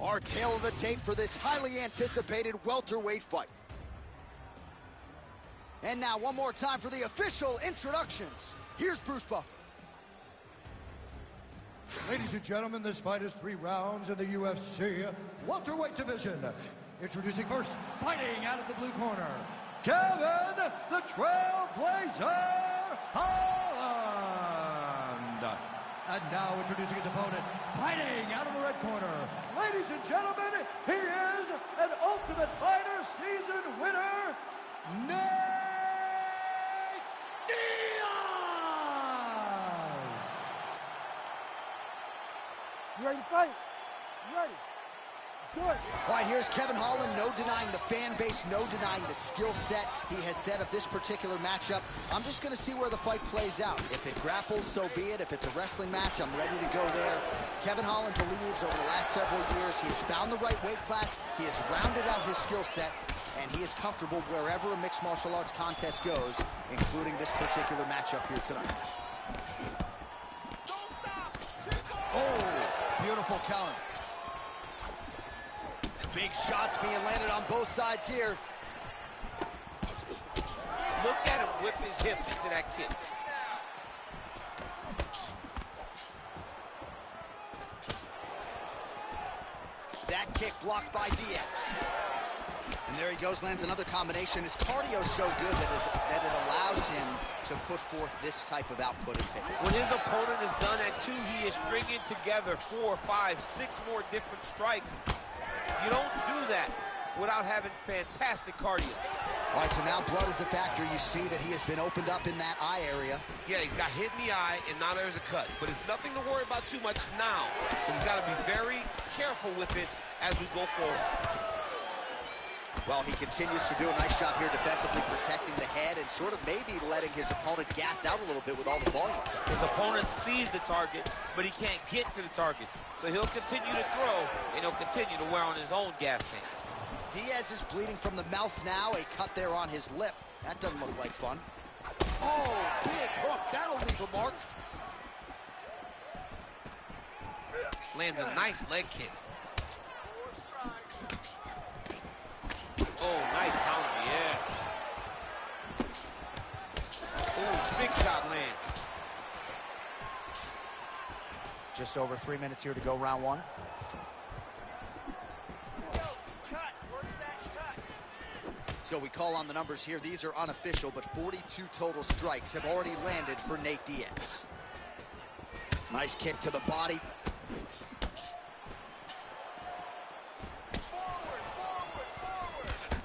Our tail of the tape for this highly anticipated welterweight fight. And now one more time for the official introductions. Here's Bruce Buffer. Ladies and gentlemen, this fight is 3 rounds in the UFC welterweight division. Introducing first, fighting out of the blue corner, Kevin the Trailblazer Holland. And now introducing his opponent, fighting out of the red corner. Ladies and gentlemen, he is an Ultimate Fighter season winner, Nate Diaz! You ready to fight? You ready? Let's do it. All right, here's Kevin Holland, no denying the fan base, no denying the skill set he has set of this particular matchup. I'm just going to see where the fight plays out. If it grapples, so be it. If it's a wrestling match, I'm ready to go there. Kevin Holland believes over the last several years he has found the right weight class, he has rounded out his skill set, and he is comfortable wherever a mixed martial arts contest goes, including this particular matchup here tonight. Oh, beautiful counter. Big shots being landed on both sides here. Look at him whip his hip into that kick. That kick blocked by Diaz. And there he goes, lands another combination. His cardio so good that it allows him to put forth this type of output and pace. When his opponent is done at 2, he is stringing together 4, 5, 6 more different strikes. You don't do that without having fantastic cardio. All right, so now blood is a factor. You see that he has been opened up in that eye area. Yeah, he's got hit in the eye, and now there's a cut. But it's nothing to worry about too much now. But he's got to be very careful with it as we go forward. Well, he continues to do a nice job here defensively, protecting the head and sort of maybe letting his opponent gas out a little bit with all the volume. His opponent sees the target, but he can't get to the target. So he'll continue to throw, and he'll continue to wear on his own gas tank. Diaz is bleeding from the mouth now, a cut there on his lip. That doesn't look like fun. Oh, big hook, that'll leave a mark. Lands a nice leg kick. Oh, nice counter, yes. Oh, big shot lands. Just over 3 minutes here to go, round 1. So we call on the numbers here. These are unofficial, but 42 total strikes have already landed for Nate Diaz. Nice kick to the body.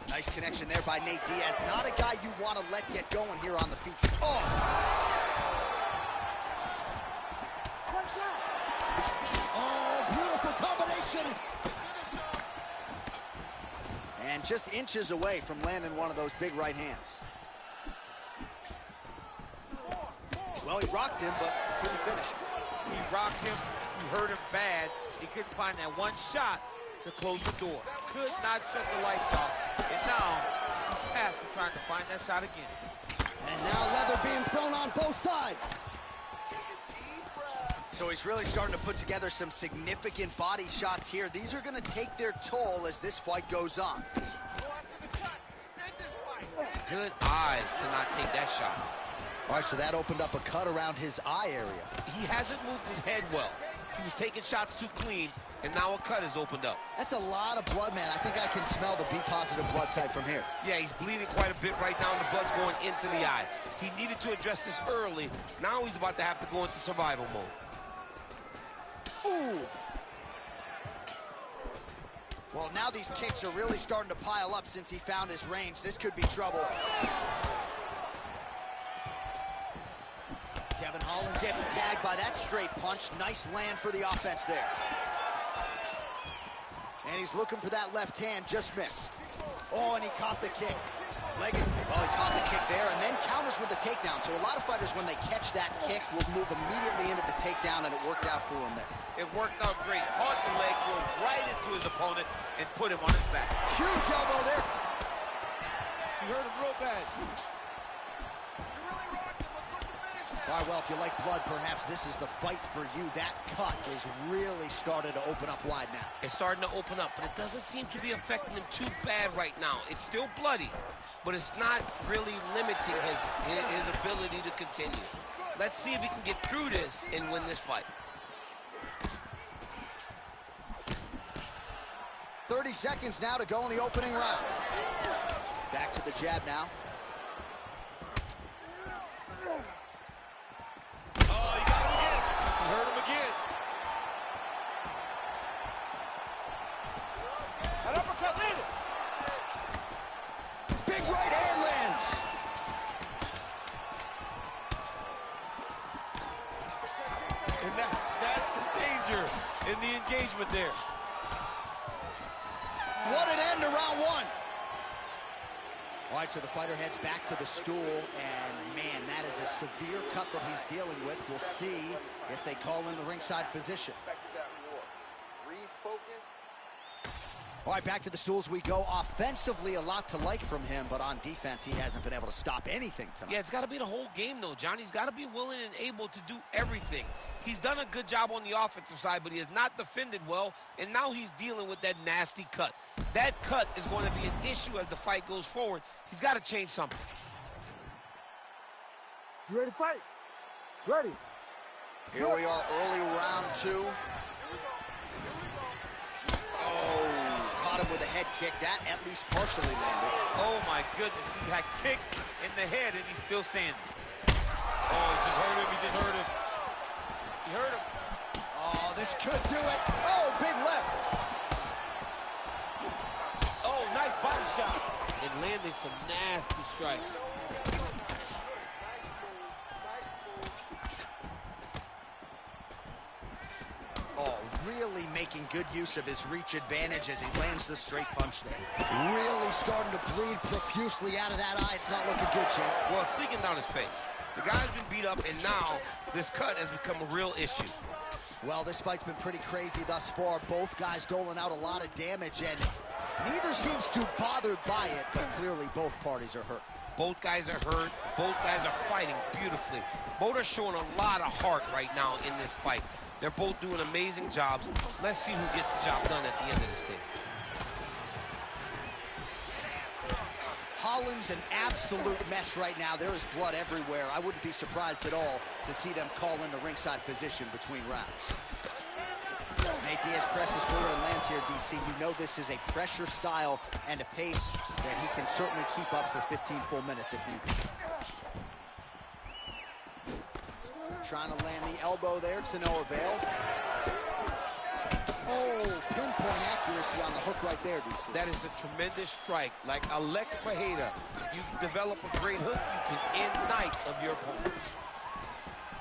Nice connection there by Nate Diaz. Not a guy you want to let get going here on the feet. Oh! Oh, beautiful combination! And just inches away from landing one of those big right hands. Well, he rocked him, but couldn't finish. He rocked him, he hurt him bad. He couldn't find that one shot to close the door. Could not shut the lights off. And now, he's past for trying to find that shot again. And now leather being thrown on both sides. So he's really starting to put together some significant body shots here. These are going to take their toll as this fight goes on. Good eyes to not take that shot. All right, so that opened up a cut around his eye area. He hasn't moved his head well. He was taking shots too clean, and now a cut has opened up. That's a lot of blood, man. I think I can smell the B-positive blood type from here. Yeah, he's bleeding quite a bit right now, and the blood's going into the eye. He needed to address this early. Now he's about to have to go into survival mode. Ooh. Well, now these kicks are really starting to pile up since he found his range. This could be trouble. Kevin Holland gets tagged by that straight punch. Nice land for the offense there. And he's looking for that left hand, just missed. Oh, and he caught the kick. Legged. Well, he caught the kick there and then counters with the takedown. So a lot of fighters, when they catch that kick, will move immediately into the takedown, and it worked out for him there. It worked out great. Caught the leg, drove right into his opponent, and put him on his back. Huge elbow there. You hurt him real bad. You really rocked him. Let's look to finish All right, well, if you like blood, perhaps this is the fight for you. That cut is really started to open up wide now. It's starting to open up, but it doesn't seem to be affecting him too bad right now. It's still bloody, but it's not really limiting his ability to continue. Let's see if he can get through this and win this fight. 30 seconds now to go in the opening round. Back to the jab now. Oh, he got him again. He hurt him again. An uppercut landed. Big right hand lands. And that's the danger in the engagement there. What an end to round one. All right, so the fighter heads back to the stool, and man, that is a severe cut that he's dealing with. We'll see if they call in the ringside physician. Refocus. All right, back to the stools we go. Offensively, a lot to like from him, but on defense, he hasn't been able to stop anything tonight. Yeah, it's got to be the whole game, though, John. He's got to be willing and able to do everything. He's done a good job on the offensive side, but he has not defended well, and now he's dealing with that nasty cut. That cut is going to be an issue as the fight goes forward. He's got to change something. You ready to fight? Ready. Here we are, early round two. Oh, caught him with a head kick. That at least partially landed. Oh, my goodness. He got kicked in the head, and he's still standing. Oh, he just hurt him. He just hurt him. He hurt him. Oh, this could do it. Oh, big left. Oh, nice body shot. And landed some nasty strikes. Oh, really making good use of his reach advantage as he lands the straight punch there. Really starting to bleed profusely out of that eye. It's not looking good, champ. Well, it's leaking down his face. The guy's been beat up, and now this cut has become a real issue. Well, this fight's been pretty crazy thus far. Both guys doling out a lot of damage, and neither seems too bothered by it, but clearly both parties are hurt. Both guys are hurt. Both guys are fighting beautifully. Both are showing a lot of heart right now in this fight. They're both doing amazing jobs. Let's see who gets the job done at the end of this thing. Holland's an absolute mess right now. There is blood everywhere. I wouldn't be surprised at all to see them call in the ringside physician between rounds. Nate Diaz presses forward and lands here, DC. You know this is a pressure style and a pace that he can certainly keep up for 15 full minutes if need be. Trying to land the elbow there to no avail. Oh, pinpoint accuracy on the hook right there, DC. That is a tremendous strike. Like Alex Pajeda, you develop a great hook, you can end nights of your opponents.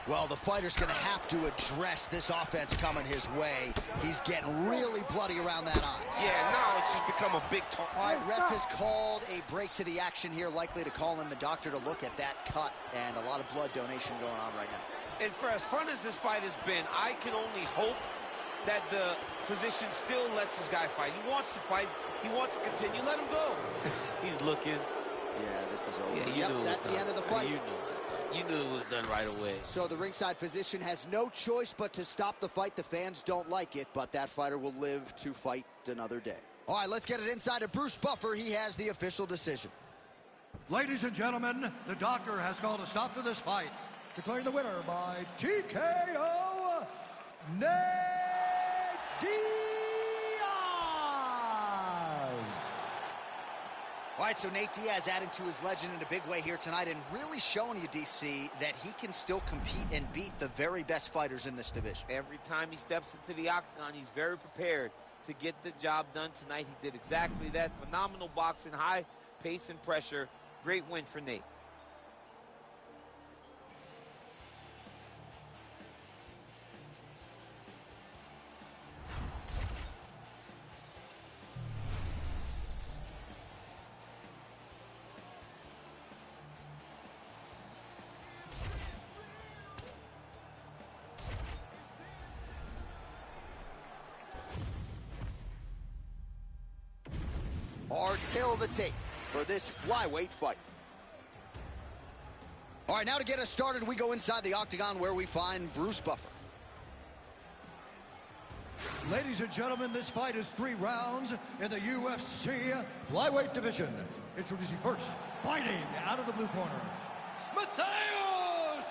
Well, the fighter's going to have to address this offense coming his way. He's getting really bloody around that eye. Yeah, now it's just become a big talk. All right, ref has called a break to the action here, likely to call in the doctor to look at that cut, and a lot of blood donation going on right now. And for as fun as this fight has been, I can only hope that the physician still lets this guy fight. He wants to fight. He wants to continue. Let him go. He's looking. Yeah, this is over. Yeah, yep, that's the end of the fight. You knew it was done right away. So the ringside physician has no choice but to stop the fight. The fans don't like it, but that fighter will live to fight another day. All right, let's get it inside to Bruce Buffer. He has the official decision. Ladies and gentlemen, the doctor has called a stop to this fight, declaring the winner by TKO, Nate Diaz. All right, so Nate Diaz adding to his legend in a big way here tonight and really showing you, DC, that he can still compete and beat the very best fighters in this division. Every time he steps into the octagon, he's very prepared to get the job done tonight. He did exactly that. Phenomenal boxing, high pace and pressure. Great win for Nate. Our tail of the tape for this flyweight fight. All right, now to get us started, we go inside the octagon where we find Bruce Buffer. Ladies and gentlemen, this fight is 3 rounds in the UFC flyweight division. Introducing first, fighting out of the blue corner, Mateus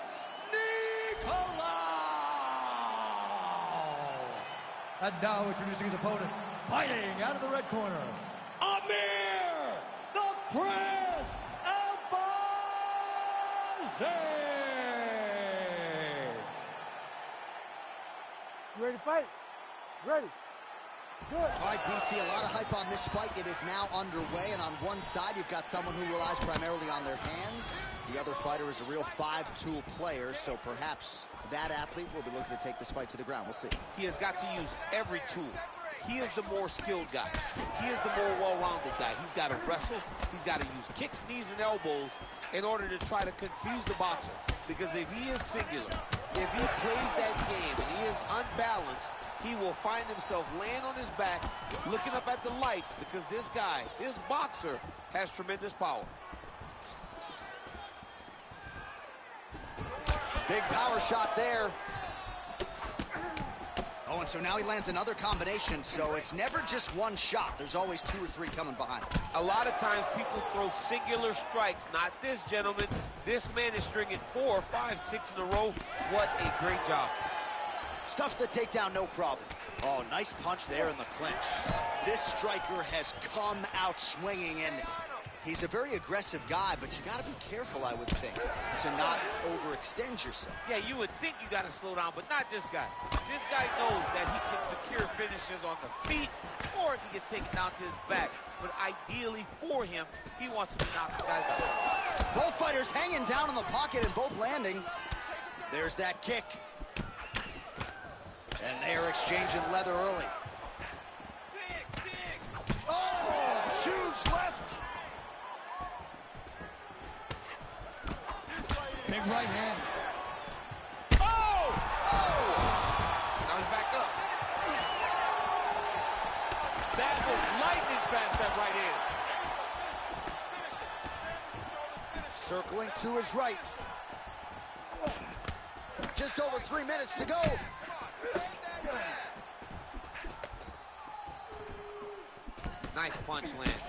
Nicolau. And now introducing his opponent, fighting out of the red corner, Amir the Prince Albazi. You ready to fight? Ready. Good. All right, DC, a lot of hype on this fight. It is now underway, and on one side, you've got someone who relies primarily on their hands. The other fighter is a real 5-tool player, so perhaps that athlete will be looking to take this fight to the ground. We'll see. He has got to use every tool. He is the more skilled guy. He is the more well-rounded guy. He's got to wrestle. He's got to use kicks, knees, and elbows in order to try to confuse the boxer. Because if he is singular, if he plays that game and he is unbalanced, he will find himself laying on his back, looking up at the lights, because this guy, this boxer, has tremendous power. Big power shot there. Oh, and so now he lands another combination, so it's never just one shot. There's always 2 or 3 coming behind. A lot of times people throw singular strikes. Not this gentleman. This man is stringing 4, 5, 6 in a row. What a great job. Stuffed the takedown, no problem. Oh, nice punch there in the clinch. This striker has come out swinging, and he's a very aggressive guy, but you got to be careful, I would think, to not overextend yourself. Yeah, you would think you got to slow down, but not this guy. This guy knows that he can secure finishes on the feet, or if he gets taken down to his back. But ideally for him, he wants to knock the guys out. Both fighters hanging down in the pocket and both landing. There's that kick. And they are exchanging leather early. Oh, huge left. Big right hand. Oh! Oh! Now he's back up. That was lightning fast, that right hand. Circling to his right. Just over 3 minutes to go. Nice punch land.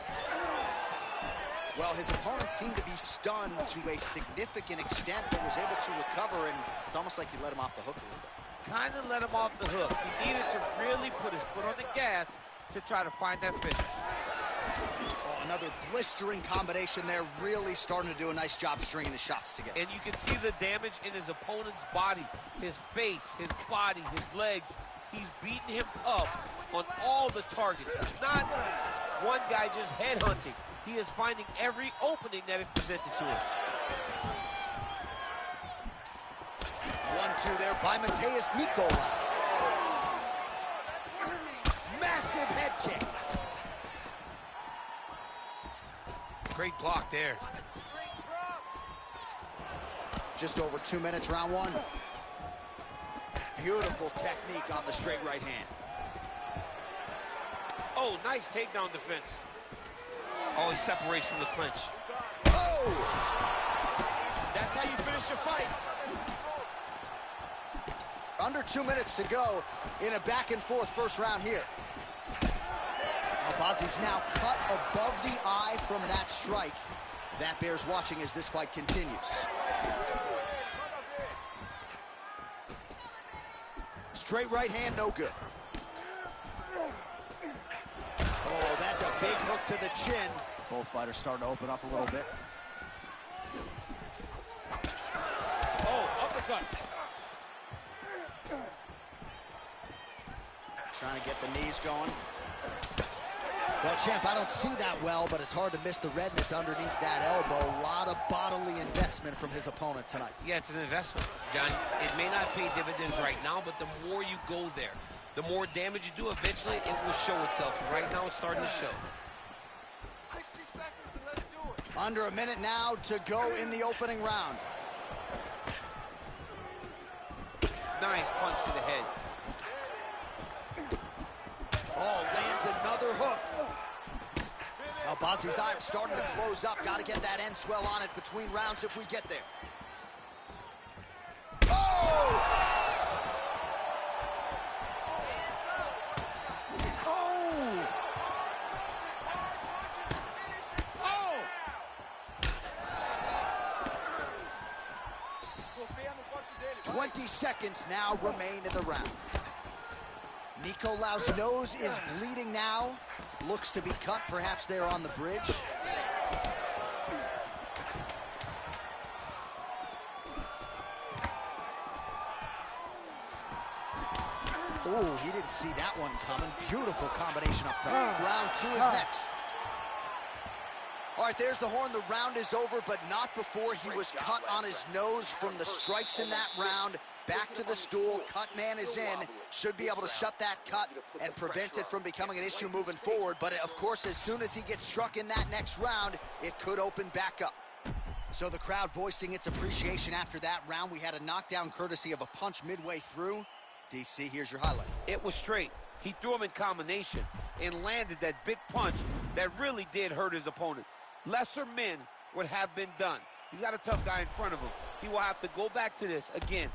Well, his opponent seemed to be stunned to a significant extent, but was able to recover, and it's almost like he let him off the hook a little bit. Kind of let him off the hook. He needed to really put his foot on the gas to try to find that finish. Oh, another blistering combination there, really starting to do a nice job stringing the shots together. And you can see the damage in his opponent's body, his face, his body, his legs. He's beating him up on all the targets. It's not one guy just headhunting. He is finding every opening that is presented to him. 1-2 there by Mateus Nicolau. Massive head kick. Great block there. Just over 2 minutes, round 1. Beautiful technique on the straight right hand. Oh, nice takedown defense. Oh, he separates from the clinch. Oh! That's how you finish a fight. Under 2 minutes to go in a back-and-forth first round here. Albazi's now cut above the eye from that strike. That bears watching as this fight continues. Straight right hand, no good. Oh, that's a big hook to the chin. Both fighters starting to open up a little bit. Oh, uppercut. Trying to get the knees going. Well, champ, I don't see that well, but it's hard to miss the redness underneath that elbow. A lot of bodily investment from his opponent tonight. Yeah, it's an investment, John. It may not pay dividends right now, but the more you go there, the more damage you do, eventually it will show itself. And right now it's starting to show. 60 seconds and let's do it. Under a minute now to go in the opening round. Nice punch to the head. Oh, lands another hook. Albazi's eye starting to close up. Got to get that end swell on it between rounds if we get there. 20 seconds now remain in the round. Nicolao's nose is bleeding now. Looks to be cut, perhaps there on the bridge. Ooh, he didn't see that one coming. Beautiful combination up top. Round 2 is next. All right, there's the horn. The round is over, but not before he was cut on his nose from the strikes in that round. Back to the stool. Cut man is in. Should be able to shut that cut and prevent it from becoming an issue moving forward. But, of course, as soon as he gets struck in that next round, it could open back up. So the crowd voicing its appreciation after that round. We had a knockdown courtesy of a punch midway through. DC, here's your highlight. It was straight. He threw him in combination and landed that big punch that really did hurt his opponent. Lesser men would have been done. He's got a tough guy in front of him. He will have to go back to this again.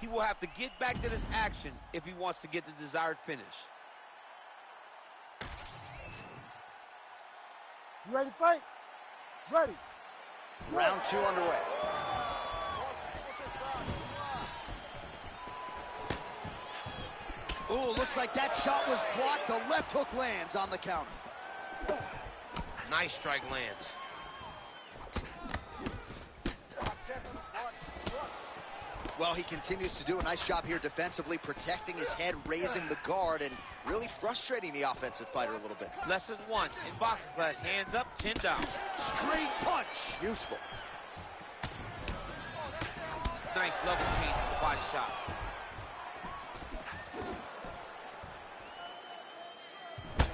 He will have to get back to this action if he wants to get the desired finish. You ready to fight? Ready. Round 2 underway. Ooh, looks like that shot was blocked. The left hook lands on the counter. Nice strike lands. Well, he continues to do a nice job here defensively, protecting his head, raising the guard, and really frustrating the offensive fighter a little bit. Lesson 1 in boxing class, hands up, chin down. Straight punch, useful. Nice level change with the body shot.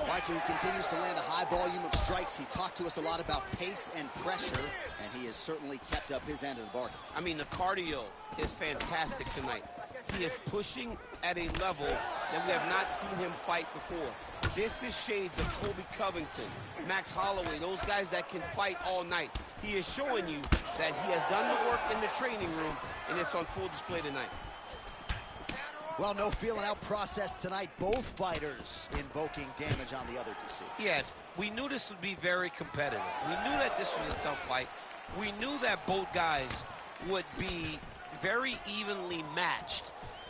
All right, so he continues to land a high volume of strikes. He talked to us a lot about pace and pressure, and he has certainly kept up his end of the bargain. I mean, the cardio is fantastic tonight. He is pushing at a level that we have not seen him fight before. This is shades of Colby Covington, Max Holloway, those guys that can fight all night. He is showing you that he has done the work in the training room, and it's on full display tonight. Well, no feeling out process tonight. Both fighters invoking damage on the other, DC. Yes, we knew this would be very competitive. We knew that this was a tough fight. We knew that both guys would be very evenly matched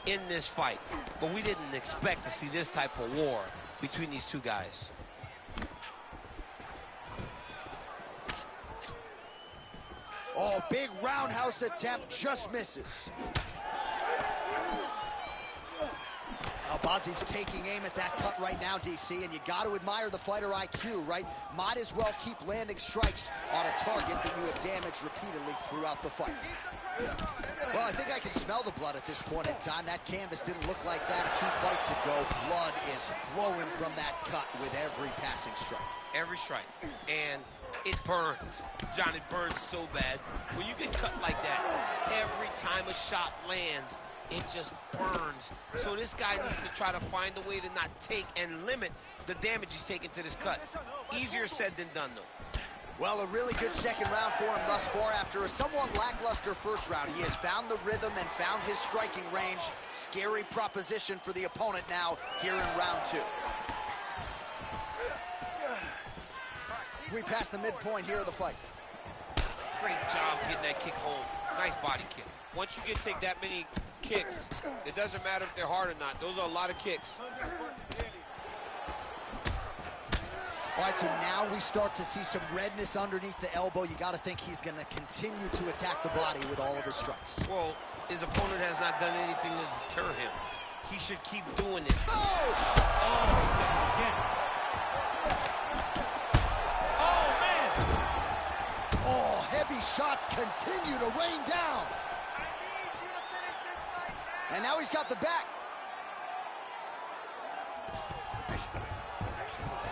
in this fight. But we didn't expect to see this type of war between these two guys. Oh, big roundhouse attempt, just misses. Albazi's taking aim at that cut right now, DC, and you got to admire the fighter IQ, right? Might as well keep landing strikes on a target that you have damaged repeatedly throughout the fight. Well, I think I can smell the blood at this point in time. That canvas didn't look like that a few fights ago. Blood is flowing from that cut with every passing strike. Every strike. And it burns. John, it burns so bad. When you get cut like that, every time a shot lands, it just burns. So this guy needs to try to find a way to not take and limit the damage he's taking to this cut. Easier said than done, though. Well, a really good second round for him thus far. After a somewhat lackluster first round, he has found the rhythm and found his striking range. Scary proposition for the opponent now here in round 2. We passed the midpoint here of the fight. Great job getting that kick home. Nice body kick. Once you take that many kicks, it doesn't matter if they're hard or not. Those are a lot of kicks. All right, so now we start to see some redness underneath the elbow. You got to think he's going to continue to attack the body with all of his strikes. Well, his opponent has not done anything to deter him. He should keep doing this. Oh! Oh, man! Oh, heavy shots continue to rain down. I need you to finish this fight now. And now he's got the back.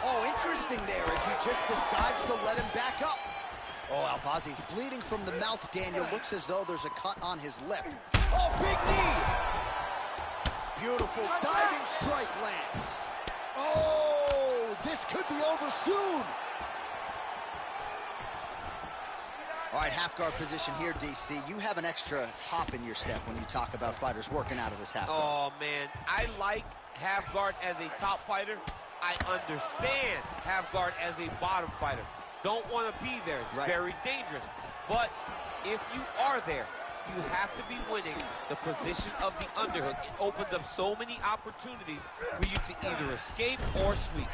Oh, interesting there as he just decides to let him back up. Oh, Albazi's bleeding from the mouth, Daniel. Looks as though there's a cut on his lip. Oh, big knee! Beautiful diving strike lands. Oh, this could be over soon. All right, half guard position here, DC. You have an extra hop in your step when you talk about fighters working out of this half guard. Oh, man. I like half guard as a top fighter. I understand half guard as a bottom fighter. Don't want to be there. It's very dangerous. But if you are there, You have to be winning the position of the underhook. It opens up so many opportunities for you to either escape or sweep.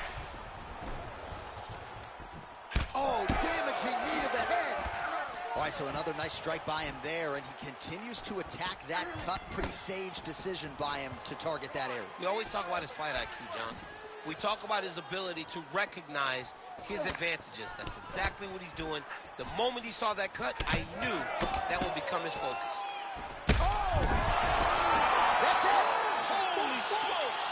Oh, damaging knee to the head. All right, so another nice strike by him there, and he continues to attack that cut. Pretty sage decision by him to target that area. We always talk about his fight IQ, John. We talk about his ability to recognize his advantages. That's exactly what he's doing. The moment he saw that cut, I knew that would become his focus. Oh! That's it! Holy smokes!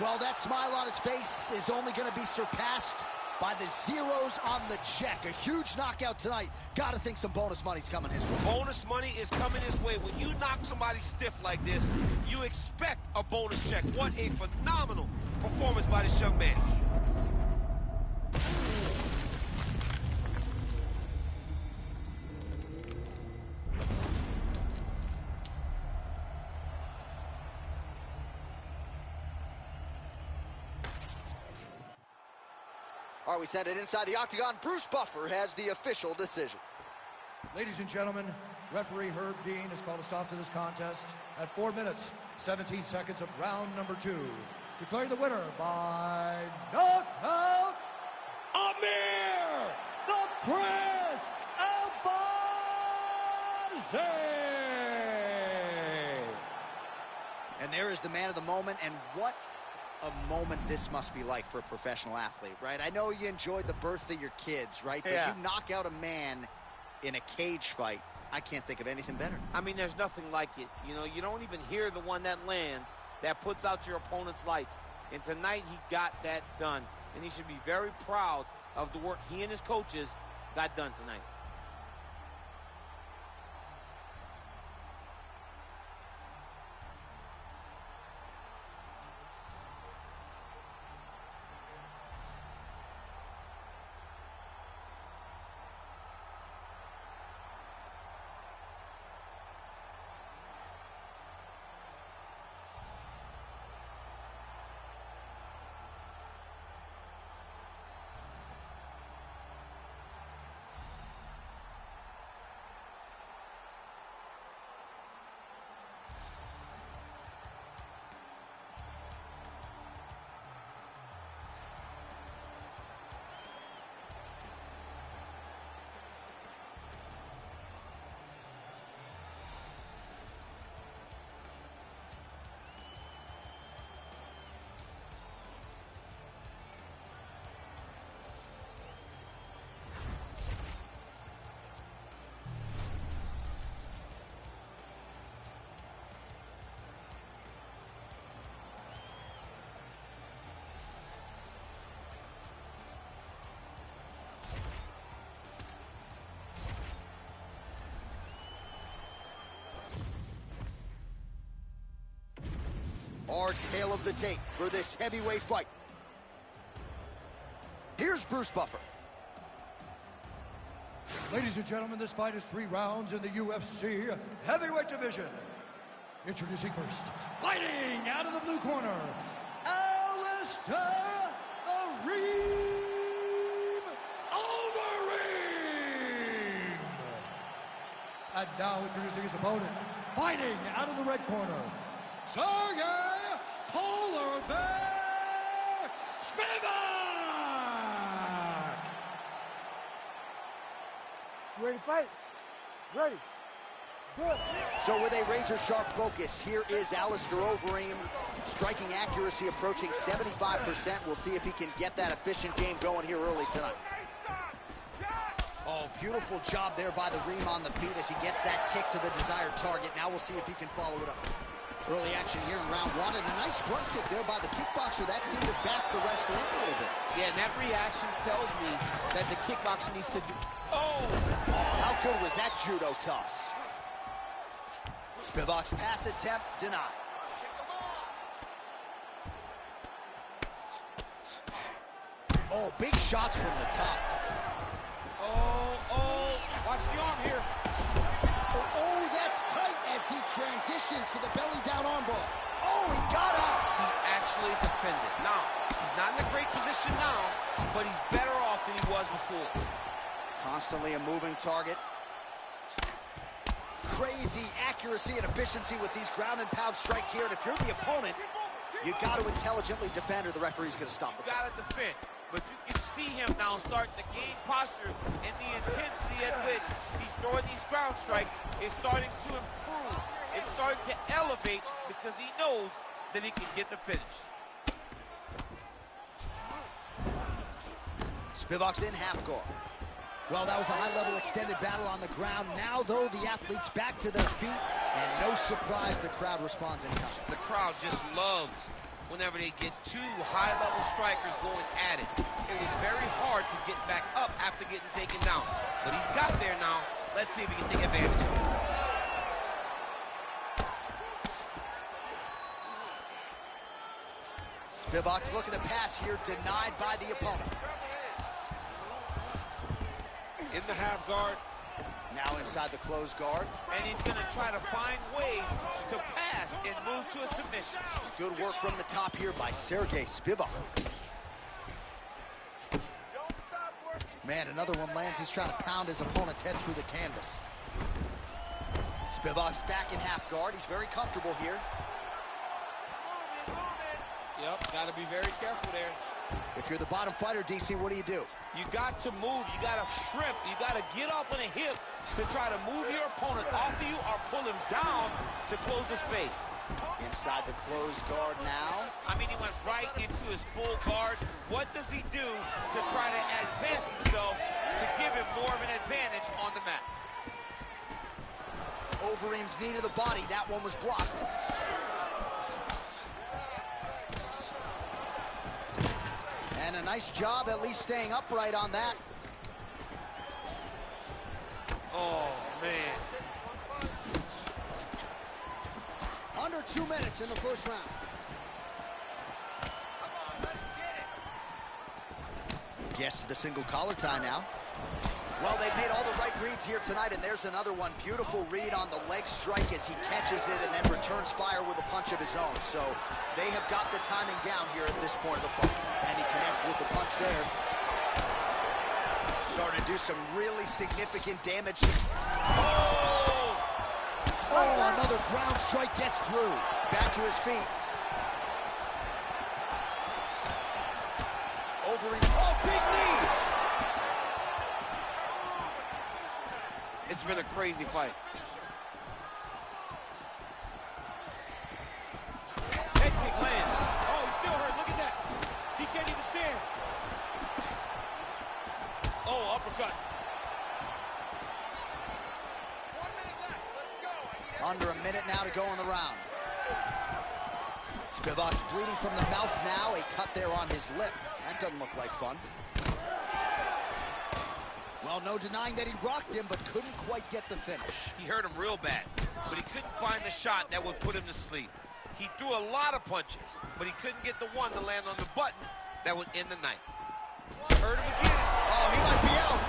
Well, that smile on his face is only going to be surpassed by the zeros on the check. A huge knockout tonight. Got to think some bonus money's coming his way. Bonus money is coming his way. When you knock somebody stiff like this, you expect a bonus check. What a phenomenal performance by this young man. All right, we send it inside the octagon. Bruce Buffer has the official decision. Ladies and gentlemen, referee Herb Dean has called a stop to this contest at 4 minutes, 17 seconds of round number 2. Declaring the winner by knockout, Amir, the Prince Albazi! And there is the man of the moment, and what a moment this must be like for a professional athlete, right? I know you enjoyed the birth of your kids, right? Yeah. But you knock out a man in a cage fight. I can't think of anything better. I mean, there's nothing like it. You know, you don't even hear the one that lands, that puts out your opponent's lights. And tonight, he got that done. And he should be very proud of the work he and his coaches got done tonight. Our tale of the tape for this heavyweight fight. Here's Bruce Buffer. Ladies and gentlemen, this fight is 3 rounds in the UFC heavyweight division. Introducing first, fighting out of the blue corner, Alistair Overeem. And now introducing his opponent, fighting out of the red corner, Sergey Polar Bear Spivak! Ready to fight? Ready. Good. So with a razor-sharp focus, here is Alistair Overeem. Striking accuracy approaching 75%. We'll see if he can get that efficient game going here early tonight. Oh, beautiful job there by the Reem on the feet as he gets that kick to the desired target. Now we'll see if he can follow it up. Early action here in round 1, and a nice front kick there by the kickboxer. That seemed to back the wrestler up a little bit. Yeah, and that reaction tells me that the kickboxer needs to do... Oh, how good was that judo toss? Spivak's pass attempt denied. Oh, big shots from the top. Oh, watch the arm here. Oh, that's tight as he transitions to the belly down armbar. Oh, he got out. He actually defended. Now, he's not in a great position now, but he's better off than he was before. Constantly a moving target. crazy accuracy and efficiency with these ground and pound strikes here. And if you're the opponent, you got to intelligently defend, or the referee's going to stop the fight. You got to defend. But you can see him now starting to gain posture, and the intensity at which he's throwing these ground strikes is starting to improve. It's starting to elevate because he knows that he can get the finish. Spivak's in half guard. Well, that was a high-level extended battle on the ground. Now, though, the athletes back to their feet, and no surprise, the crowd responds in kind. The crowd just loves whenever they get two high-level strikers going at it. It was very hard to get back up after getting taken down. But he's got there now. Let's see if he can take advantage of it. Spivak's looking to pass here, denied by the opponent. In the half guard. Now inside the closed guard. And he's going to try to find ways to pass and move to a submission. Good work from the top here by Sergey Spivak. Man, another one lands. He's trying to pound his opponent's head through the canvas. Spivak's back in half guard. He's very comfortable here. Yep, got to be very careful there. If you're the bottom fighter, DC, what do? You got to move. You got to shrimp. You got to get up on a hip to try to move your opponent off of you or pull him down to close the space. Inside the closed guard now. I mean, he went right into his full guard. What does he do to try to advance himself to give him more of an advantage on the mat? Overeem's knee to the body. That one was blocked. And a nice job at least staying upright on that. Oh, man. Under 2 minutes in the first round. Gets to the single collar tie now. Well, they've made all the right reads here tonight, and there's another one. Beautiful read on the leg strike as he catches it and then returns fire with a punch of his own. So they have got the timing down here at this point of the fight. And he connects with the punch there. Starting to do some really significant damage. Oh, another ground strike gets through. Back to his feet. Overeem. Oh, big knee. It's been a crazy fight. Head kick lands. Oh, he's still hurt. Look at that. He can't even stand. Oh, uppercut. 1 minute left. Let's go. Under a minute now to go in the round. Spivak's bleeding from the mouth now. A cut there on his lip. That doesn't look like fun. Well, no denying that he rocked him, but couldn't quite get the finish. He hurt him real bad, but he couldn't find the shot that would put him to sleep. He threw a lot of punches, but he couldn't get the one to land on the button that would end the night. Hurt him again. Oh, he might be out.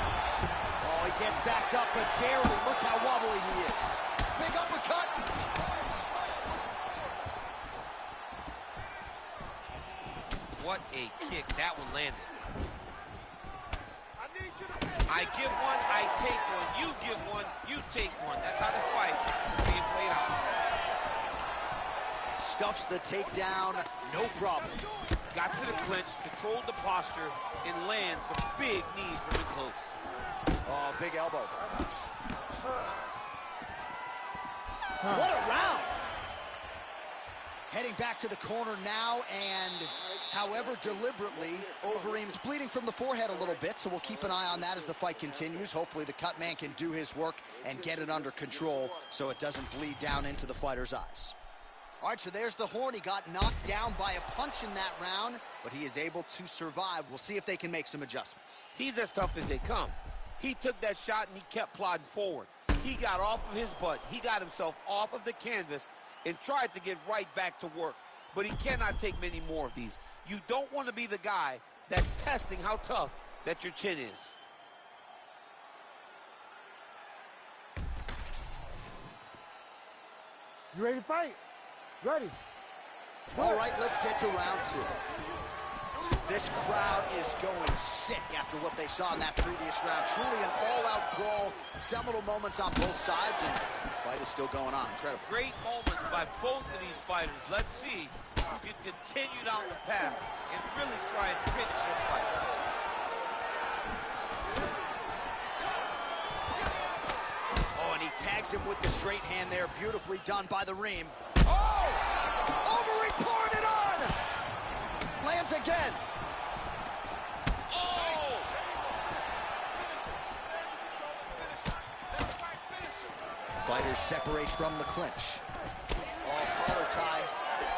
Oh, he gets backed up, but barely. Look how wobbly he is. Big uppercut. What a kick. That one landed. I give one, I take one. You give one, you take one. That's how this fight is being played out. Stuffs the takedown, no problem. Got to the clinch, controlled the posture, and lands some big knees from in close. Oh, big elbow. What a round. Heading back to the corner now, and however deliberately, Overeem's bleeding from the forehead a little bit, so we'll keep an eye on that as the fight continues. Hopefully the cut man can do his work and get it under control so it doesn't bleed down into the fighter's eyes. All right, so there's the horn. He got knocked down by a punch in that round, but he is able to survive. We'll see if they can make some adjustments. He's as tough as they come. He took that shot and he kept plodding forward. He got off of his butt. He got himself off of the canvas and tried to get right back to work. But he cannot take many more of these. You don't want to be the guy that's testing how tough that your chin is. You ready to fight? Ready. All right, let's get to round two. This crowd is going sick after what they saw in that previous round. Truly an all-out brawl, seminal moments on both sides, and the fight is still going on. Incredible. Great moments by both of these fighters. Let's see who can continue down the path and really try and finish this fight. Oh, and he tags him with the straight hand there. Beautifully done by the Reem. Oh! Over, he poured it on! Lands again. Oh! Fighters separate from the clinch. Oh, collar tie.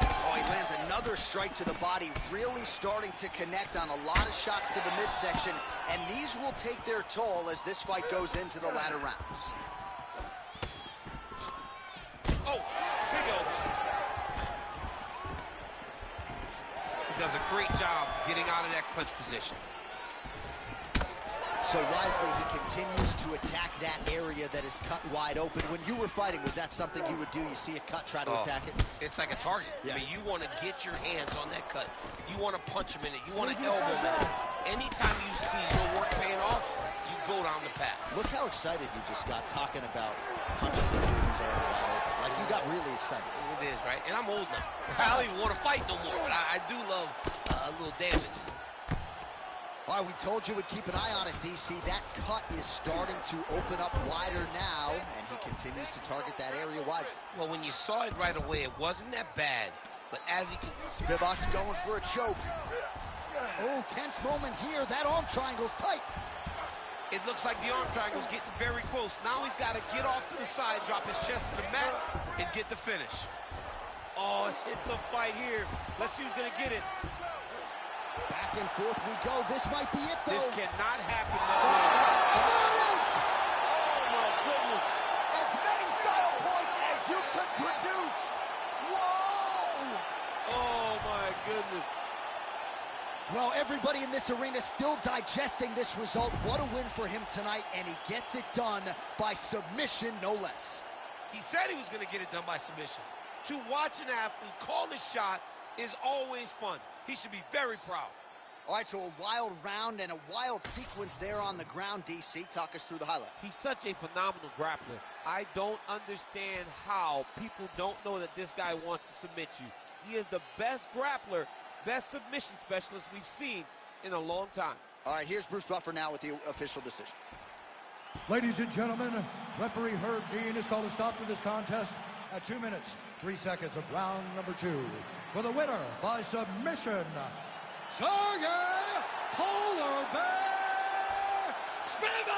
Oh, he lands another strike to the body, really starting to connect on a lot of shots to the midsection, and these will take their toll as this fight goes into the latter rounds. Oh, big elbow. He does a great job getting out of that clinch position. So wisely, he continues to attack that area that is cut wide open. When you were fighting, was that something you would do? You see a cut, try to attack it? It's like a target. Yeah. I mean, you want to get your hands on that cut. You want to punch him in it. You want to elbow him in it. Anytime you see your work paying off, you go down the path. Look how excited you just got talking about punching the dude who's already wide open. Like, you got really excited. It is, right? And I'm old now. I don't even want to fight no more, but I do love a little damage. All right, we told you we'd keep an eye on it, DC. That cut is starting to open up wider now, and he continues to target that area wisely. Well, when you saw it right away, it wasn't that bad, but as he can... Spivak's going for a choke. Oh, tense moment here. That arm triangle's tight. It looks like the arm triangle's getting very close. Now he's got to get off to the side, drop his chest to the mat, and get the finish. Oh, it's a fight here. Let's see who's going to get it. Back and forth we go. This might be it, though. This cannot happen much longer. And there it is! Oh, my goodness. As many style points as you could produce. Whoa! Oh, my goodness. Well, everybody in this arena still digesting this result. What a win for him tonight, and he gets it done by submission, no less. He said he was going to get it done by submission. To watch an athlete call his shot is always fun. He should be very proud. All right, so a wild round and a wild sequence there on the ground, DC. Talk us through the highlight. He's such a phenomenal grappler. I don't understand how people don't know that this guy wants to submit you. He is the best grappler, best submission specialist we've seen in a long time. All right, here's Bruce Buffer now with the official decision. Ladies and gentlemen, referee Herb Dean has called a stop to this contest at 2 minutes, 3 seconds of round number 2. For the winner by submission, Sergey Polar Bear Spivak!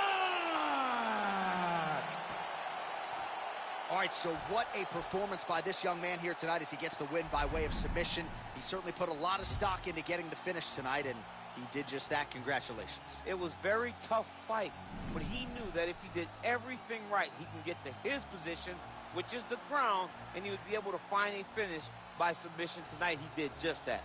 All right, so what a performance by this young man here tonight as he gets the win by way of submission. He certainly put a lot of stock into getting the finish tonight, and he did just that. Congratulations. It was a very tough fight, but he knew that if he did everything right, he can get to his position, which is the ground, and he would be able to find a finish by submission tonight. He did just that.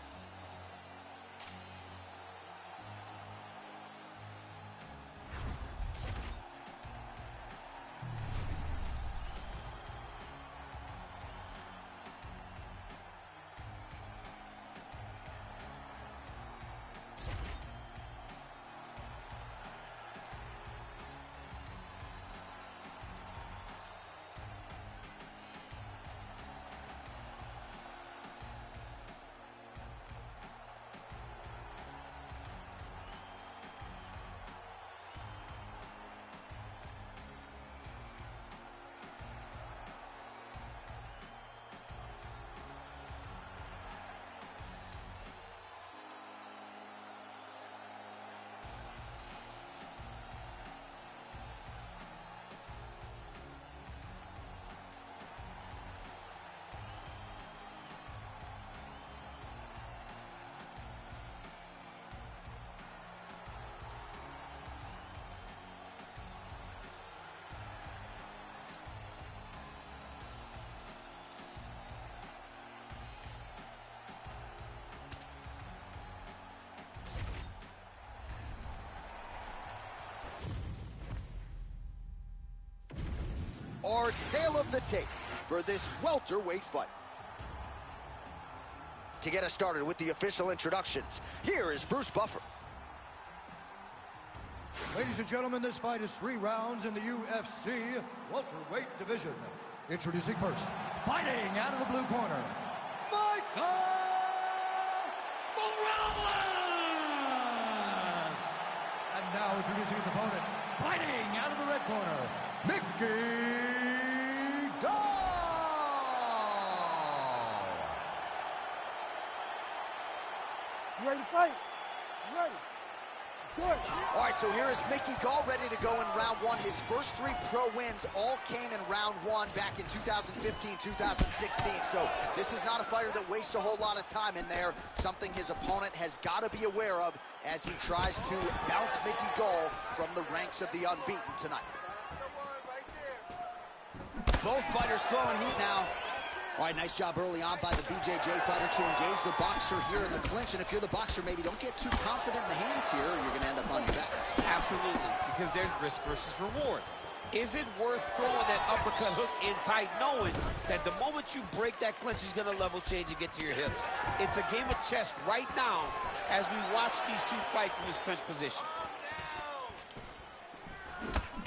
Our tale of the tape for this welterweight fight. To get us started with the official introductions, here is Bruce Buffer. Ladies and gentlemen, this fight is 3 rounds in the UFC welterweight division. Introducing first, fighting out of the blue corner, Michael Morales! And now introducing his opponent, fighting out of the red corner, Mickey Gall! You ready to fight? You ready? Good. All right, so here is Mickey Gall ready to go in round 1. His first 3 pro wins all came in round 1 back in 2015, 2016. So this is not a fighter that wastes a whole lot of time in there. Something his opponent has got to be aware of as he tries to bounce Mickey Gall from the ranks of the unbeaten tonight. Both fighters throwing heat now. All right, nice job early on by the BJJ fighter to engage the boxer here in the clinch. And if you're the boxer, maybe don't get too confident in the hands here, or you're going to end up on your back. Absolutely, because there's risk versus reward. Is it worth throwing that uppercut hook in tight, knowing that the moment you break that clinch, he's going to level change and get to your hips? It's a game of chess right now as we watch these two fight from this clinch position.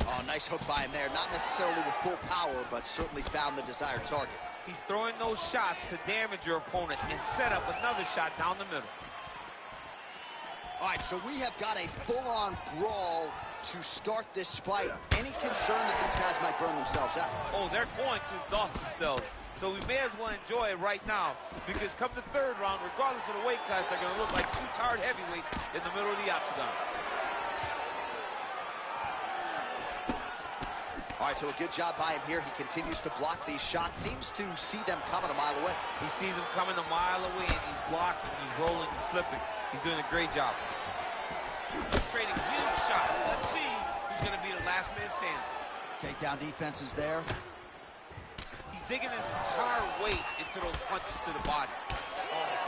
Oh, nice hook by him there. Not necessarily with full power, but certainly found the desired target. He's throwing those shots to damage your opponent and set up another shot down the middle. All right, so we have got a full-on brawl to start this fight. Any concern that these guys might burn themselves out? Oh, they're going to exhaust themselves. So we may as well enjoy it right now, because come the 3rd round, regardless of the weight class, they're going to look like 2 tired heavyweights in the middle of the octagon. All right, so a good job by him here. He continues to block these shots. Seems to see them coming a mile away. He sees them coming a mile away, and he's blocking, he's rolling, he's slipping. He's doing a great job. He's trading huge shots. Let's see who's going to be the last man standing. Takedown defense is there. He's digging his entire weight into those punches to the body.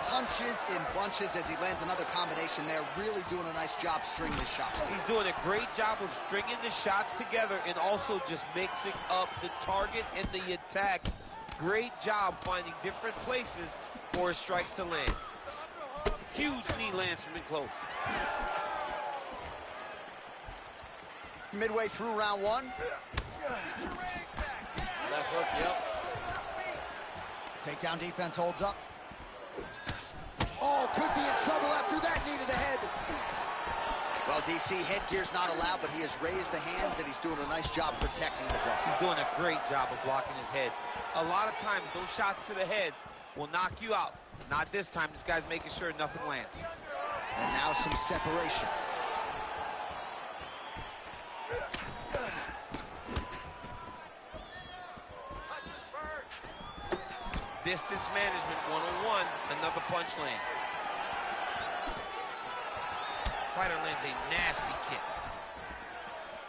Punches in bunches as he lands another combination there. Really doing a nice job stringing his shots. He's doing a great job of stringing the shots together and also just mixing up the target and the attacks. Great job finding different places for his strikes to land. Huge knee lands from in close. Midway through round 1. Left hook, yep. Takedown defense holds up. Oh, could be in trouble after that knee to the head. Well, DC, headgear's not allowed, but he has raised the hands, and he's doing a nice job protecting the ball. He's doing a great job of blocking his head. A lot of times, those shots to the head will knock you out. Not this time. This guy's making sure nothing lands. And now some separation. Distance management 101, another punch lands. Fighter lands a nasty kick.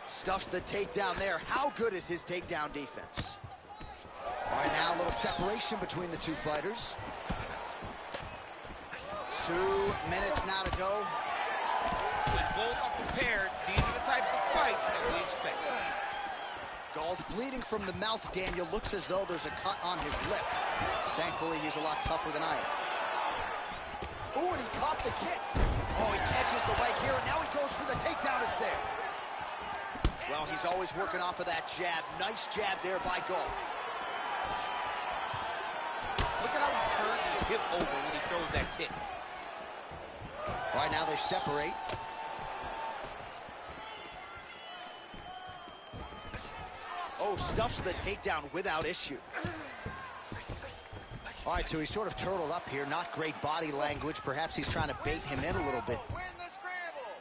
Stuffs the takedown there. How good is his takedown defense? All right, now a little separation between the two fighters. 2 minutes now to go. When both are prepared, these are the types of fights that we expect. Gall's bleeding from the mouth, Daniel. Looks as though there's a cut on his lip. Thankfully, he's a lot tougher than I am. Oh, and he caught the kick. Oh, he catches the leg here, and now he goes for the takedown. It's there. Well, he's always working off of that jab. Nice jab there by Gall. Look at how he turns his hip over when he throws that kick. All right, now they separate. Oh, stuffs the takedown without issue. All right, so he's sort of turtled up here. Not great body language. Perhaps he's trying to bait him in a little bit. Win the scramble.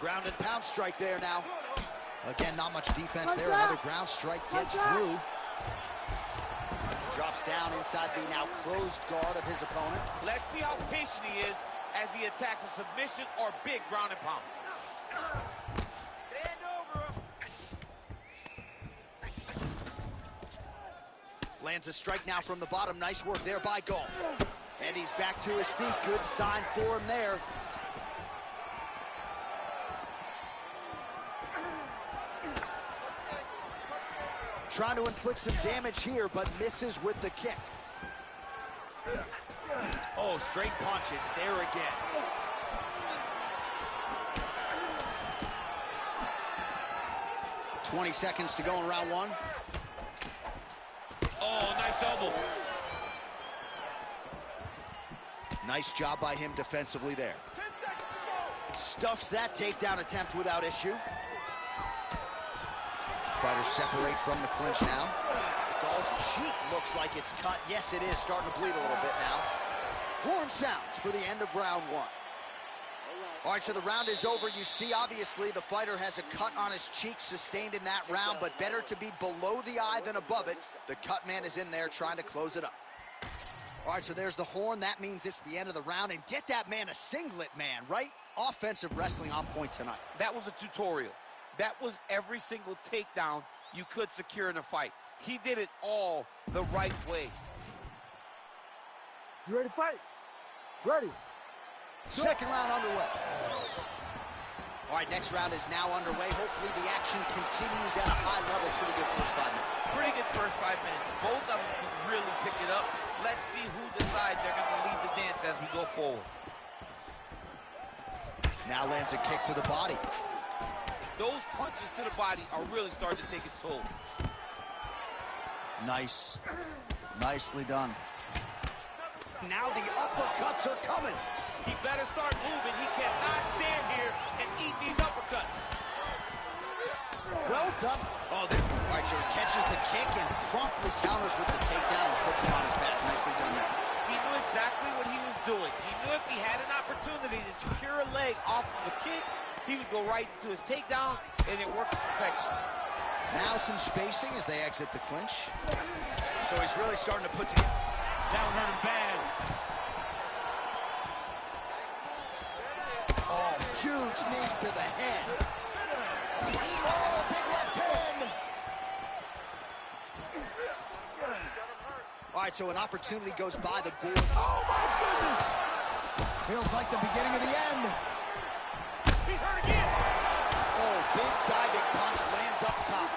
Ground and pound strike there now. Again, not much defense there. Another ground strike gets through. Drops down inside the now closed guard of his opponent. Let's see how patient he is as he attacks a submission or big ground and pound. Stand over him. Lands a strike now from the bottom. Nice work there by Gall. And he's back to his feet. Good sign for him there. trying to inflict some damage here, but misses with the kick. Oh, straight punch. It's there again. "20 seconds to go in round one." Oh, nice elbow. Nice job by him defensively there. 10 seconds to go. Stuffs that takedown attempt without issue. Fighters separate from the clinch now. Gall's cheek looks like it's cut. Yes, it is. Starting to bleed a little bit now. Horn sounds for the end of round one. All right, so the round is over. You see, obviously, the fighter has a cut on his cheek sustained in that round, but better to be below the eye than above it. The cut man is in there trying to close it up. All right, so there's the horn. That means it's the end of the round. And get that man a singlet, man, right? Offensive wrestling on point tonight. That was a tutorial. That was every single takedown you could secure in a fight. He did it all the right way. You ready to fight? Ready. Second round underway. All right, next round is now underway. Hopefully the action continues at a high level. Pretty good first 5 minutes. Pretty good first 5 minutes. Both of them can really pick it up. Let's see who decides they're going to lead the dance as we go forward. Now lands a kick to the body. Those punches to the body are really starting to take its toll. Nice. Nicely done. Now the uppercuts are coming. He better start moving. He cannot stand here and eat these uppercuts. Well done. Oh, all right, so he catches the kick and promptly counters with the takedown and puts him on his back. Nicely done there. He knew exactly what he was doing. He knew if he had an opportunity to secure a leg off of a kick, he would go right into his takedown, and it worked to perfection. Now some spacing as they exit the clinch. So he's really starting to put together. That one hurt him bad. Oh, huge knee to the head. Oh, big left hand. All right, so an opportunity goes by the board. Oh, my goodness. Feels like the beginning of the end. He's hurt again. Oh, big diving punch lands up top.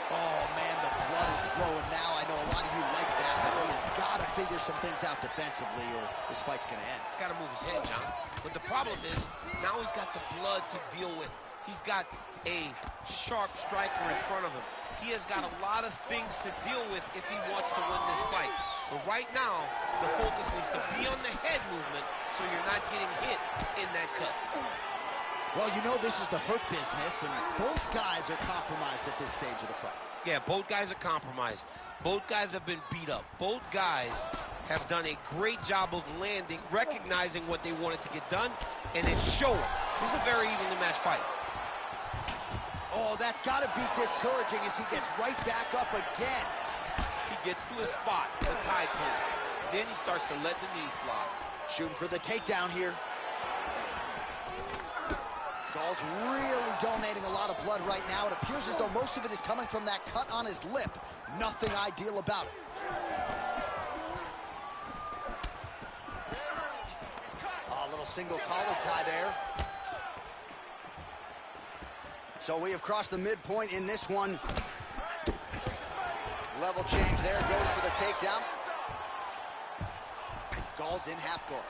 Oh, man, the blood is flowing now. I know a lot of you like that, but he has got to figure some things out defensively or this fight's going to end. He's got to move his head, John. But the problem is, now he's got the blood to deal with. He's got a sharp striker in front of him. He has got a lot of things to deal with if he wants to win this fight. But right now, the focus needs to be on the head movement so you're not getting hit in that cut. Well, you know this is the hurt business, and both guys are compromised at this stage of the fight. Yeah, both guys are compromised. Both guys have been beat up. Both guys have done a great job of landing, recognizing what they wanted to get done, and then showing. This is a very evenly matched fight. Oh, that's got to be discouraging as he gets right back up again. He gets to a spot, the tie pin. Then he starts to let the knees fly. Shooting for the takedown here. Gall's really donating a lot of blood right now. It appears as though most of it is coming from that cut on his lip. Nothing ideal about it. A little single collar tie there. So we have crossed the midpoint in this one. Level change there, goes for the takedown. Gall's in half guard.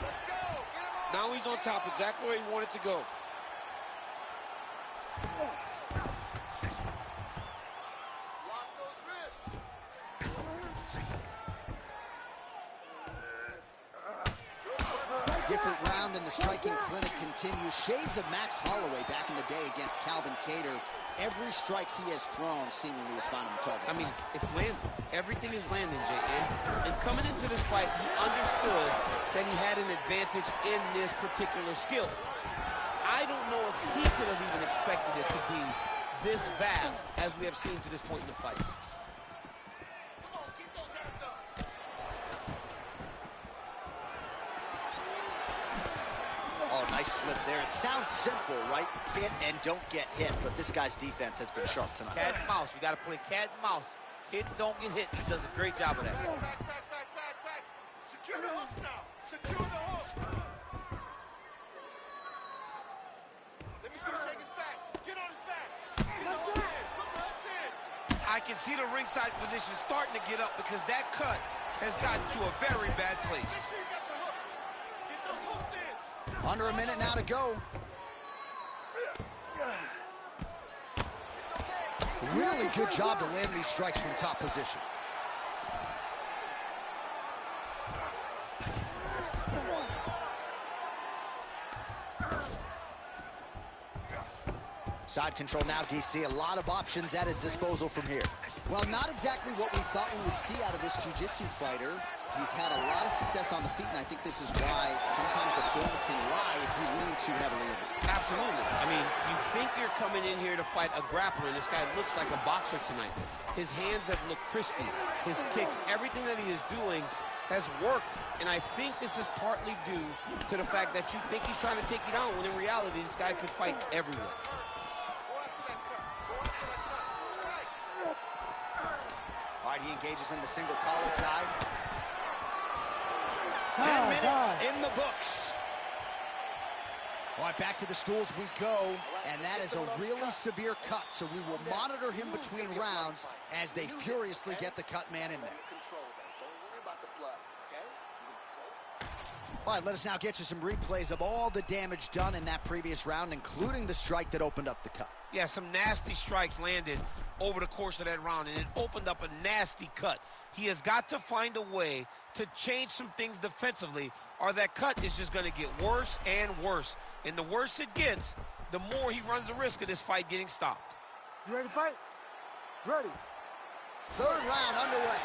Let's go. Get him on. Now he's on top, exactly where he wanted to go. Lock those wrists. Different round in the striking clinic continues. Shades of Max Holloway back in the day against Calvin Kattar. Every strike he has thrown seemingly is finding the target. I mean, it's landing. Everything is landing, Jay. And coming into this fight, he understood that he had an advantage in this particular skill. I don't know if he could have even expected it to be this vast as we have seen to this point in the fight. Come on, keep those hands up. Oh, nice slip there. It sounds simple, right? Hit and don't get hit, but this guy's defense has been sharp tonight. Cat and mouse. You got to play cat and mouse. Hit and don't get hit. He does a great job of that. Back. Secure the hooks now. Secure the hooks. Let me see you take his back. Get on his back. I can see the ringside position starting to get up because that cut has gotten to a very bad place. Make sure you got the hooks. Get those hooks in. Under a minute now to go. It's okay. Really good job to land these strikes from top position. Side control now, DC. A lot of options at his disposal from here. Well, not exactly what we thought we would see out of this jiu-jitsu fighter. He's had a lot of success on the feet, and I think this is why sometimes the film can lie if you lean too heavily into it. Absolutely. I mean, you think you're coming in here to fight a grappler, and this guy looks like a boxer tonight. His hands have looked crispy. His kicks, everything that he is doing has worked, and I think this is partly due to the fact that you think he's trying to take you down, when in reality, this guy could fight everywhere. All right, he engages in the single collar tie. 10 minutes in the books. All right, back to the stools we go, and that is a really severe cut, so we will monitor him between rounds as they furiously get the cut man in there. All right, let us now get you some replays of all the damage done in that previous round, including the strike that opened up the cut. Yeah, some nasty strikes landed over the course of that round, and it opened up a nasty cut. He has got to find a way to change some things defensively, or that cut is just going to get worse and worse. And the worse it gets, the more he runs the risk of this fight getting stopped. You ready to fight? Ready. Third round underway.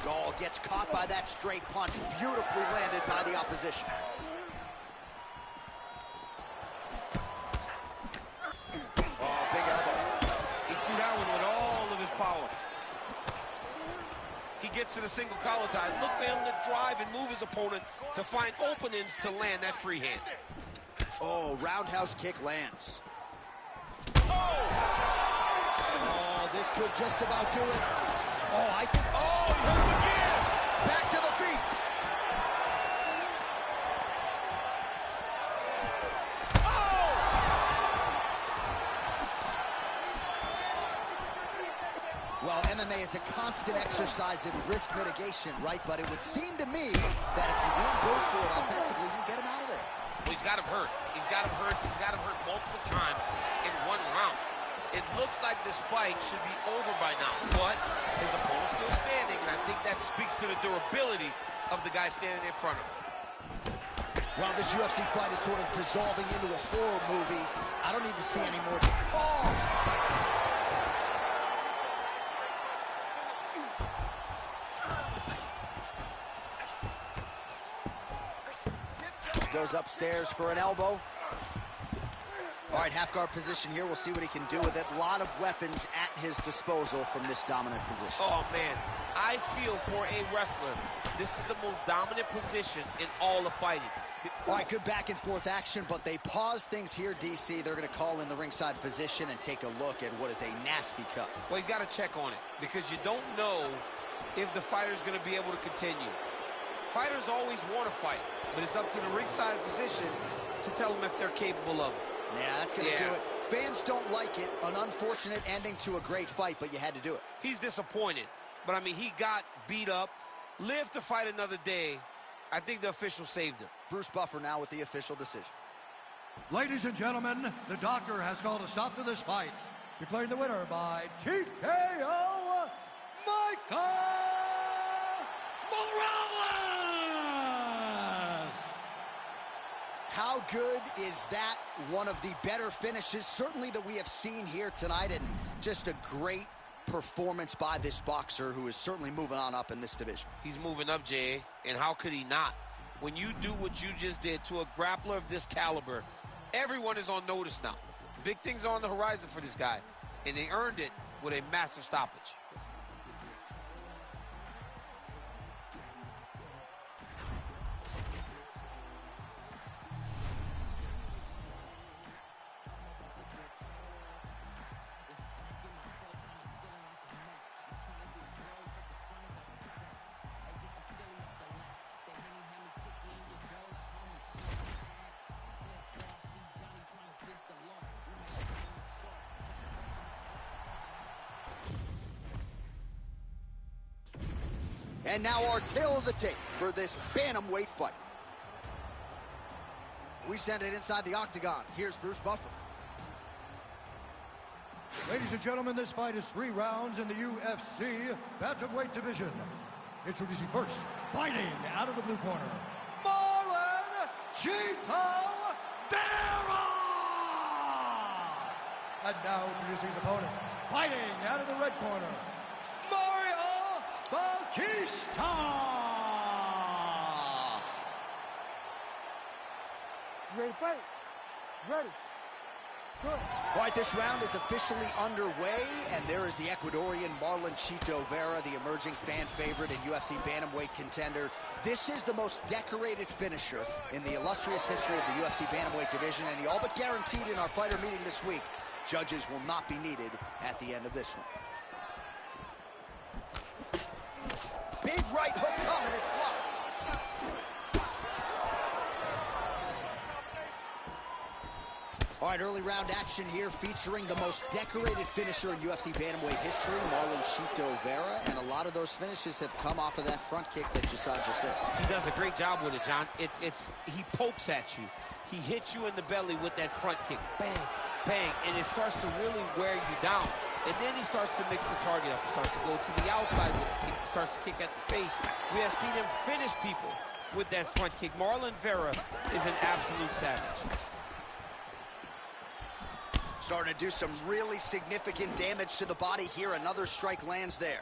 Gall gets caught by that straight punch, beautifully landed by the opposition. Oh, big elbow. He threw that one with all of his power. He gets to the single collar tie. Look for him to drive and move his opponent to find openings to land that free hand. Oh, roundhouse kick lands. Oh! Oh, this could just about do it. Oh, I think... Oh, he hit him again! Back to the feet. Oh! Well, MMA is a constant exercise in risk mitigation, right? But it would seem to me that if he really goes for it offensively, you can get him out of there. Well, he's got him hurt. He's got him hurt. He's got him hurt multiple times in one round. It looks like this fight should be over by now, but his opponent's still standing, and I think that speaks to the durability of the guy standing in front of him. Well, this UFC fight is sort of dissolving into a horror movie. I don't need to see any more. Oh! Goes upstairs for an elbow. All right, half guard position here. We'll see what he can do with it. A lot of weapons at his disposal from this dominant position. Oh, man. I feel for a wrestler, this is the most dominant position in all of fighting. All right, good back and forth action, but they pause things here, DC. They're going to call in the ringside physician and take a look at what is a nasty cut. Well, he's got to check on it because you don't know if the fighter's going to be able to continue. Fighters always want to fight, but it's up to the ringside physician to tell them if they're capable of it. Yeah, that's going to do it. Fans don't like it. An unfortunate ending to a great fight, but you had to do it. He's disappointed, but I mean, he got beat up, lived to fight another day. I think the official saved him. Bruce Buffer now with the official decision. Ladies and gentlemen, the doctor has called a stop to this fight, declaring the winner by TKO, Michael Morales! How good is that? One of the better finishes, certainly, that we have seen here tonight, and just a great performance by this boxer who is certainly moving on up in this division. He's moving up, Jay, and how could he not? When you do what you just did to a grappler of this caliber, everyone is on notice now. Big things are on the horizon for this guy, and they earned it with a massive stoppage. And now our tail of the tape for this bantamweight fight. We send it inside the octagon. Here's Bruce Buffer. Ladies and gentlemen, this fight is 3 rounds in the UFC bantamweight division. Introducing first, fighting out of the blue corner, Marlon Chito Vera! And now introducing his opponent, fighting out of the red corner, Mario Bautista! You ready to fight? Ready. Good. All right, this round is officially underway, and there is the Ecuadorian Marlon Chito Vera, the emerging fan favorite and UFC bantamweight contender. This is the most decorated finisher in the illustrious history of the UFC bantamweight division, and he all but guaranteed in our fighter meeting this week, judges will not be needed at the end of this one. Big right hook coming, it's locked. All right, early round action here featuring the most decorated finisher in UFC bantamweight history, Marlon Chito Vera, and a lot of those finishes have come off of that front kick that you saw just there. He does a great job with it, John. He pokes at you. He hits you in the belly with that front kick. Bang, bang, and it starts to really wear you down. And then he starts to mix the target up. He starts to go to the outside with the kick. He starts to kick at the face. We have seen him finish people with that front kick. Marlon Vera is an absolute savage. Starting to do some really significant damage to the body here. Another strike lands there.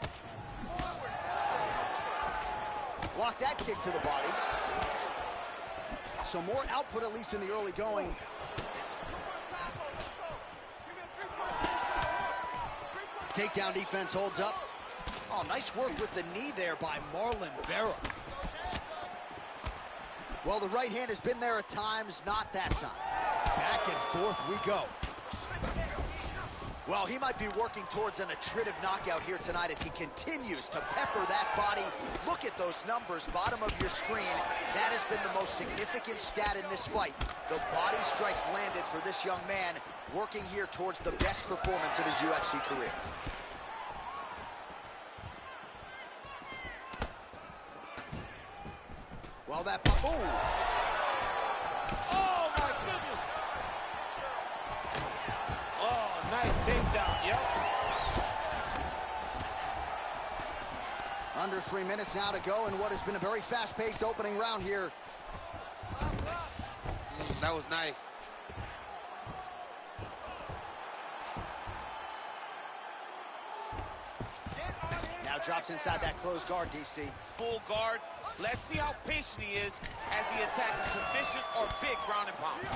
Block that kick to the body. So more output, at least in the early going. Takedown defense holds up. Oh, nice work with the knee there by Marlon Vera. Well, the right hand has been there at times, not that time. Back and forth we go. Well, he might be working towards an attritive knockout here tonight as he continues to pepper that body. Look at those numbers, bottom of your screen. That has been the most significant stat in this fight. The body strikes landed for this young man, working here towards the best performance of his UFC career. Well, that... Ooh! Oh, my goodness! Oh, nice takedown, yep. Under 3 minutes now to go in what has been a very fast-paced opening round here. That was nice. Now drops inside that closed guard, DC. Full guard. Let's see how patient he is as he attacks a sufficient or big ground and pound.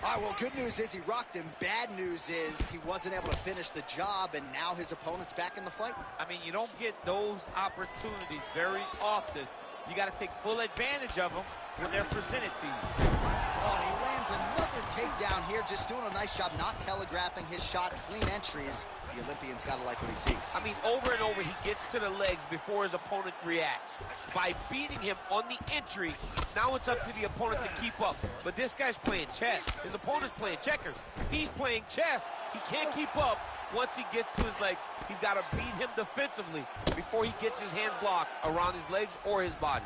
All right, well, good news is he rocked him. Bad news is he wasn't able to finish the job, and now his opponent's back in the fight. I mean, you don't get those opportunities very often. You got to take full advantage of them when they're presented to you. Oh, and he lands another takedown here, just doing a nice job not telegraphing his shot. Clean entries. The Olympian's got to like what he sees. I mean, over and over, he gets to the legs before his opponent reacts. By beating him on the entry, now it's up to the opponent to keep up. But this guy's playing chess. His opponent's playing checkers. He's playing chess. He can't keep up. Once he gets to his legs, he's got to beat him defensively before he gets his hands locked around his legs or his body.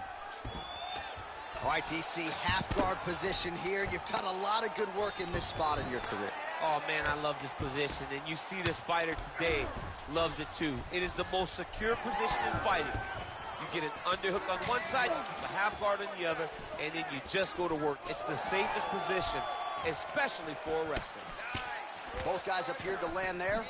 All right, DC, half guard position here. You've done a lot of good work in this spot in your career. Oh, man, I love this position. And you see this fighter today loves it, too. It is the most secure position in fighting. You get an underhook on one side, you keep a half guard on the other, and then you just go to work. It's the safest position, especially for a wrestler. Both guys appeared to land there.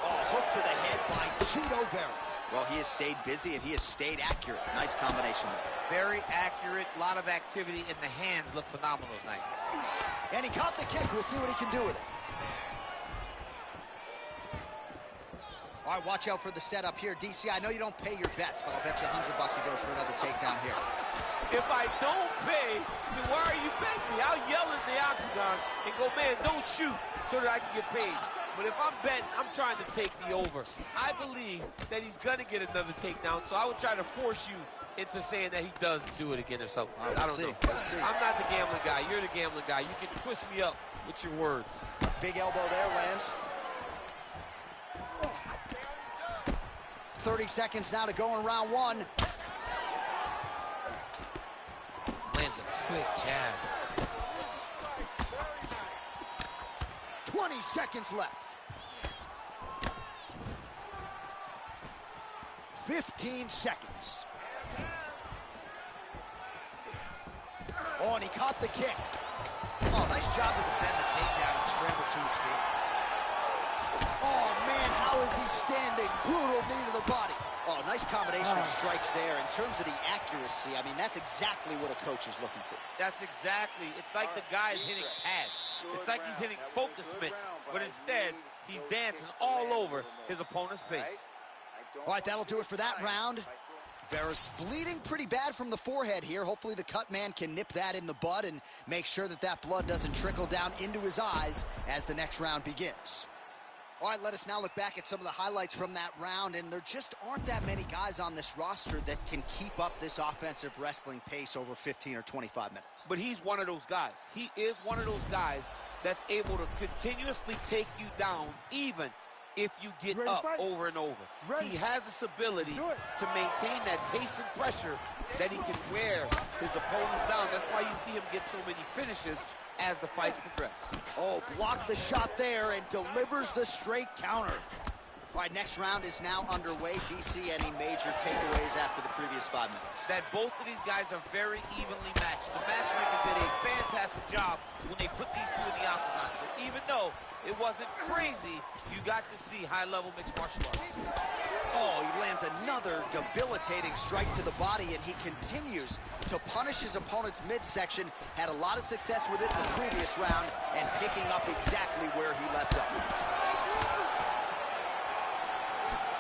Oh, hook to the head by Chito Vera. Well, he has stayed busy and he has stayed accurate. Nice combination there. Very accurate, a lot of activity, and the hands look phenomenal tonight. And he caught the kick. We'll see what he can do with it. All right, watch out for the setup here. DC, I know you don't pay your bets, but I'll bet you $100 he goes for another takedown here. If I don't pay, then why are you betting me? I'll yell in the octagon and go, man, don't shoot, so that I can get paid. But if I'm betting, I'm trying to take the over. I believe that he's going to get another takedown, so I would try to force you into saying that he does do it again or something. Right, I don't know. We'll see. I'm not the gambling guy. You're the gambling guy. You can twist me up with your words. Big elbow there, lands. 30 seconds now to go in round one. Lands a quick jab. 20 seconds left. 15 seconds. Oh, and he caught the kick. Oh, nice job to defend the takedown and scramble to his feet. Oh, man, how is he standing? Brutal knee to the body. Oh, nice combination of strikes there. In terms of the accuracy, I mean, that's exactly what a coach is looking for. That's exactly. It's like the guy's hitting pads. It's like he's hitting focus mitts, but instead, he's dancing all over his opponent's face. All right, that'll do it for that round. Vera's bleeding pretty bad from the forehead here. Hopefully the cut man can nip that in the bud and make sure that that blood doesn't trickle down into his eyes as the next round begins. All right, let us now look back at some of the highlights from that round, and there just aren't that many guys on this roster that can keep up this offensive wrestling pace over 15 or 25 minutes. But he's one of those guys. He is one of those guys that's able to continuously take you down even if you get up over and over. He has this ability to maintain that pace and pressure that he can wear his opponents down. That's why you see him get so many finishes as the fights progress. Oh, blocked the shot there and delivers the straight counter. All right, next round is now underway. DC, any major takeaways after the previous 5 minutes? That both of these guys are very evenly matched. The matchmakers did a fantastic job when they put these two in the octagon. So even though it wasn't crazy, you got to see high-level mixed martial arts. Oh, he lands another debilitating strike to the body, and he continues to punish his opponent's midsection. Had a lot of success with it in the previous round and picking up exactly where he left off.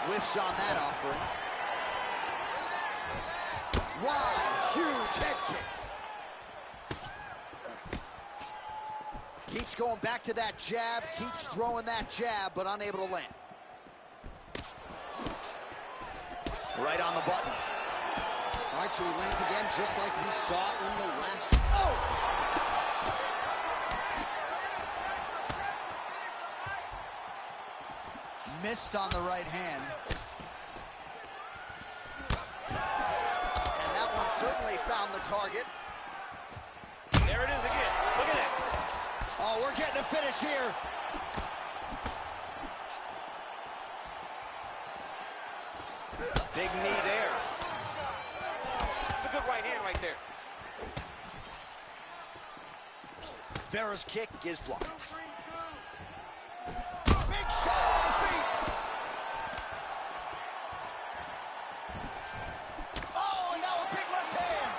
Whiffs on that offering. Wow, huge head kick. Keeps going back to that jab, keeps throwing that jab, but unable to land. Right on the button. All right, so he lands again, just like we saw in the last. Oh! Missed on the right hand. And that one certainly found the target. There it is again. Look at that. Oh, we're getting a finish here. Big knee there. It's a good right hand right there. Vera's kick is blocked. Big shot on the feet. Oh, and now a big left hand.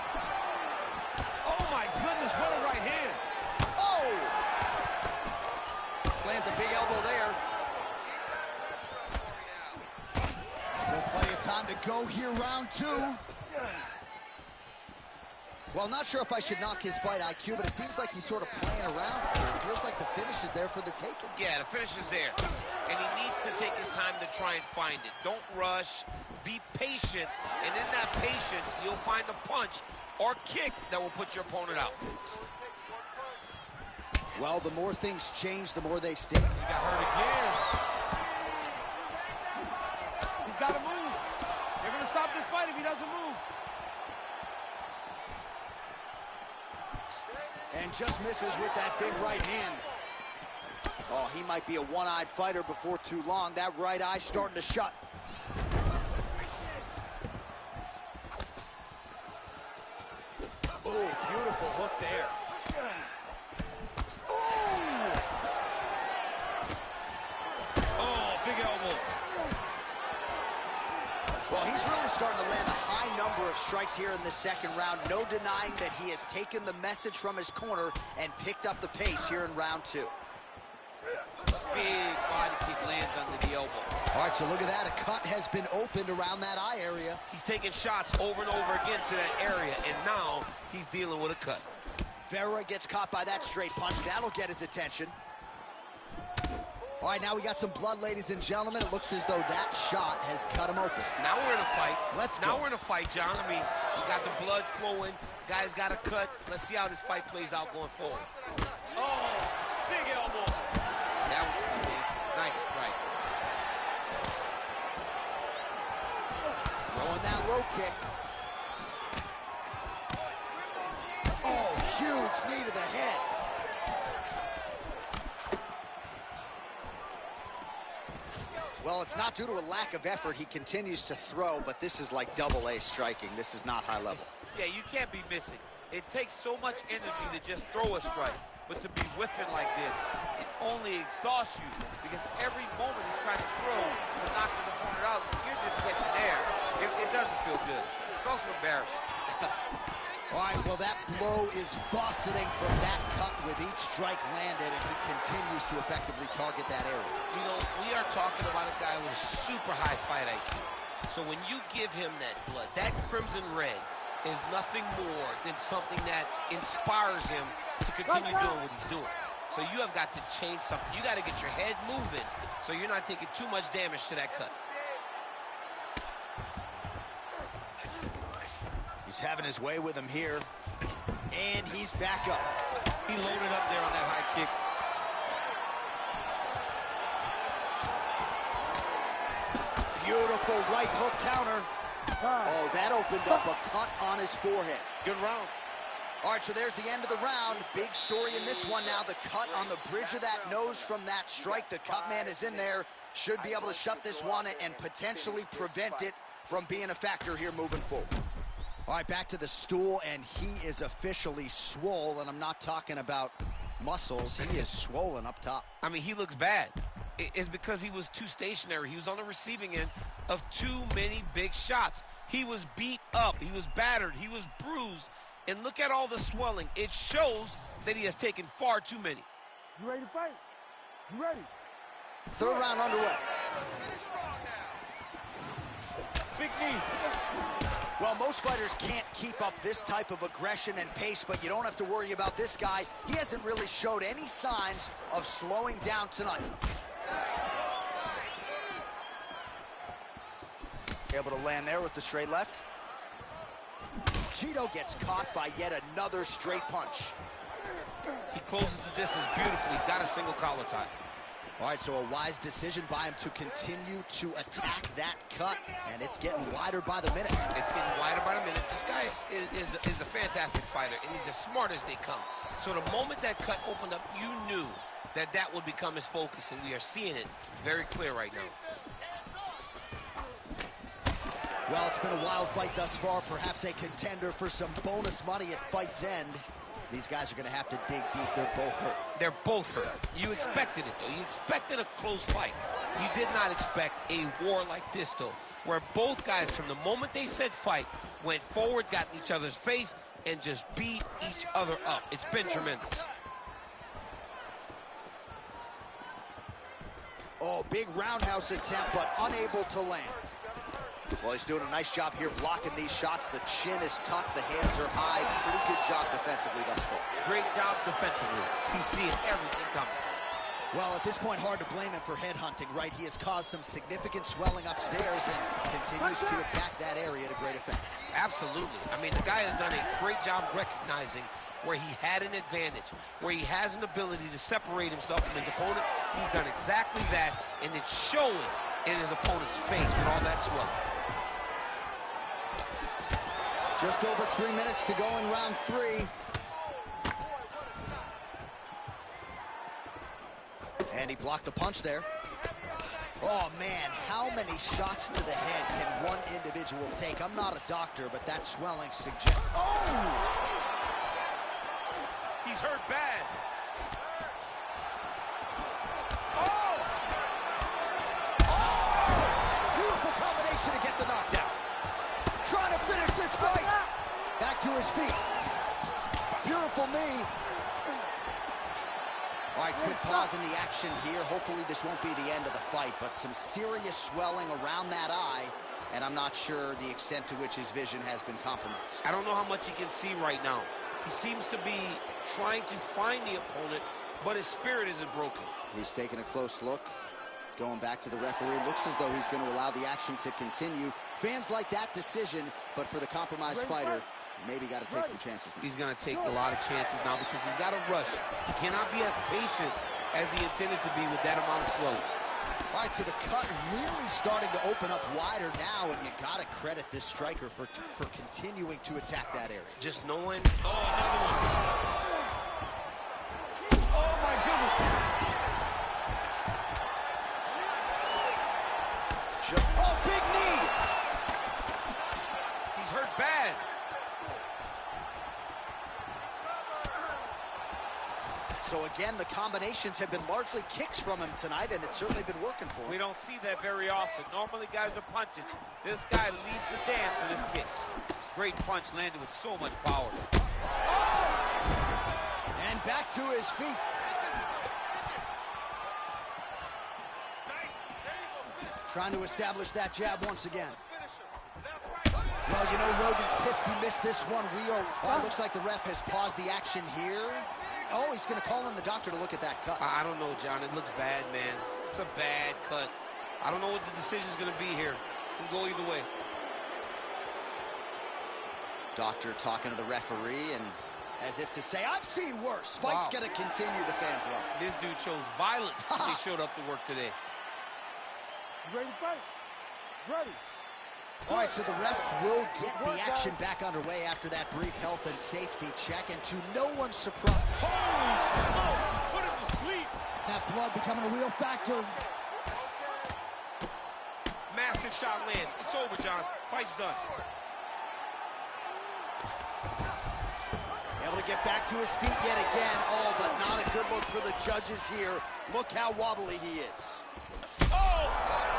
Oh my goodness, what a right hand. Oh! Lands a big elbow there. Still plenty of time to go here, round two. Well, not sure if I should knock his fight IQ, but it seems like he's sort of playing around here. It feels like the finish is there for the taking. Yeah, the finish is there. And he needs to take his time to try and find it. Don't rush. Be patient. And in that patience, you'll find the punch or kick that will put your opponent out. Well, the more things change, the more they stick. He got hurt again. He's got to move. They're going to stop this fight if he doesn't move. And just misses with that big right hand. Oh, he might be a one-eyed fighter before too long. That right eye starting to shut. Oh, beautiful hook there. Oh, big elbow. Well, he's really starting to land a high number of strikes here in the second round. No denying that he has taken the message from his corner and picked up the pace here in round two. Big body kick lands under the elbow. All right, so look at that. A cut has been opened around that eye area. He's taking shots over and over again to that area, and now he's dealing with a cut. Vera gets caught by that straight punch. That'll get his attention. All right, now we got some blood, ladies and gentlemen. It looks as though that shot has cut him open. Now we're in a fight. Let's go. Now we're in a fight, John. I mean, you got the blood flowing. Guy's got a cut. Let's see how this fight plays out going forward. Oh, big elbow. That was nice strike. Throwing that low kick. Oh, huge knee to the head. Well, it's not due to a lack of effort. He continues to throw, but this is like double-A striking. This is not high level. Yeah, you can't be missing. It takes so much energy to just throw a strike, but to be whipping like this, it only exhausts you because every moment he's trying to throw to knock his opponent out. You're just catching air. It doesn't feel good. It's also embarrassing. All right, well, that blow is buffeting from that cut with each strike landed, and he continues to effectively target that area. You know, we are talking about a guy with super high fight IQ. So when you give him that blood, that crimson red is nothing more than something that inspires him to continue doing what he's doing. So you have got to change something. You got to get your head moving so you're not taking too much damage to that cut. He's having his way with him here, and he's back up. He loaded up there on that high kick. Beautiful right hook counter. Oh, that opened up a cut on his forehead. Good round. All right, so there's the end of the round. Big story in this one now. The cut on the bridge of that nose from that strike. The cut man is in there. Should be able to shut this one and potentially prevent it from being a factor here moving forward. All right, back to the stool, and he is officially swole, and I'm not talking about muscles. He is swollen up top. I mean, he looks bad. It's because he was too stationary. He was on the receiving end of too many big shots. He was beat up. He was battered. He was bruised. And look at all the swelling. It shows that he has taken far too many. You ready to fight? You ready? Third round underway. Big knee. Well, most fighters can't keep up this type of aggression and pace, but you don't have to worry about this guy. He hasn't really showed any signs of slowing down tonight. Able to land there with the straight left. Cheeto gets caught by yet another straight punch. He closes the distance beautifully. He's got a single collar tie. All right, so a wise decision by him to continue to attack that cut, and it's getting wider by the minute. It's getting wider by the minute. This guy is a fantastic fighter, and he's as smart as they come. So the moment that cut opened up, you knew that that would become his focus, and we are seeing it very clear right now. Well, it's been a wild fight thus far, perhaps a contender for some bonus money at fight's end. These guys are going to have to dig deep. They're both hurt. They're both hurt. You expected it, though. You expected a close fight. You did not expect a war like this, though, where both guys, from the moment they said fight, went forward, got in each other's face, and just beat each other up. It's been tremendous. Oh, big roundhouse attempt, but unable to land. Well, he's doing a nice job here blocking these shots. The chin is tucked, the hands are high. Pretty good job defensively thus far. Great job defensively. He's seeing everything coming. Well, at this point, hard to blame him for headhunting, right? He has caused some significant swelling upstairs and continues to attack that area to great effect. Absolutely. I mean, the guy has done a great job recognizing where he had an advantage, where he has an ability to separate himself from his opponent. He's done exactly that, and it's showing in his opponent's face with all that swelling. Just over 3 minutes to go in round 3. And he blocked the punch there. Oh, man, how many shots to the head can one individual take? I'm not a doctor, but that swelling suggests... Oh! He's hurt bad. Oh! Oh! Beautiful combination to get the knockdown. Trying to finish this fight. Back to his feet. Beautiful knee. All right, quick pause in the action here. Hopefully this won't be the end of the fight, but some serious swelling around that eye, and I'm not sure the extent to which his vision has been compromised. I don't know how much he can see right now. He seems to be trying to find the opponent but his spirit isn't broken. He's taking a close look. Going back to the referee. Looks as though he's going to allow the action to continue. Fans like that decision, but for the compromised fighter, maybe got to take some chances now. He's going to take a lot of chances now because he's got to rush. He cannot be as patient as he intended to be with that amount of swelling. All right, so the cut really starting to open up wider now, and you got to credit this striker for continuing to attack that area. Just knowing. Oh, another one. Oh, my goodness. Oh, big knee. He's hurt bad. So again, the combinations have been largely kicks from him tonight, and it's certainly been working for him. We don't see that very often. Normally guys are punching. This guy leads the dance with his kicks. Great punch landed with so much power. And back to his feet. Trying to establish that jab once again. Well, you know, Rogan's pissed he missed this one. Oh, looks like the ref has paused the action here. Oh, he's going to call in the doctor to look at that cut. I don't know, John. It looks bad, man. It's a bad cut. I don't know what the decision's going to be here. It can go either way. Doctor talking to the referee, and as if to say, I've seen worse. Fight's going to continue, the fans love it. This dude chose violence when he showed up to work today. You ready to fight? Ready. All right, so the ref will get the action back underway after that brief health and safety check, and to no one's surprise, Holy smokes, put him to sleep. that blood becoming a real factor. Massive shot lands. It's over, John. Fight's done. Able to get back to his feet yet again. Oh, but not a good look for the judges here. Look how wobbly he is. Oh!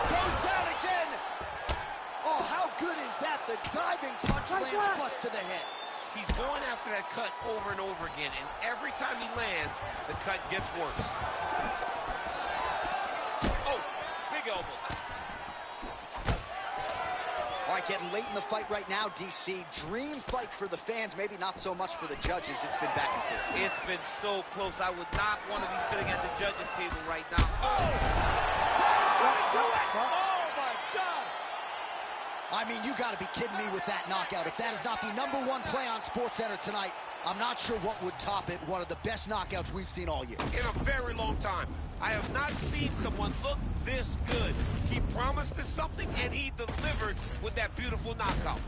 Goes down again. Oh, how good is that? The diving punch lands flush to the head. He's going after that cut over and over again, and every time he lands, the cut gets worse. Oh, big elbow. All right, getting late in the fight right now, DC. Dream fight for the fans, maybe not so much for the judges. It's been back and forth. It's been so close. I would not want to be sitting at the judges' table right now. Oh! That is going to do it! Oh, my God! I mean, you got to be kidding me with that knockout. If that is not the #1 play on SportsCenter tonight, I'm not sure what would top it. One of the best knockouts we've seen all year. In a very long time. I have not seen someone look this good. He promised us something, and he delivered with that beautiful knockout.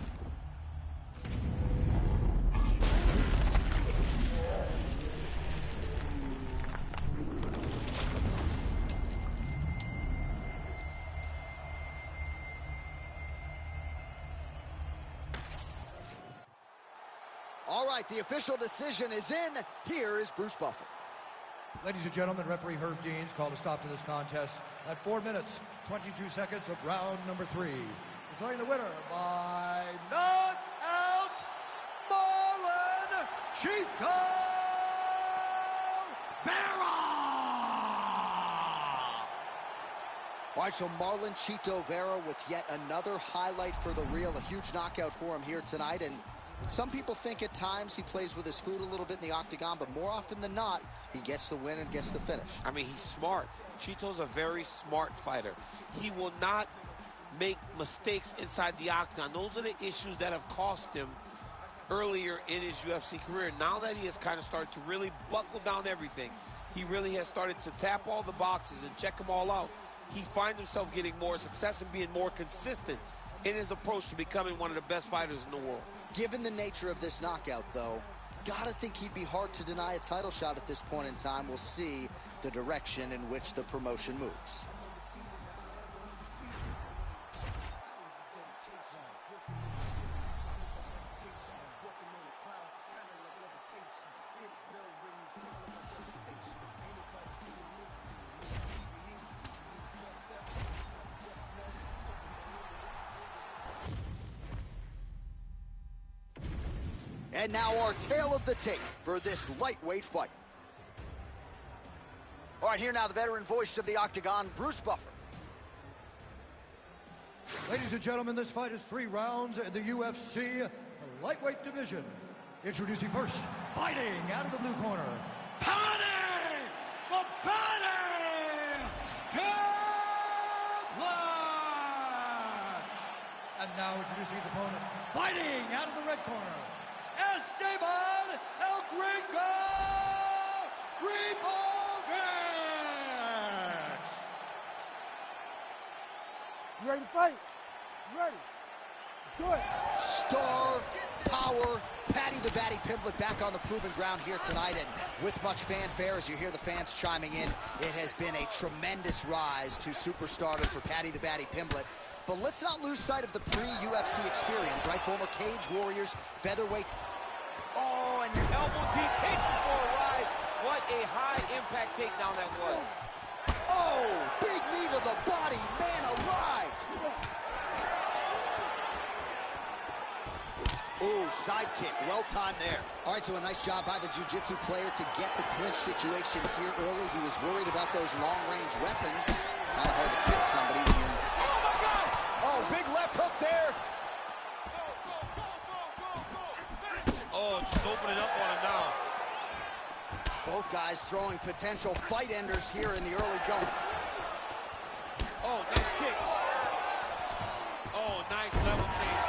All right, the official decision is in. Here is Bruce Buffer. Ladies and gentlemen, referee Herb Deans called a stop to this contest at 4 minutes, 22 seconds of round number 3. Declaring the winner by knockout, Marlon Chito Vera! All right, so Marlon Chito Vera with yet another highlight for the reel. A huge knockout for him here tonight. And some people think at times he plays with his food a little bit in the octagon, but more often than not, he gets the win and gets the finish. I mean, he's smart. Chito's a very smart fighter. He will not make mistakes inside the octagon. Those are the issues that have cost him earlier in his UFC career. Now that he has kind of started to really buckle down everything, he really has started to tap all the boxes and check them all out. He finds himself getting more success and being more consistent in his approach to becoming one of the best fighters in the world. Given the nature of this knockout, though, gotta think he'd be hard to deny a title shot at this point in time. We'll see the direction in which the promotion moves. And now our tale of the tape for this lightweight fight. All right, here now the veteran voice of the octagon, Bruce Buffer. Ladies and gentlemen, this fight is 3 rounds in the UFC lightweight division. Introducing first, fighting out of the blue corner, pounding Now introducing his opponent, fighting out of the red corner, Esteban El Gringo Rebolvex. You ready to fight? You ready? Let's do it. Star power. Patty the Batty Pimblett back on the proven ground here tonight, and with much fanfare as you hear the fans chiming in, it has been a tremendous rise to superstardom for Patty the Batty Pimblett. But let's not lose sight of the pre-UFC experience, right? Former Cage Warriors, featherweight. Oh, and Elbow deep, takes him for a ride. What a high-impact takedown that was. oh, big knee to the body, man alive. Ooh, side kick, well timed there. All right, so a nice job by the jiu-jitsu player to get the clinch situation here early. He was worried about those long-range weapons. Kind of hard to kick somebody when you're... Oh, my God! Oh, big left hook there. Oh, just open it up on him now. Both guys throwing potential fight enders here in the early going. Oh, nice kick. Oh, nice level change.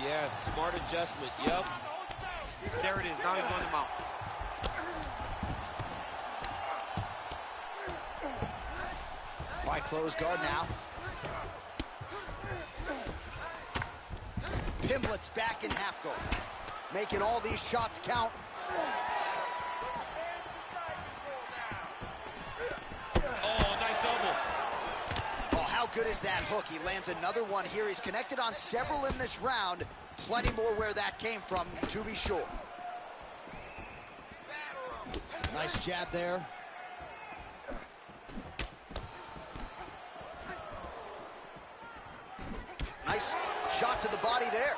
Yes, smart adjustment. Yep. There it is. Now he's going him out. All right, close guard now. Pimblett's back in half guard, making all these shots count. Oh, nice elbow. Oh, how good is that hook? He lands another one here. He's connected on several in this round. Plenty more where that came from, to be sure. Nice jab there. Nice shot to the body there.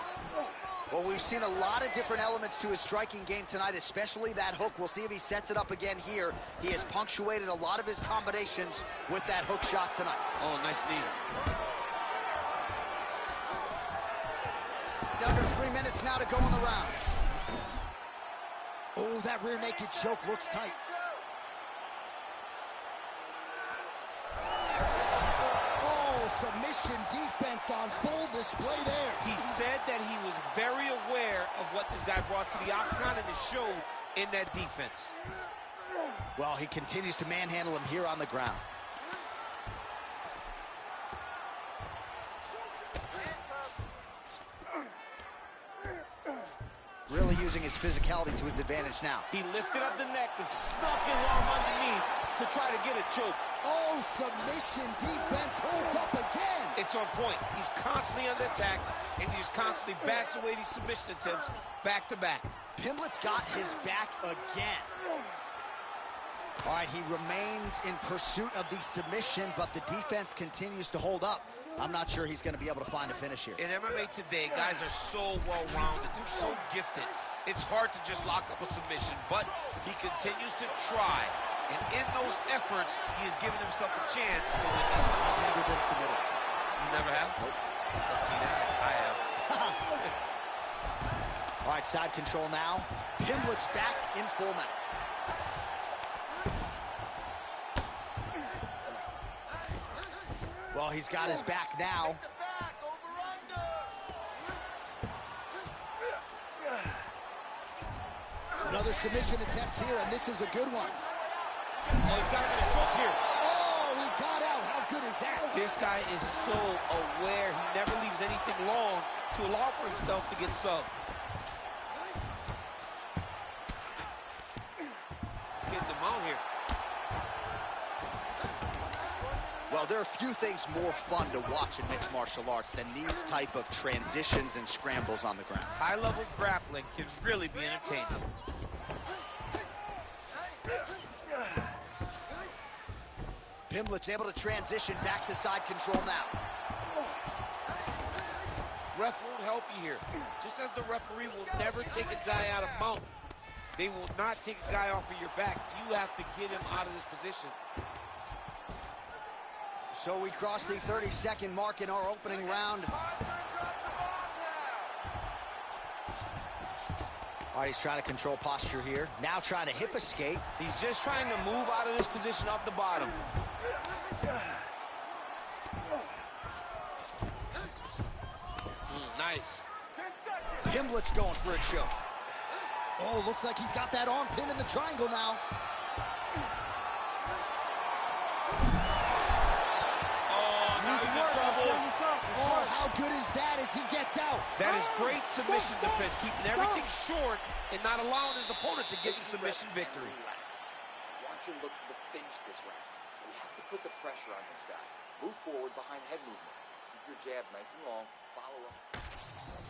Well, we've seen a lot of different elements to his striking game tonight, especially that hook. We'll see if he sets it up again here. He has punctuated a lot of his combinations with that hook shot tonight. Oh, nice knee. Under 3 minutes now to go in the round. Oh, that rear naked choke looks tight. Oh, submission defense on full display there. He said that he was very aware of what this guy brought to the octagon, and it showed in that defense. Well, he continues to manhandle him here on the ground. Really using his physicality to his advantage now. He lifted up the neck and snuck his arm underneath to try to get a choke. Oh, submission defense holds up again. It's on point. He's constantly under attack, and he just constantly bats away these submission attempts back to back. Pimblett's got his back again. All right, he remains in pursuit of the submission, but the defense continues to hold up. I'm not sure he's going to be able to find a finish here. In MMA today, guys are so well-rounded. They're so gifted. It's hard to just lock up a submission, but he continues to try. And in those efforts, he has given himself a chance to win this one. I've never been submitted. You never have? Nope. I have. All right, side control now. Pimblett's back in full mount. Well, he's got his back now. Another submission attempt here, and this is a good one. Oh, he's got him in a choke here. Oh, he got out. How good is that? This guy is so aware. He never leaves anything long to allow for himself to get subbed. Getting the mount here. Well, there are few things more fun to watch in mixed martial arts than these type of transitions and scrambles on the ground. High-level grappling can really be entertaining. Pimblett's able to transition back to side control now. Ref won't help you here. Just as the referee will never take a guy out of mount, they will not take a guy off of your back. You have to get him out of this position. So we cross the 30-second mark in our opening round. All right, he's trying to control posture here. Now trying to hip escape. He's just trying to move out of this position off the bottom. Nice. 10 seconds. Pimblett's going for a choke. Oh, looks like he's got that arm pin in the triangle now. Oh, now he's in trouble. Oh, how good is that as he gets out? That is great submission defense, keeping everything short and not allowing his opponent to get the submission victory. Relax. I want you to look for the finish this round. We have to put the pressure on this guy. Move forward behind head movement. Keep your jab nice and long. Follow up.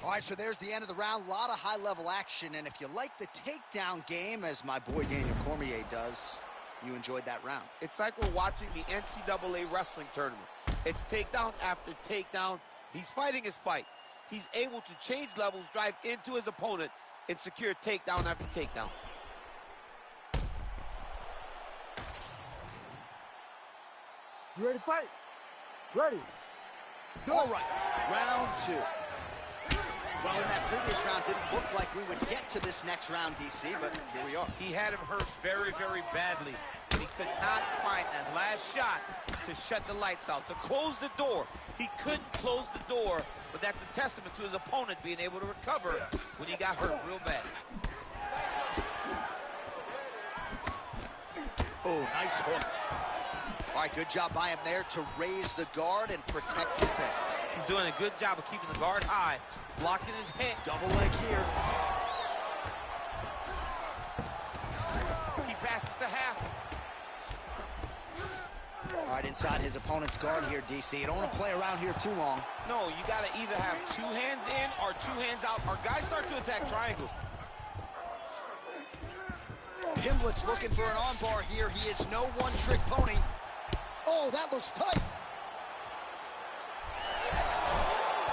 All right, so there's the end of the round. A lot of high-level action, and if you like the takedown game, as my boy Daniel Cormier does, you enjoyed that round. It's like we're watching the NCAA wrestling tournament. It's takedown after takedown. He's fighting his fight. He's able to change levels, drive into his opponent, and secure takedown after takedown. You ready to fight? Ready. All right, round two. Well, in that previous round, didn't look like we would get to this next round, DC, but here we are. He had him hurt very, very badly. He could not find that last shot to shut the lights out, to close the door. He couldn't close the door, but that's a testament to his opponent being able to recover when he got hurt real bad. Oh, nice hook. All right, good job by him there to raise the guard and protect his head. He's doing a good job of keeping the guard high, blocking his head. Double leg here. He passes to half. All right, inside his opponent's guard here, DC. You don't want to play around here too long. No, you got to either have two hands in or two hands out. Our guys start to attack triangles. Pimblett's looking for an armbar here. He is no one-trick pony. Oh, that looks tight.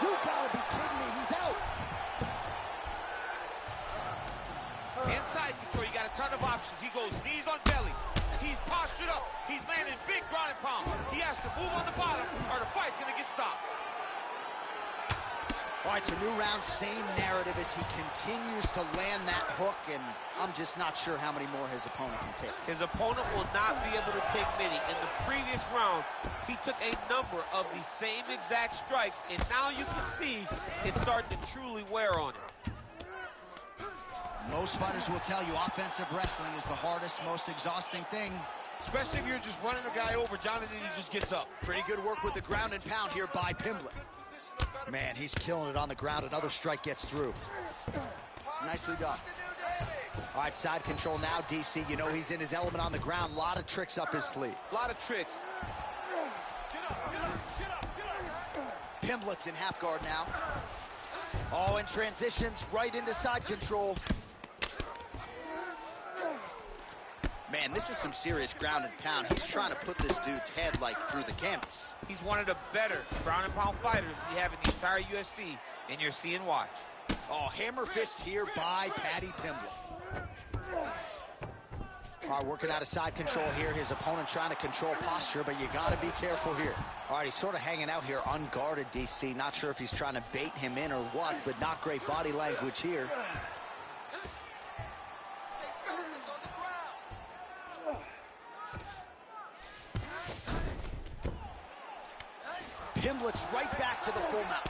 You gotta be kidding me. He's out. Inside control, you got a ton of options. He goes knees on belly. He's postured up. He's landing big ground and pound. He has to move on the bottom or the fight's gonna get stopped. All right, so new round, same narrative as he continues to land that hook, and I'm just not sure how many more his opponent can take. His opponent will not be able to take many. In the previous round, he took a number of the same exact strikes, and now you can see it's starting to truly wear on him. Most fighters will tell you offensive wrestling is the hardest, most exhausting thing. Especially if you're just running the guy over, Jonathan, he just gets up. Pretty good work with the ground and pound here by Pimblett. Man, he's killing it on the ground. Another strike gets through. Nicely done. All right, side control now, DC. You know he's in his element on the ground. A lot of tricks up his sleeve. A lot of tricks. Pimblett's in half guard now. Oh, and transitions right into side control. Man, this is some serious ground and pound. He's trying to put this dude's head, like, through the canvas. He's one of the better ground and pound fighters we have in the entire UFC, and you're seeing why. Oh, hammer fist here by Paddy Pimblett. All right, working out of side control here. His opponent trying to control posture, but you got to be careful here. All right, he's sort of hanging out here unguarded, DC. Not sure if he's trying to bait him in or what, but not great body language here. Pimblett's right back to the full mount.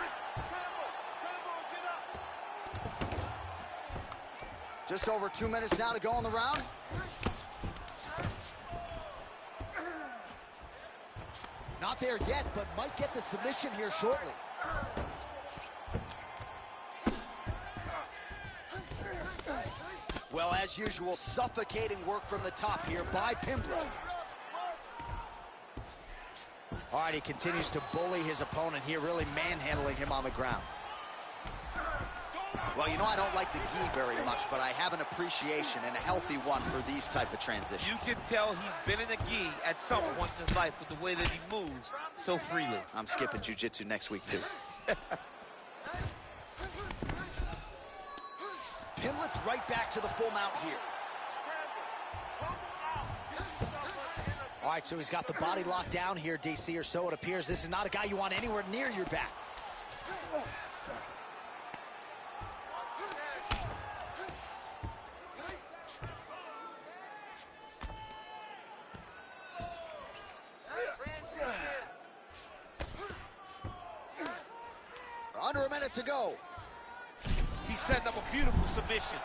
Just over 2 minutes now to go in the round. Not there yet, but might get the submission here shortly. Well, as usual, suffocating work from the top here by Pimblett. All right, he continues to bully his opponent here, really manhandling him on the ground. Well, you know, I don't like the gi very much, but I have an appreciation and a healthy one for these type of transitions. You can tell he's been in a gi at some point in his life with the way that he moves so freely. I'm skipping jiu-jitsu next week, too. Pimblett's right back to the full mount here. All right, so he's got the body locked down here, DC, or so it appears. This is not a guy you want anywhere near your back. Under a minute to go. He's setting up a beautiful submission.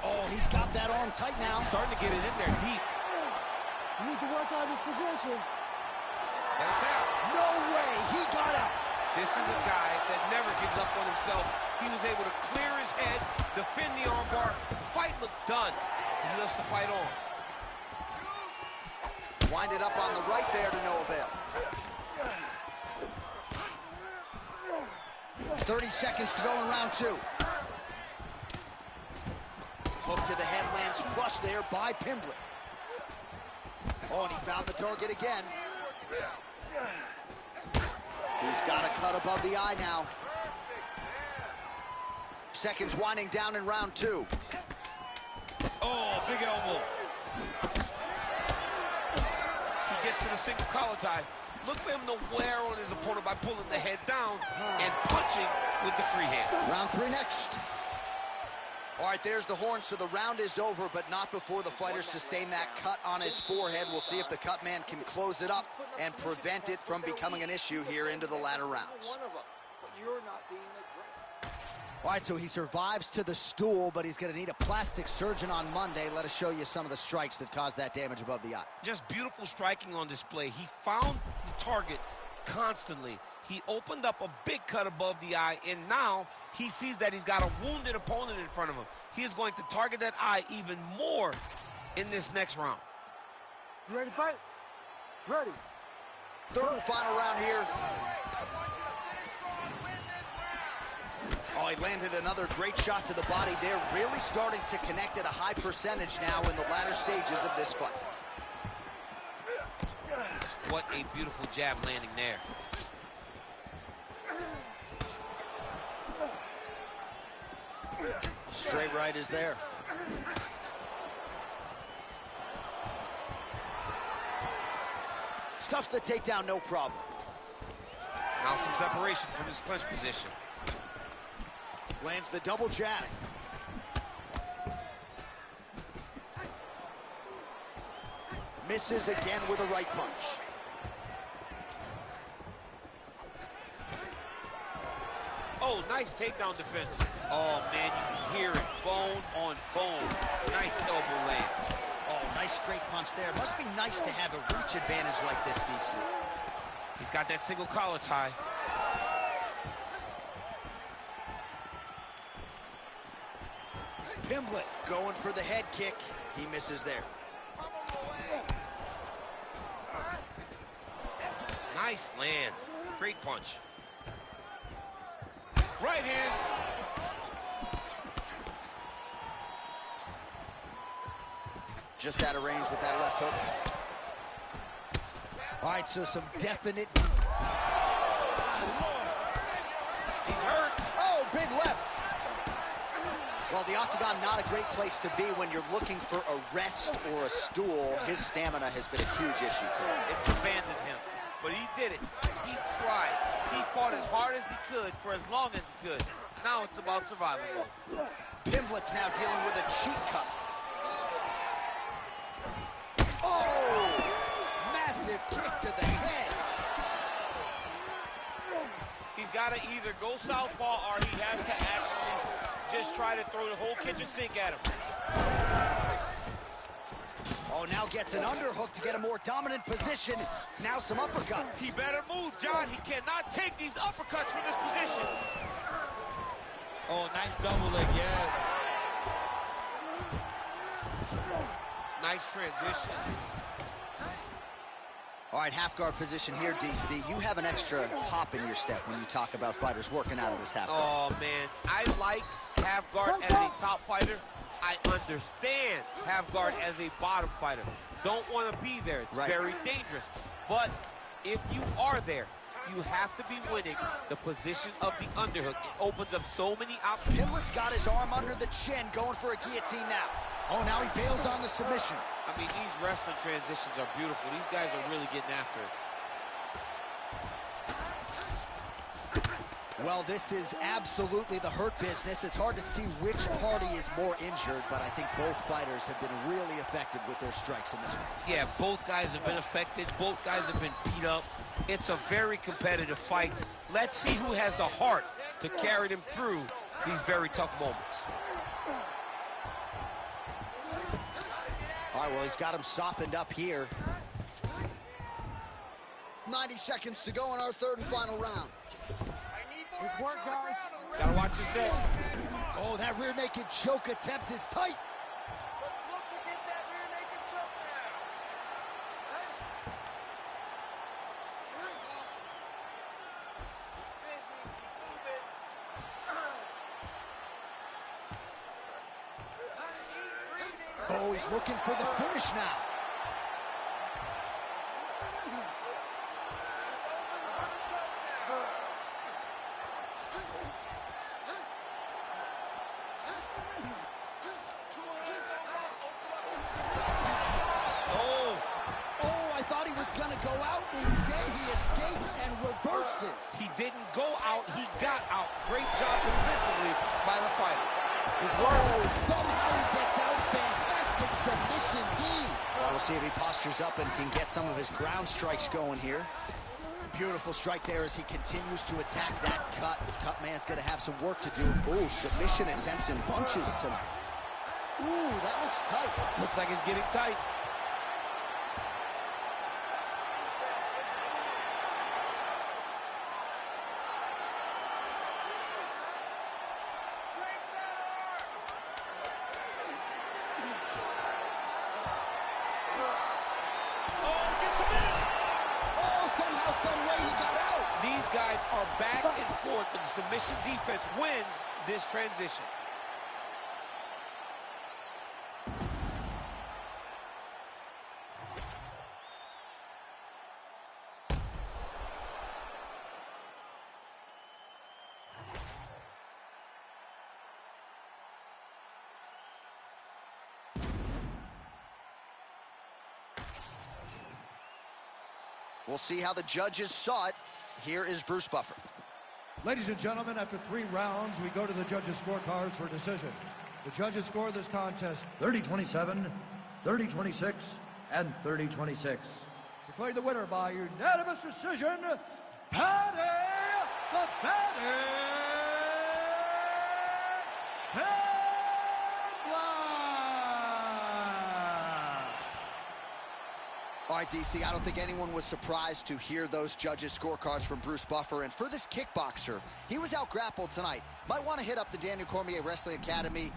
Oh, he's got that arm tight now. Starting to get it in there deep. You need to work on his position. That's out. No way, he got out. This is a guy that never gives up on himself. He was able to clear his head, defend the armbar. The fight looked done. He lets the fight on. Winded up on the right there to no avail. 30 seconds to go in round 2. Hook to the head lands flush there by Pimblett. Oh, and he found the target again. He's got a cut above the eye now. Seconds winding down in round 2. Oh, big elbow. He gets to the single collar tie. Look for him to wear on his opponent by pulling the head down and punching with the free hand. Round 3 next. All right, there's the horn, so the round is over, but not before the fighter sustained that cut on his forehead. We'll see if the cut man can close it up and prevent it from becoming an issue here into the latter rounds. One of them, but you're not being aggressive. All right, so he survives to the stool, but he's going to need a plastic surgeon on Monday. Let us show you some of the strikes that caused that damage above the eye. Just beautiful striking on display. He found the target constantly. He opened up a big cut above the eye, and now he sees that he's got a wounded opponent in front of him. He is going to target that eye even more in this next round. You ready to fight? Ready. Third and final round here. I want you to finish strong, win this round. Oh, he landed another great shot to the body there. Really starting to connect at a high percentage now in the latter stages of this fight. What a beautiful jab landing there. Straight right is there. Stuffs the takedown, no problem. Now some separation from his clinch position. Lands the double jab. Misses again with a right punch. Oh, nice takedown defense. Oh, man, you can hear it. Bone on bone. Nice elbow land. Oh, nice straight punch there. Must be nice to have a reach advantage like this, DC. He's got that single collar tie. Pimblett going for the head kick. He misses there. Nice land. Great punch. Right hand. Just out of range with that left hook. All right, so some definite... He's hurt. Oh, big left. Well, the octagon, not a great place to be when you're looking for a rest or a stool. His stamina has been a huge issue today. It's abandoned him, but he did it. He tried. He fought as hard as he could for as long as he could. Now it's about survival mode. Pimblett's now dealing with a cheek cut. Oh! Massive kick to the head. He's got to either go southpaw or he has to actually just try to throw the whole kitchen sink at him. Oh, now gets an underhook to get a more dominant position. Now some uppercuts. He better move, John. He cannot take these uppercuts from this position. Oh, nice double leg, yes. Nice transition. All right, half guard position here, DC. You have an extra hop in your step when you talk about fighters working out of this half guard. Oh, man. I like half guard as a top fighter. I understand half guard as a bottom fighter. Don't want to be there. It's very dangerous. But if you are there, you have to be winning the position of the underhook. It opens up so many options. Pimblett's got his arm under the chin, going for a guillotine now. Oh, now he bails on the submission. I mean, these wrestling transitions are beautiful. These guys are really getting after it. Well, this is absolutely the hurt business. It's hard to see which party is more injured, but I think both fighters have been really effective with their strikes in this one. Yeah, both guys have been affected. Both guys have been beat up. It's a very competitive fight. Let's see who has the heart to carry them through these very tough moments. All right, well, he's got him softened up here. 90 seconds to go in our third and final round. It's work, guys. Gotta watch his neck. Oh, that rear naked choke attempt is tight. Let's look to get that rear naked choke now. Busy, keep moving. Oh, he's looking for the finish now. He's open for the choke now. Oh, I thought he was going to go out. Instead, he escapes and reverses. He didn't go out, he got out. Great job defensively by the fighter. Oh, somehow he gets out. Fantastic submission, Dean. Well, we'll see if he postures up and can get some of his ground strikes going here. Beautiful strike there as he continues to attack that cut. Cut man's going to have some work to do. Ooh, submission attempts in bunches tonight. Ooh, that looks tight. Looks like it's getting tight. Drink that arm. Oh, he's getting submitted. Oh, somehow, some way he got out. These guys are back and forth, and the submission defense wins this transition. We'll see how the judges saw it. Here is Bruce Buffer. Ladies and gentlemen, after 3 rounds, we go to the judges' scorecards for decision. The judges score this contest 30-27, 30-26, and 30-26. Declared the winner by unanimous decision, Paddy the Paddy Pimblett. All right, DC, I don't think anyone was surprised to hear those judges' scorecards from Bruce Buffer. And for this kickboxer, he was out-grappled tonight. Might want to hit up the Daniel Cormier Wrestling Academy,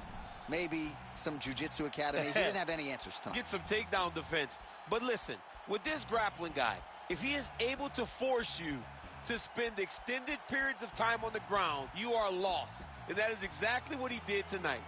maybe some Jiu-Jitsu Academy. He didn't have any answers tonight. Get some takedown defense. But listen, with this grappling guy, if he is able to force you to spend extended periods of time on the ground, you are lost. And that is exactly what he did tonight.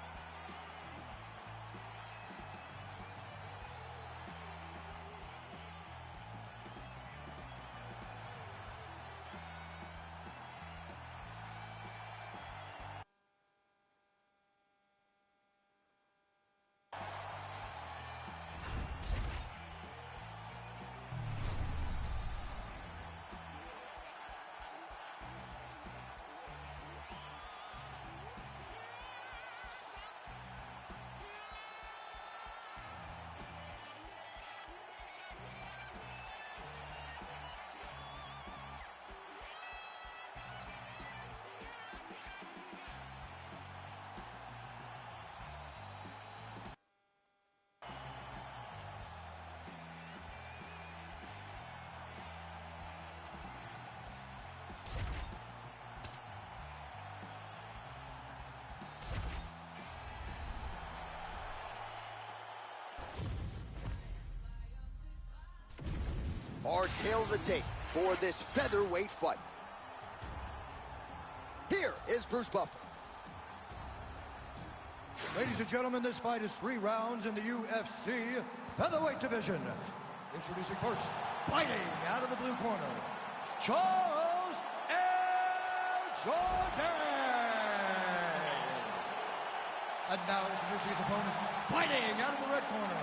Our tail of the tape for this featherweight fight. Here is Bruce Buffer. Ladies and gentlemen, this fight is 3 rounds in the UFC featherweight division. Introducing first, fighting out of the blue corner, Charles Jordan. And now introducing his opponent, fighting out of the red corner,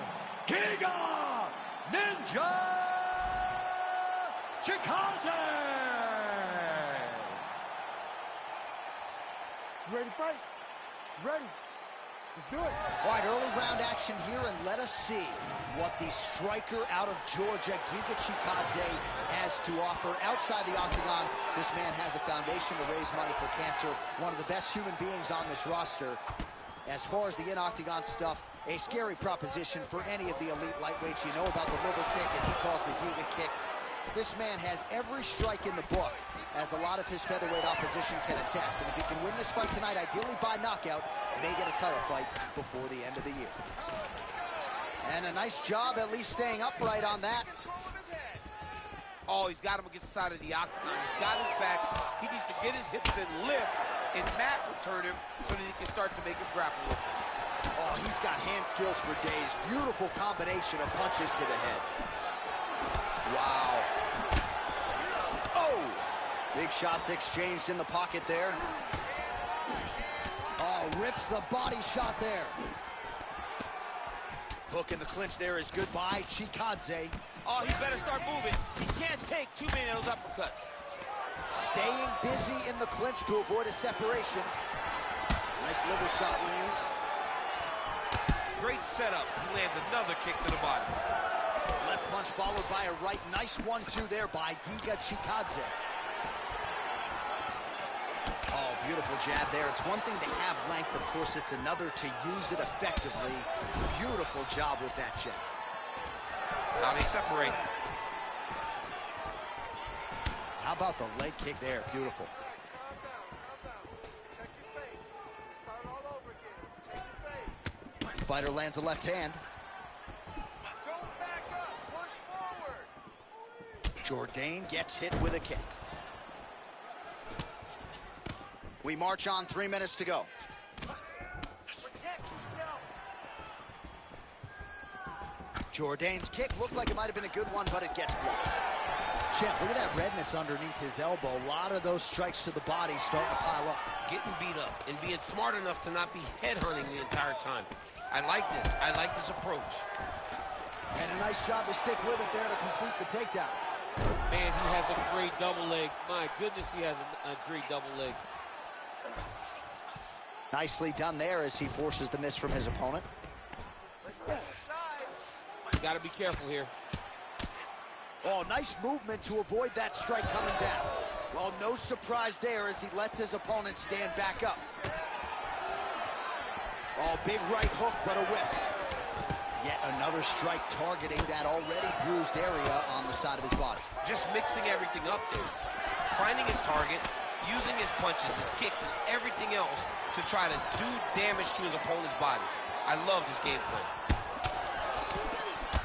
Giga Ninja Chikaze. You ready to fight? Ready. Let's do it. All right, early round action here, and let us see what the striker out of Georgia, Giga Chikadze, has to offer. Outside the octagon, this man has a foundation to raise money for cancer, one of the best human beings on this roster. As far as the in-octagon stuff, a scary proposition for any of the elite lightweights. You know about the liver kick, as he calls the Giga kick. This man has every strike in the book, as a lot of his featherweight opposition can attest. And if he can win this fight tonight, ideally by knockout, may get a title fight before the end of the year. And a nice job at least staying upright on that. Oh, he's got him against the side of the octagon. He's got his back. He needs to get his hips and lift, and Matt will turn him so that he can start to make him grapple with him. Oh, he's got hand skills for days. Beautiful combination of punches to the head. Wow. Oh! Big shots exchanged in the pocket there. Oh, rips the body shot there. Hook in the clinch there is good by Chikadze. Oh, he better start moving. He can't take too many of those uppercuts. Staying busy in the clinch to avoid a separation. Nice liver shot lands. Great setup. He lands another kick to the body. Left punch followed by a right. Nice 1-2 there by Giga Chikadze. Oh, beautiful jab there. It's one thing to have length. Of course, it's another to use it effectively. Beautiful job with that jab. Now they separate. How about the leg kick there? Beautiful. Calm down. Check your face. Let's start all over again. Check your face. Fighter lands a left hand. Don't back up. Push forward. Jourdain gets hit with a kick. We march on, 3 minutes to go. Protect yourself. Jourdain's kick looked like it might have been a good one, but it gets blocked. Champ, look at that redness underneath his elbow. A lot of those strikes to the body starting to pile up. Getting beat up and being smart enough to not be headhunting the entire time. I like this. I like this approach. And a nice job to stick with it there to complete the takedown. Man, he has a great double leg. My goodness, he has a great double leg. Nicely done there as he forces the miss from his opponent. You got to be careful here. Oh, nice movement to avoid that strike coming down. Well, no surprise there as he lets his opponent stand back up. Oh, big right hook, but a whiff. Yet another strike targeting that already bruised area on the side of his body. Just mixing everything up there. Finding his target, using his punches, his kicks, and everything else to try to do damage to his opponent's body. I love this game plan.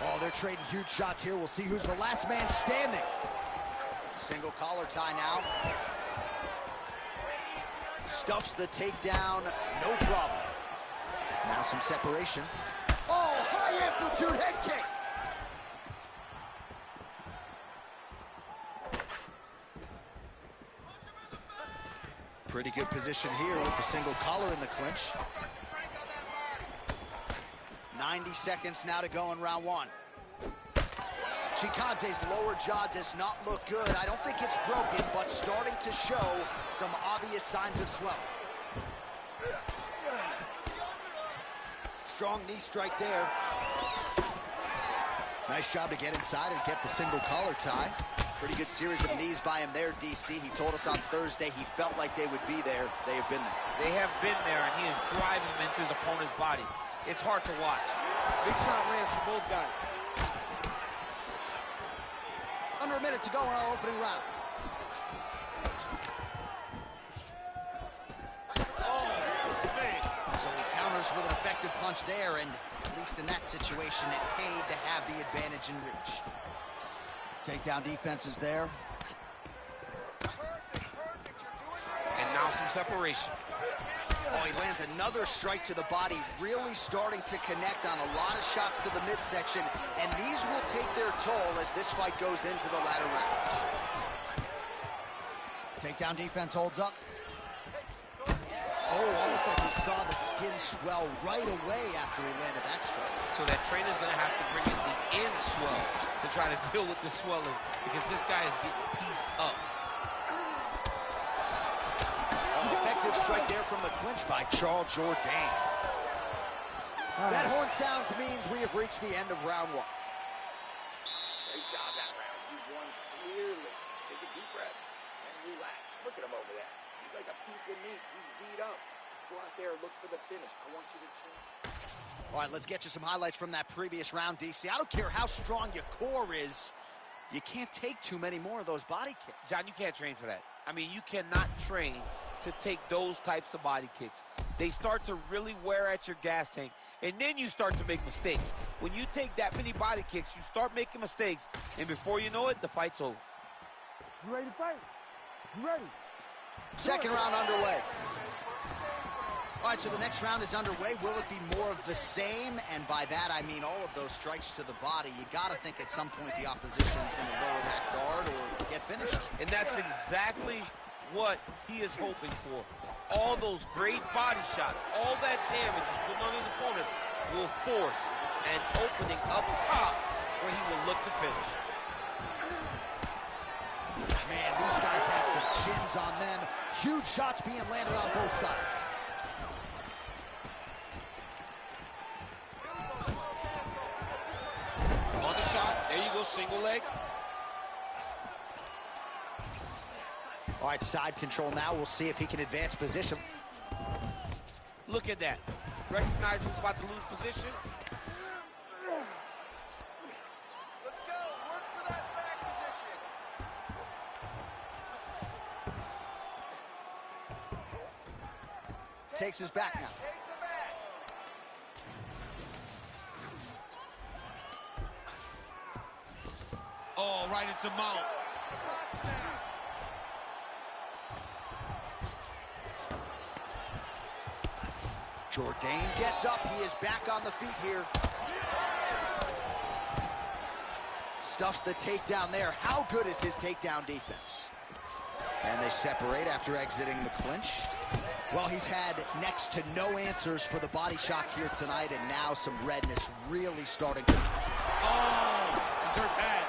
Oh, they're trading huge shots here. We'll see who's the last man standing. Single collar tie now. Stuffs the takedown, no problem. Now some separation. Oh, high amplitude head kick. Pretty good position here with the single collar in the clinch. 90 seconds now to go in round one. Chikadze's lower jaw does not look good. I don't think it's broken, but starting to show some obvious signs of swelling. Strong knee strike there. Nice job to get inside and get the single collar tie. Pretty good series of knees by him there, DC. He told us on Thursday he felt like they would be there. They have been there. They have been there, and he is driving them into his opponent's body. It's hard to watch. Big shot lands for both guys. Under a minute to go in our opening round. Oh, man. So he counters with an effective punch there, and at least in that situation, it paid to have the advantage in reach. Takedown defense is there. Perfect. You're doing it. And now some separation. Oh, he lands another strike to the body, really starting to connect on a lot of shots to the midsection, and these will take their toll as this fight goes into the latter rounds. Takedown defense holds up. Oh, almost like he saw the skin swell right away after he landed that strike. So that trainer's going to have to bring in the end swell to try to deal with the swelling, because this guy is getting pieced up. Oh, effective strike there from the clinch by Charles Jourdain. That horn sounds means we have reached the end of round one. Great job that round. You won clearly. Take a deep breath and relax. Look at him over there. He's like a piece of meat. He's beat up. Let's go out there and look for the finish. I want you to change. All right, let's get you some highlights from that previous round, DC. I don't care how strong your core is. You can't take too many more of those body kicks. John, you can't train for that. I mean, you cannot train to take those types of body kicks. They start to really wear at your gas tank, and then you start to make mistakes. When you take that many body kicks, you start making mistakes, and before you know it, the fight's over. You ready to fight? You ready? Second round underway. All right, so the next round is underway. Will it be more of the same? And by that, I mean all of those strikes to the body. You got to think at some point the opposition is going to lower that guard or get finished. And that's exactly what he is hoping for. All those great body shots, all that damage he's putting on his opponent will force an opening up top where he will look to finish. Man, these guys have some chins on them. Huge shots being landed on both sides. On the shot, there you go, single leg. All right, side control now. We'll see if he can advance position. Look at that. Recognize who's about to lose position. Let's go. Work for that back position. Takes his back now. Take the back. Oh, right into mount. Cross down. Jourdain gets up. He is back on the feet here. Stuffs the takedown there. How good is his takedown defense? And they separate after exiting the clinch. Well, he's had next to no answers for the body shots here tonight, and now some redness really starting to... Oh, he's hurt bad.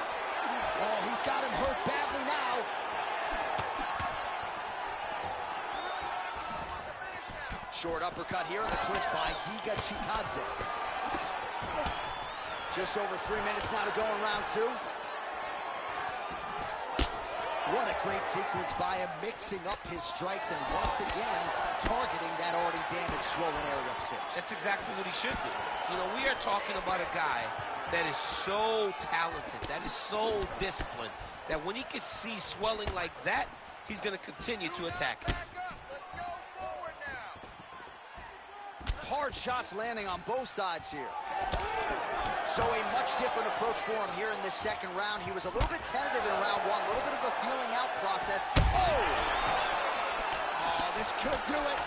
Oh, he's got him hurt badly now. Short uppercut here in the clinch by Giga Chikadze. Just over 3 minutes now to go in round two. What a great sequence by him, mixing up his strikes and once again targeting that already damaged swollen area upstairs. That's exactly what he should do. You know, we are talking about a guy that is so talented, that is so disciplined, that when he can see swelling like that, he's going to continue to attack it. Back up. Let's go forward now. Hard shots landing on both sides here. So a much different approach for him here in this second round. He was a little bit tentative in round one, a little bit of a feeling out process. Oh, this could do it.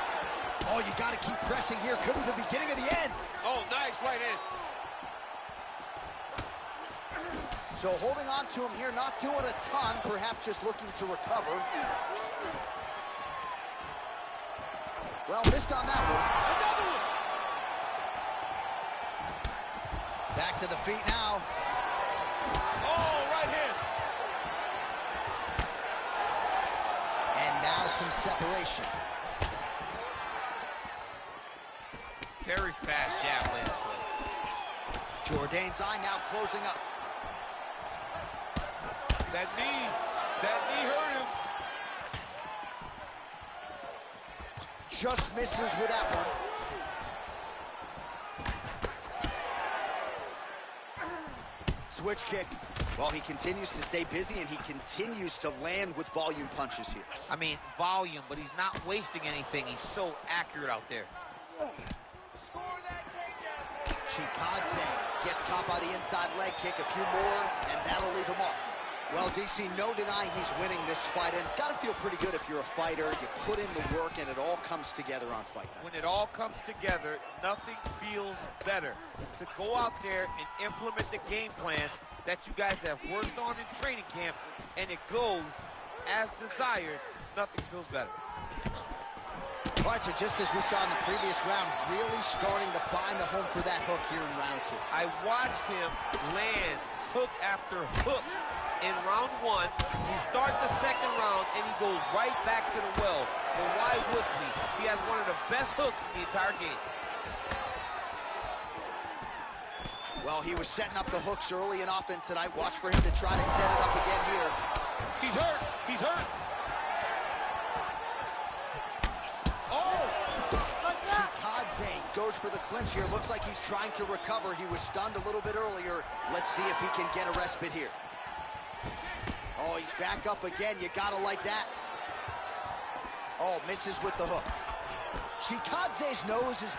Oh, you got to keep pressing here. Could be the beginning of the end. Oh, nice right in. So holding on to him here, not doing a ton, perhaps just looking to recover. Well, missed on that one. Another one. Back to the feet now. Oh, right hand. And now some separation. Very fast jab lands. Jourdain's eye now closing up. That knee hurt him. Just misses with that one. Switch kick. Well, he continues to stay busy, and he continues to land with volume punches here. I mean, volume, but he's not wasting anything. He's so accurate out there. Score that takedown. Chikadze gets caught by the inside leg kick. A few more, and that'll leave him off. Well, DC, no denying he's winning this fight, and it's got to feel pretty good if you're a fighter. You put in the work, and it all comes together on fight night. When it all comes together, nothing feels better to go out there and implement the game plan that you guys have worked on in training camp, and it goes as desired. Nothing feels better. All right, so just as we saw in the previous round, really starting to find a home for that hook here in round two. I watched him land hook after hook in round one. He starts the second round, and he goes right back to the well. But why would he? He has one of the best hooks in the entire game. Well, he was setting up the hooks early and often tonight. Watch for him to try to set it up again here. He's hurt. He's hurt. Oh! Chikadze goes for the clinch here. Looks like he's trying to recover. He was stunned a little bit earlier. Let's see if he can get a respite here. Oh, he's back up again. You gotta like that. Oh, misses with the hook. Chikadze's nose is...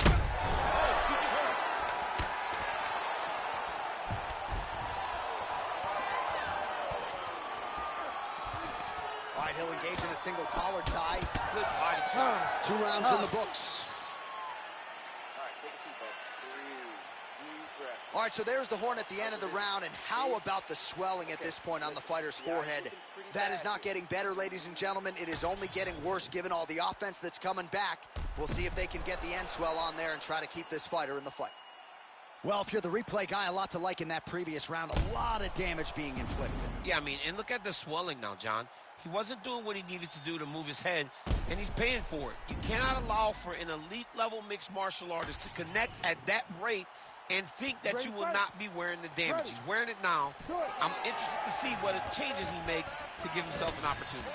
All right, he'll engage in a single collar tie. Good body shot. 2 rounds in the books. All right, take a seat, bud. Breathe. Deep breath. All right, so there's the horn at the end of the round, and how about the swelling at this point on the fighter's forehead? That is not getting better, ladies and gentlemen. It is only getting worse given all the offense that's coming back. We'll see if they can get the end swell on there and try to keep this fighter in the fight. Well, if you're the replay guy, a lot to like in that previous round. A lot of damage being inflicted. Yeah, I mean, and look at the swelling now, John. He wasn't doing what he needed to do to move his head, and he's paying for it. You cannot allow for an elite-level mixed martial artist to connect at that rate and think that you will not be wearing the damage. He's wearing it now. I'm interested to see what changes he makes to give himself an opportunity.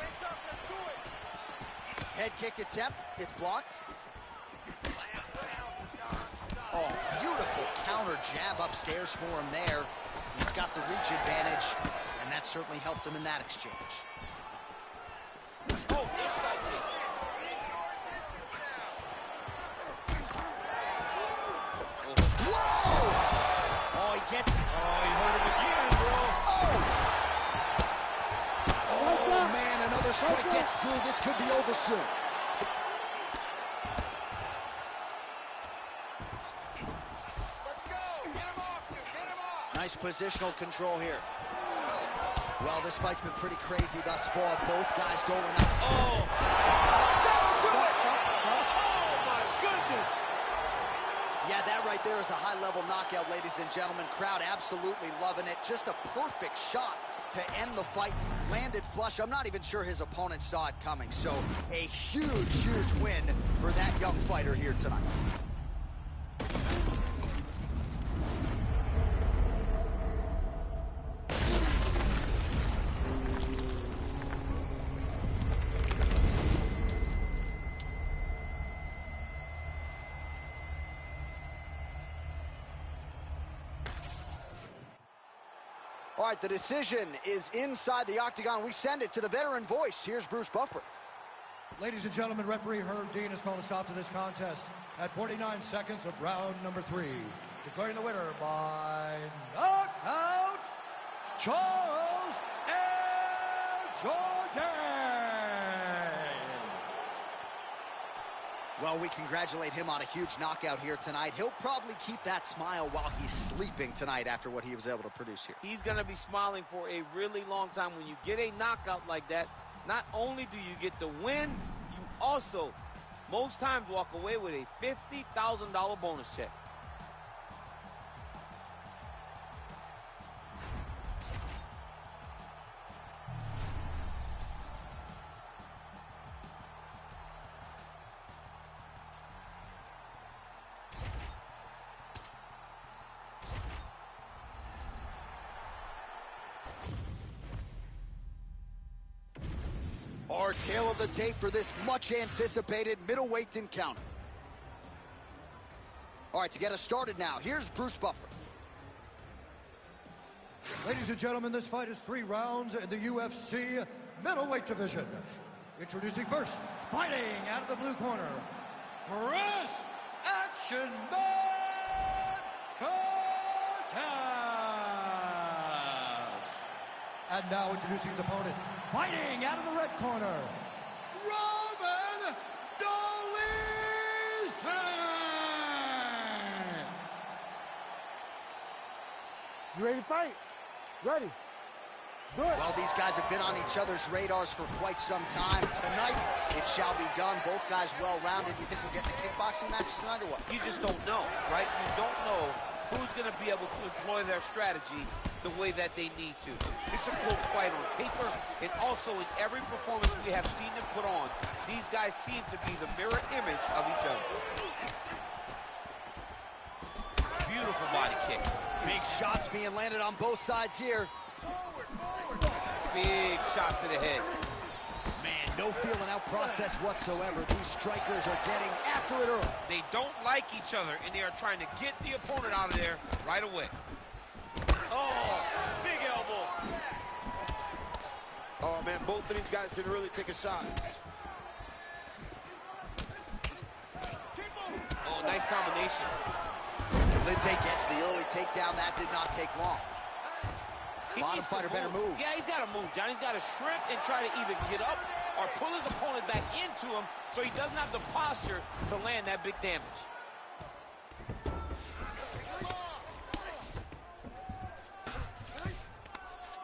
Head kick attempt. It's blocked. Oh, beautiful counter jab upstairs for him there. He's got the reach advantage, and that certainly helped him in that exchange. Oh, inside kick. Whoa! Oh, he gets... Oh, he hurt him again, bro. Oh, man, another strike gets through. This could be over soon. Let's go. Get him off, dude. Get him off. Nice positional control here. Well, this fight's been pretty crazy thus far. Both guys doling out. Oh! That'll do it! Oh, my goodness! Yeah, that right there is a high-level knockout, ladies and gentlemen. Crowd absolutely loving it. Just a perfect shot to end the fight. Landed flush. I'm not even sure his opponent saw it coming. So a huge, huge win for that young fighter here tonight. All right, the decision is inside the octagon. We send it to the veteran voice. Here's Bruce Buffer. Ladies and gentlemen, referee Herb Dean has called a stop to this contest at 49 seconds of round number 3. Declaring the winner by knockout, Charles Air Jordan. Well, we congratulate him on a huge knockout here tonight. He'll probably keep that smile while he's sleeping tonight after what he was able to produce here. He's going to be smiling for a really long time. When you get a knockout like that, not only do you get the win, you also, most times, walk away with a $50,000 bonus check. Our tail of the tape for this much-anticipated middleweight encounter. All right, to get us started now, here's Bruce Buffer. Ladies and gentlemen, this fight is 3 rounds in the UFC middleweight division. Introducing first, fighting out of the blue corner, Chris Action Man Cortez. And now introducing his opponent, fighting out of the red corner, Roman Dolizan. You ready to fight? Ready. Do it. Well, these guys have been on each other's radars for quite some time. Tonight, it shall be done. Both guys well-rounded. You think we're getting a kickboxing match tonight or what? You just don't know, right? You don't know who's going to be able to employ their strategy the way that they need to. It's a close fight on paper, and also in every performance we have seen them put on, these guys seem to be the mirror image of each other. Beautiful body kick. Big being landed on both sides here. Big shot to the head. Man, no feeling out process whatsoever. These strikers are getting after it early. They don't like each other, and they are trying to get the opponent out of there right away. Oh, big elbow. Oh, man, both of these guys can really take a shot. Oh, nice combination. Lidze gets the early takedown. That did not take long. Bottom fighter better move. Yeah, he's got to move, John. He's got to shrimp and try to either get up or pull his opponent back into him so he doesn't have the posture to land that big damage.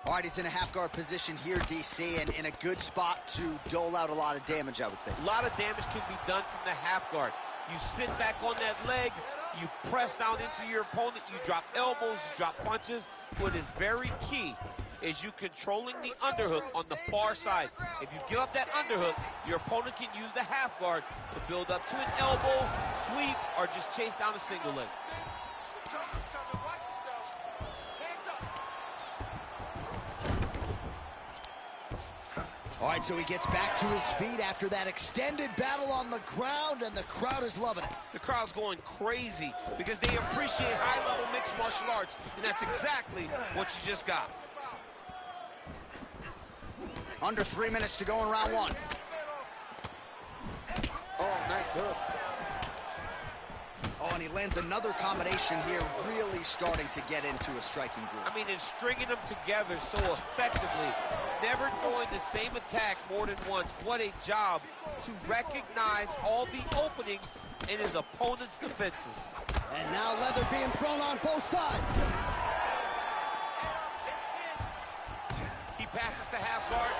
All right, he's in a half-guard position here, DC, and in a good spot to dole out a lot of damage, I would think. A lot of damage can be done from the half guard. You sit back on that leg, you press down into your opponent, you drop elbows, you drop punches. What is very key is you controlling the underhook on the far side. If you give up that underhook, your opponent can use the half guard to build up to an elbow, sweep, or just chase down a single leg. All right, so he gets back to his feet after that extended battle on the ground, and the crowd is loving it. The crowd's going crazy because they appreciate high-level mixed martial arts, and that's exactly what you just got. Under 3 minutes to go in round one. Oh, nice hook. Oh, and he lands another combination here, really starting to get into a striking groove. I mean, and stringing them together so effectively, never throwing the same attack more than once. What a job to recognize all the openings in his opponent's defenses. And now leather being thrown on both sides. He passes to half guard.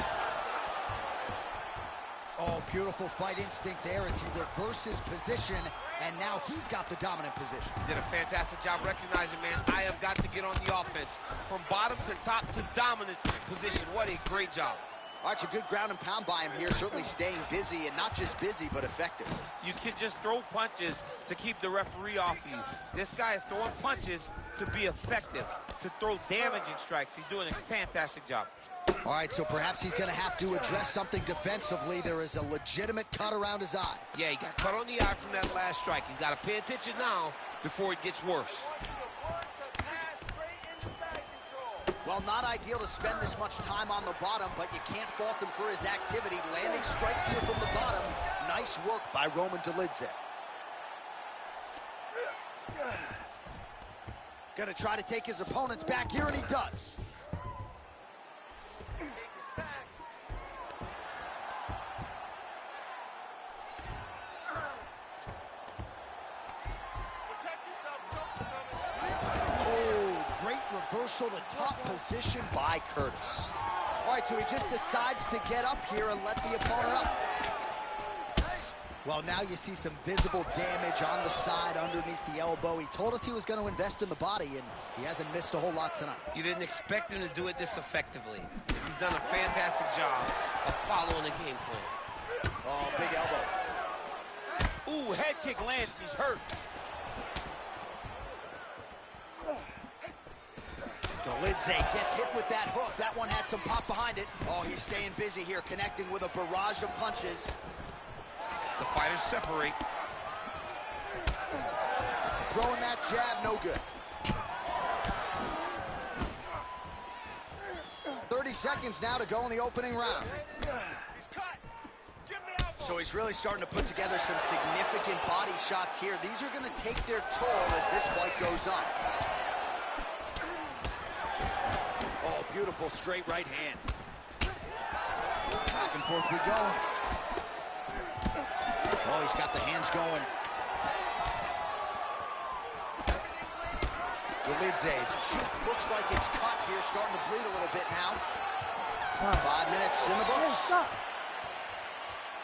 Oh, beautiful fight instinct there as he reverses position, and now he's got the dominant position. Did a fantastic job recognizing, man, I have got to get on the offense. From bottom to top to dominant position. What a great job. All right, so good ground and pound by him here, certainly staying busy, and not just busy, but effective. You can just throw punches to keep the referee off of you. This guy is throwing punches to be effective, to throw damaging strikes. He's doing a fantastic job. All right, so perhaps he's going to have to address something defensively. There is a legitimate cut around his eye. Yeah, he got cut on the eye from that last strike. He's got to pay attention now before it gets worse. Well, not ideal to spend this much time on the bottom, but you can't fault him for his activity. Landing strikes here from the bottom. Nice work by Roman Dolidze. Gonna try to take his opponents back here, and he does. Reversal to top position by Curtis. All right, so he just decides to get up here and let the opponent up. Well, now you see some visible damage on the side underneath the elbow. He told us he was going to invest in the body, and he hasn't missed a whole lot tonight. You didn't expect him to do it this effectively. He's done a fantastic job of following the game plan. Oh, big elbow. Ooh, head kick lands. He's hurt. Dolidze gets hit with that hook. That one had some pop behind it. Oh, he's staying busy here, connecting with a barrage of punches. The fighters separate. Throwing that jab, no good. 30 seconds now to go in the opening round. So he's really starting to put together some significant body shots here. These are going to take their toll as this fight goes on. Oh, beautiful straight right hand. Back and forth we go. Oh, he's got the hands going. Dolidze's cheek looks like it's cut here, starting to bleed a little bit now. 5 minutes in the books.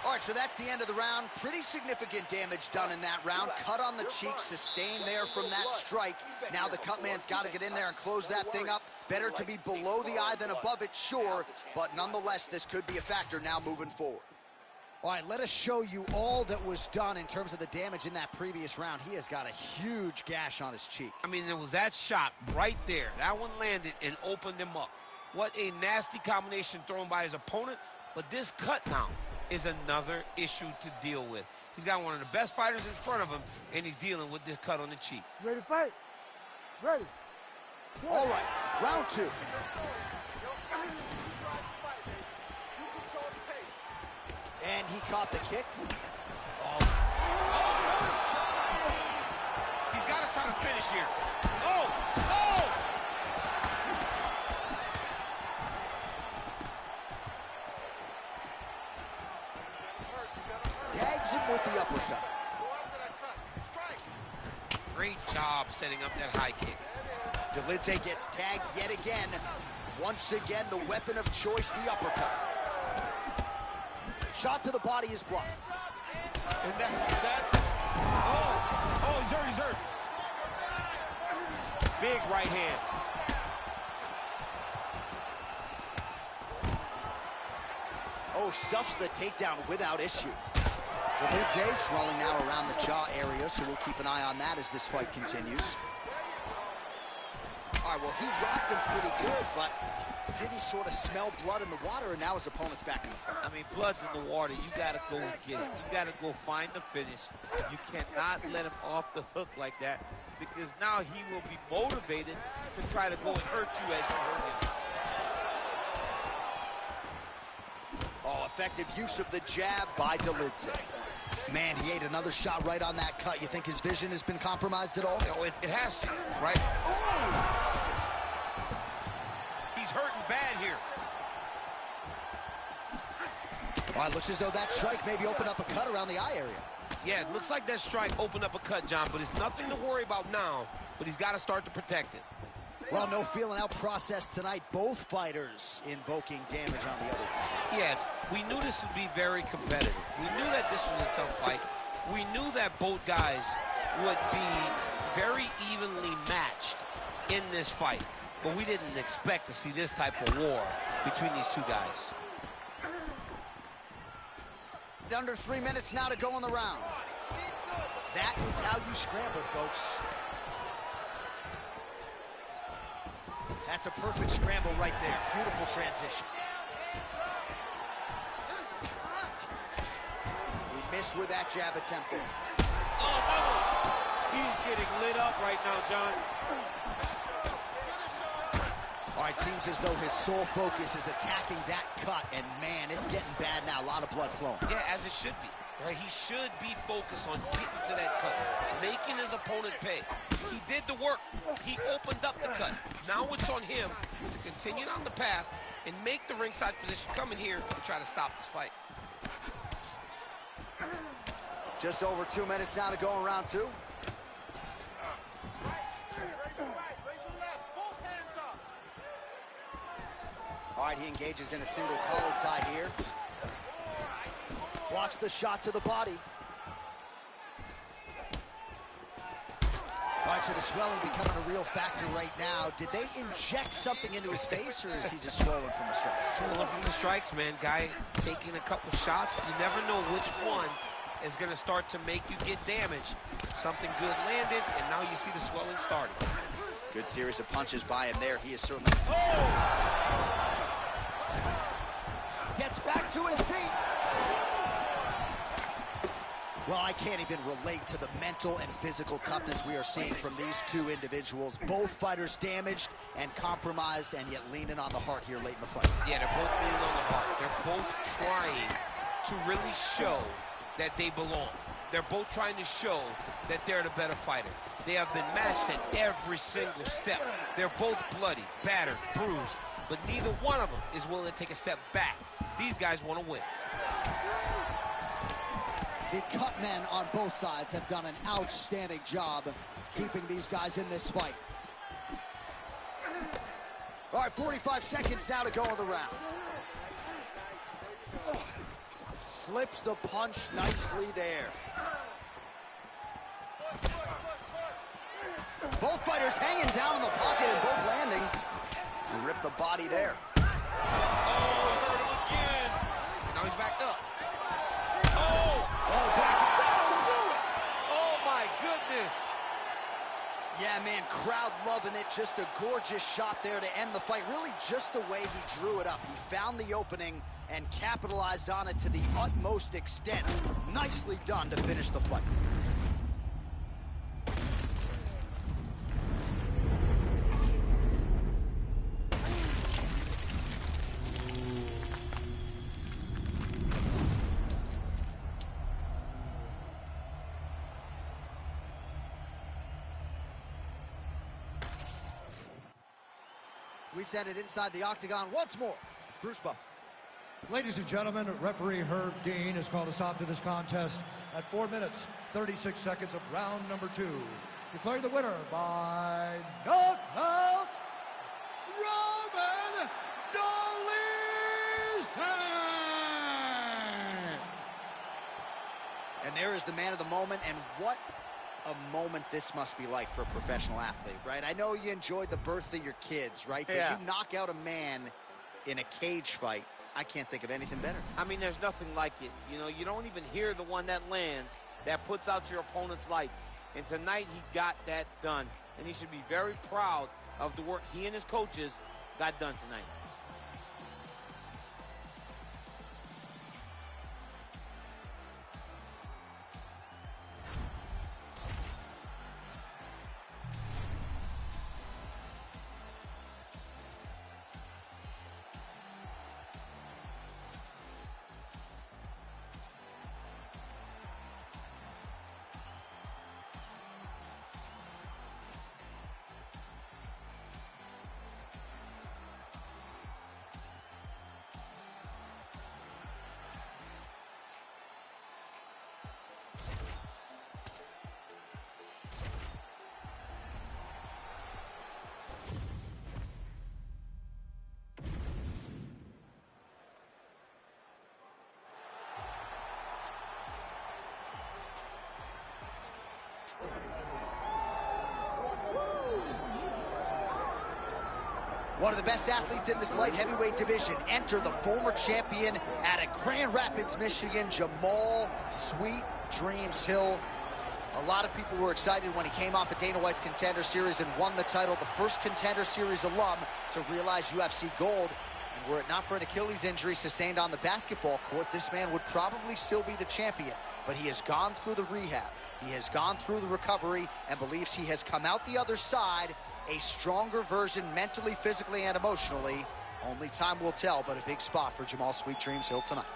All right, so that's the end of the round. Pretty significant damage done in that round. Cut on the cheek, sustained there from that strike. Now the cut man's got to get in there and close that thing up. Better to be below the eye than above it, sure. But nonetheless, this could be a factor now moving forward. All right, let us show you all that was done in terms of the damage in that previous round. He has got a huge gash on his cheek. I mean, there was that shot right there. That one landed and opened him up. What a nasty combination thrown by his opponent. But this cut now is another issue to deal with. He's got one of the best fighters in front of him, and he's dealing with this cut on the cheek. Ready to fight? Ready. All right, round 2. Let's go. Yo, fight. You drive the fight, baby. You control the pace. And he caught the kick. He's got to try to finish here. Oh! Oh! Tags him with the uppercut. Go after that cut. Strike. Great job setting up that high kick. Dolidze gets tagged yet again. Once again, the weapon of choice, the uppercut. Shot to the body is blocked. And that's oh, he's hurt. Big right hand. Oh, stuffs the takedown without issue. Dolidze swelling now around the jaw area, so we'll keep an eye on that as this fight continues. All right, well, he rocked him pretty good, but didn't sort of smell blood in the water, and now his opponent's back in the fight. I mean, blood's in the water. You got to go get it. You got to go find the finish. You cannot let him off the hook like that, because now he will be motivated to try to go and hurt you as you hurt him. Oh, effective use of the jab by Dolidze. Man, he ate another shot right on that cut. You think his vision has been compromised at all? Oh, it has to, right? Oh! He's hurting bad here. All right, looks as though that strike maybe opened up a cut around the eye area. Yeah, it looks like that strike opened up a cut, John, but it's nothing to worry about now, but he's got to start to protect it. Well, no feeling out process tonight. Both fighters invoking damage on the other side. Yes, we knew this would be very competitive. We knew that this was a tough fight. We knew that both guys would be very evenly matched in this fight, but we didn't expect to see this type of war between these two guys. Under 3 minutes now to go in the round. That is how you scramble, folks. That's a perfect scramble right there. Beautiful transition. He missed with that jab attempt there. Oh, no! He's getting lit up right now, John. All right, seems as though his sole focus is attacking that cut, and man, it's getting bad now. A lot of blood flowing. Yeah, as it should be. Right? He should be focused on getting to that cut, making his opponent pay. He did the work. He opened up the cut. Now it's on him to continue down the path and make the ringside position, come in here and try to stop this fight. Just over 2 minutes now to go in round 2. Raise your right, raise your left, both hands up. All right, he engages in a single collar tie here. Blocks the shot to the body. All right, so the swelling becoming a real factor right now. Did they inject something into his face, or is he just swollen from the strikes? Swollen from the strikes, man. Guy taking a couple shots. You never know which one is going to start to make you get damaged. Something good landed, and now you see the swelling starting. Good series of punches by him there. He is certainly... Oh! Gets back to his feet. Well, I can't even relate to the mental and physical toughness we are seeing from these two individuals. Both fighters damaged and compromised, and yet leaning on the heart here late in the fight. Yeah, they're both leaning on the heart. They're both trying to really show that they belong. They're both trying to show that they're the better fighter. They have been matched at every single step. They're both bloody, battered, bruised, but neither one of them is willing to take a step back. These guys want to win. The cut men on both sides have done an outstanding job keeping these guys in this fight. All right, 45 seconds now to go in the round. Slips the punch nicely there. Both fighters hanging down in the pocket and both landing. And rip the body there. Oh, hurt him again. Now he's back up. Yeah, man, crowd loving it. Just a gorgeous shot there to end the fight. Really just the way he drew it up. He found the opening and capitalized on it to the utmost extent. Nicely done to finish the fight. We send it inside the octagon once more. Bruce Buffer. Ladies and gentlemen, referee Herb Dean has called a stop to this contest at 4 minutes, 36 seconds of round number 2. Declaring the winner by knockout, Roman Dolce. And there is the man of the moment, and what a moment this must be like for a professional athlete, right? I know you enjoyed the birth of your kids, right? Yeah. But you knock out a man in a cage fight, I can't think of anything better. I mean, there's nothing like it. You know, you don't even hear the one that lands, that puts out your opponent's lights. And tonight he got that done. And he should be very proud of the work he and his coaches got done tonight. One of the best athletes in this light heavyweight division. Enter the former champion out of Grand Rapids, Michigan, Jamal Sweet Dreams Hill. A lot of people were excited when he came off of Dana White's Contender Series and won the title, the first Contender Series alum to realize UFC gold. And were it not for an Achilles injury sustained on the basketball court, this man would probably still be the champion. But he has gone through the rehab. He has gone through the recovery and believes he has come out the other side a stronger version mentally, physically, and emotionally. Only time will tell, but a big spot for Jamal Sweet Dreams Hill tonight.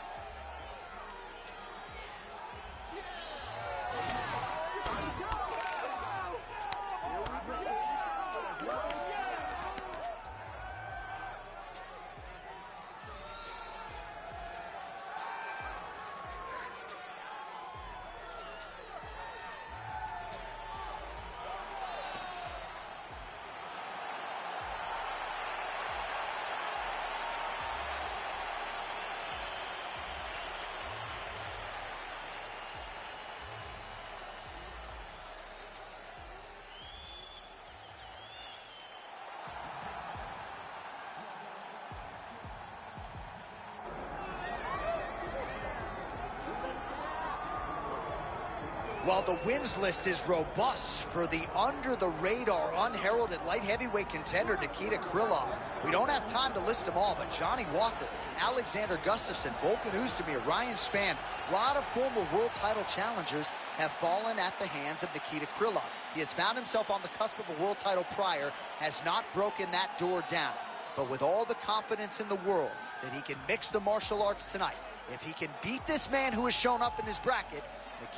While the wins list is robust for the under-the-radar, unheralded light heavyweight contender Nikita Krylov, we don't have time to list them all, but Johnny Walker, Alexander Gustafsson, Volkan Oezdemir, Ryan Spann, a lot of former world title challengers have fallen at the hands of Nikita Krylov. He has found himself on the cusp of a world title prior, has not broken that door down. But with all the confidence in the world that he can mix the martial arts tonight, if he can beat this man who has shown up in his bracket,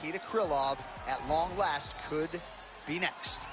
Nikita Krylov, at long last, could be next.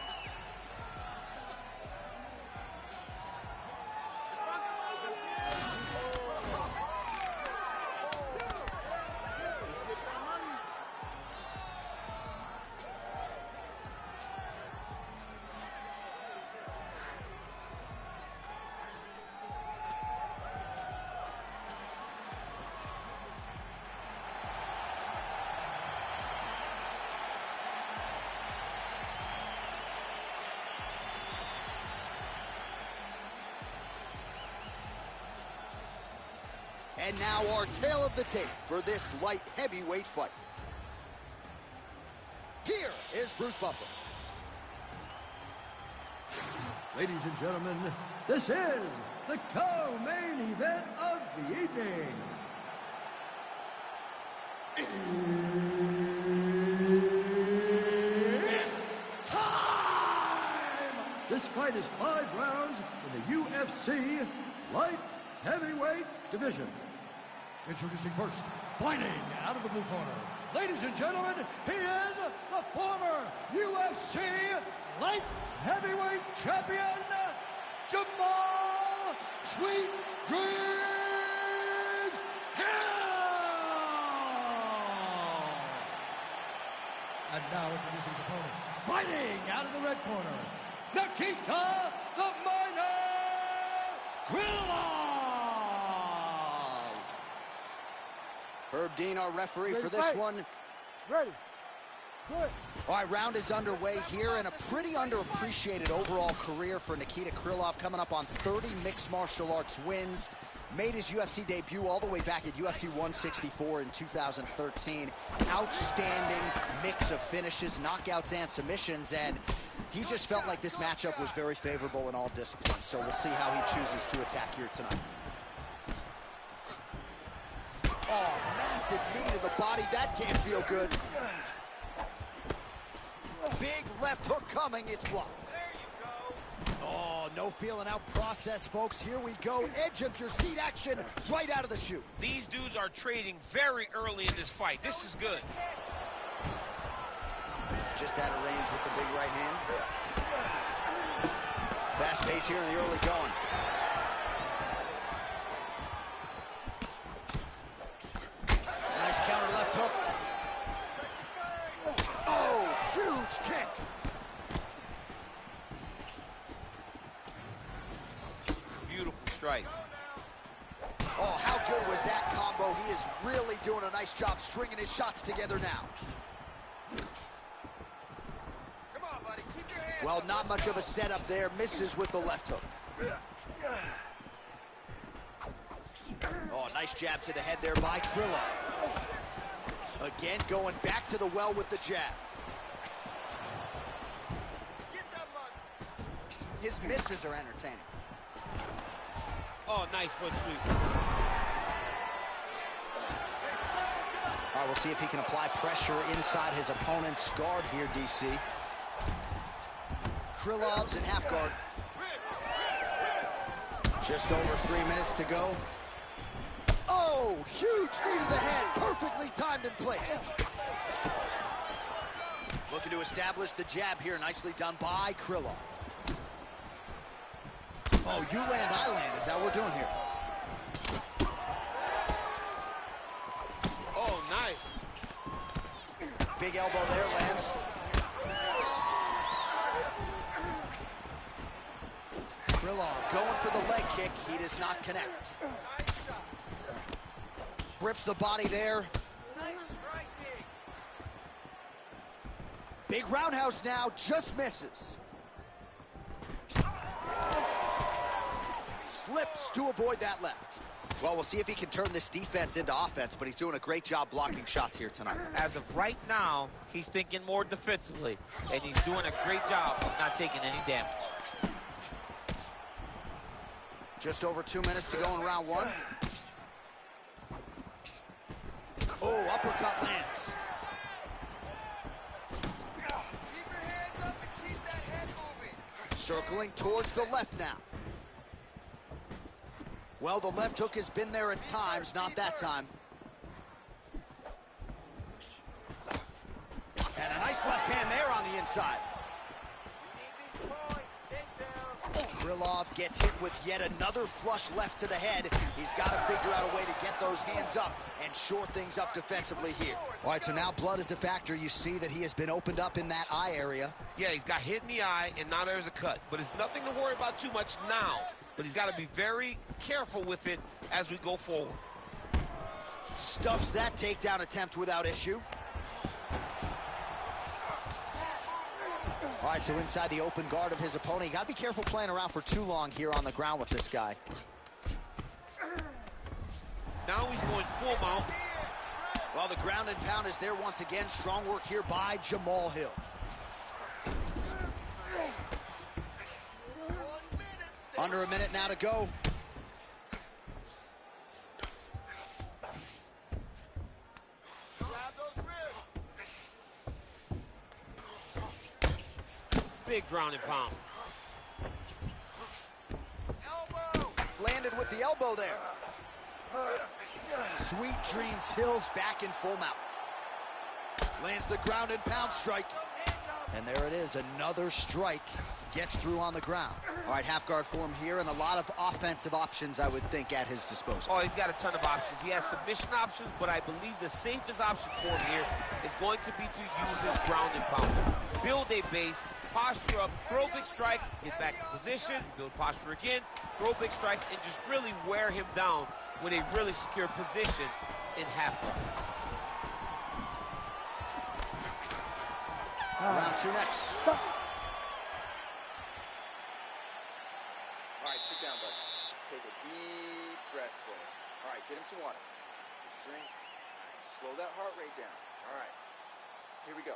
And now our tale of the tape for this light heavyweight fight. Here is Bruce Buffer. Ladies and gentlemen, this is the co-main event of the evening. It's time! This fight is 5 rounds in the UFC light heavyweight division. Introducing first, fighting out of the blue corner. Ladies and gentlemen, he is the former UFC light heavyweight champion, Jamal Sweet Dreams Hill! And now introducing his opponent, fighting out of the red corner, Nikita the Miner Krylov! Herb Dean, our referee for this fight. one. Ready. Good. All right, round is underway here, and a pretty underappreciated overall career for Nikita Krylov, coming up on 30 mixed martial arts wins. Made his UFC debut all the way back at UFC 164 in 2013. Outstanding mix of finishes, knockouts, and submissions, and he just felt like this matchup was very favorable in all disciplines, so we'll see how he chooses to attack here tonight. Oh, massive knee to the body. That can't feel good. Big left hook coming. It's blocked. There you go. Oh, no feeling out process, folks. Here we go. Edge of your seat action right out of the chute. These dudes are trading very early in this fight. This is good. Just out of range with the big right hand. Fast pace here in the early going. Nice counter left hook. Oh, huge kick. Beautiful strike. Oh, how good was that combo? He is really doing a nice job stringing his shots together now. Come on, buddy. Keep your hands Well, up. not much of a setup there. Misses with the left hook. Oh, nice jab to the head there by Krylov. Again, going back to the well with the jab. Get that money. His misses are entertaining. Oh, nice foot sweep. All right, we'll see if he can apply pressure inside his opponent's guard here, DC. Krylov's in half guard. Just over 3 minutes to go. Oh, huge knee to the head, perfectly timed and placed. Looking to establish the jab here, nicely done by Krylov. Oh, you land, I land, is that what we're doing here? Oh, nice. Big elbow there, lands. Krylov going for the leg kick, he does not connect. Nice shot. Rips the body there. Nice striking. Big roundhouse now, just misses. Slips to avoid that left. Well, we'll see if he can turn this defense into offense, but he's doing a great job blocking shots here tonight. As of right now, he's thinking more defensively, and he's doing a great job of not taking any damage. Just over 2 minutes to go in round one. Oh, uppercut lands. Keep your hands up and keep that head moving. Circling towards the left now. Well, the left hook has been there at times, not that time. And a nice left hand there on the inside. We need these points. Take down. Krylov gets hit with yet another flush left to the head. He's got to figure out a way to get those hands up and shore things up defensively here. All right, so now blood is a factor. You see that he has been opened up in that eye area. Yeah, he's got hit in the eye, and now there's a cut. But it's nothing to worry about too much now. But he's got to be very careful with it as we go forward. Stuffs that takedown attempt without issue. All right, so inside the open guard of his opponent. You got to be careful playing around for too long here on the ground with this guy. Now he's going full mount. Well, the ground and pound is there once again. Strong work here by Jamal Hill. Under a minute now to go. Grab those ribs. Big ground and pound. Elbow. Landed with the elbow there. Sweet Dreams Hills back in full mount. Lands the ground and pound strike. And there it is, another strike. Gets through on the ground. All right, half guard form here, and a lot of offensive options, I would think, at his disposal. Oh, he's got a ton of options. He has submission options, but I believe the safest option for him here is going to be to use his ground and pound. Build a base, posture up, throw big strikes, get back in position, build posture again, throw big strikes, and just really wear him down with a really secure position in half guard. Round two next. All right, sit down, buddy. Take a deep breath for it. All right, get him some water. Take a drink. All right, slow that heart rate down. All right, here we go.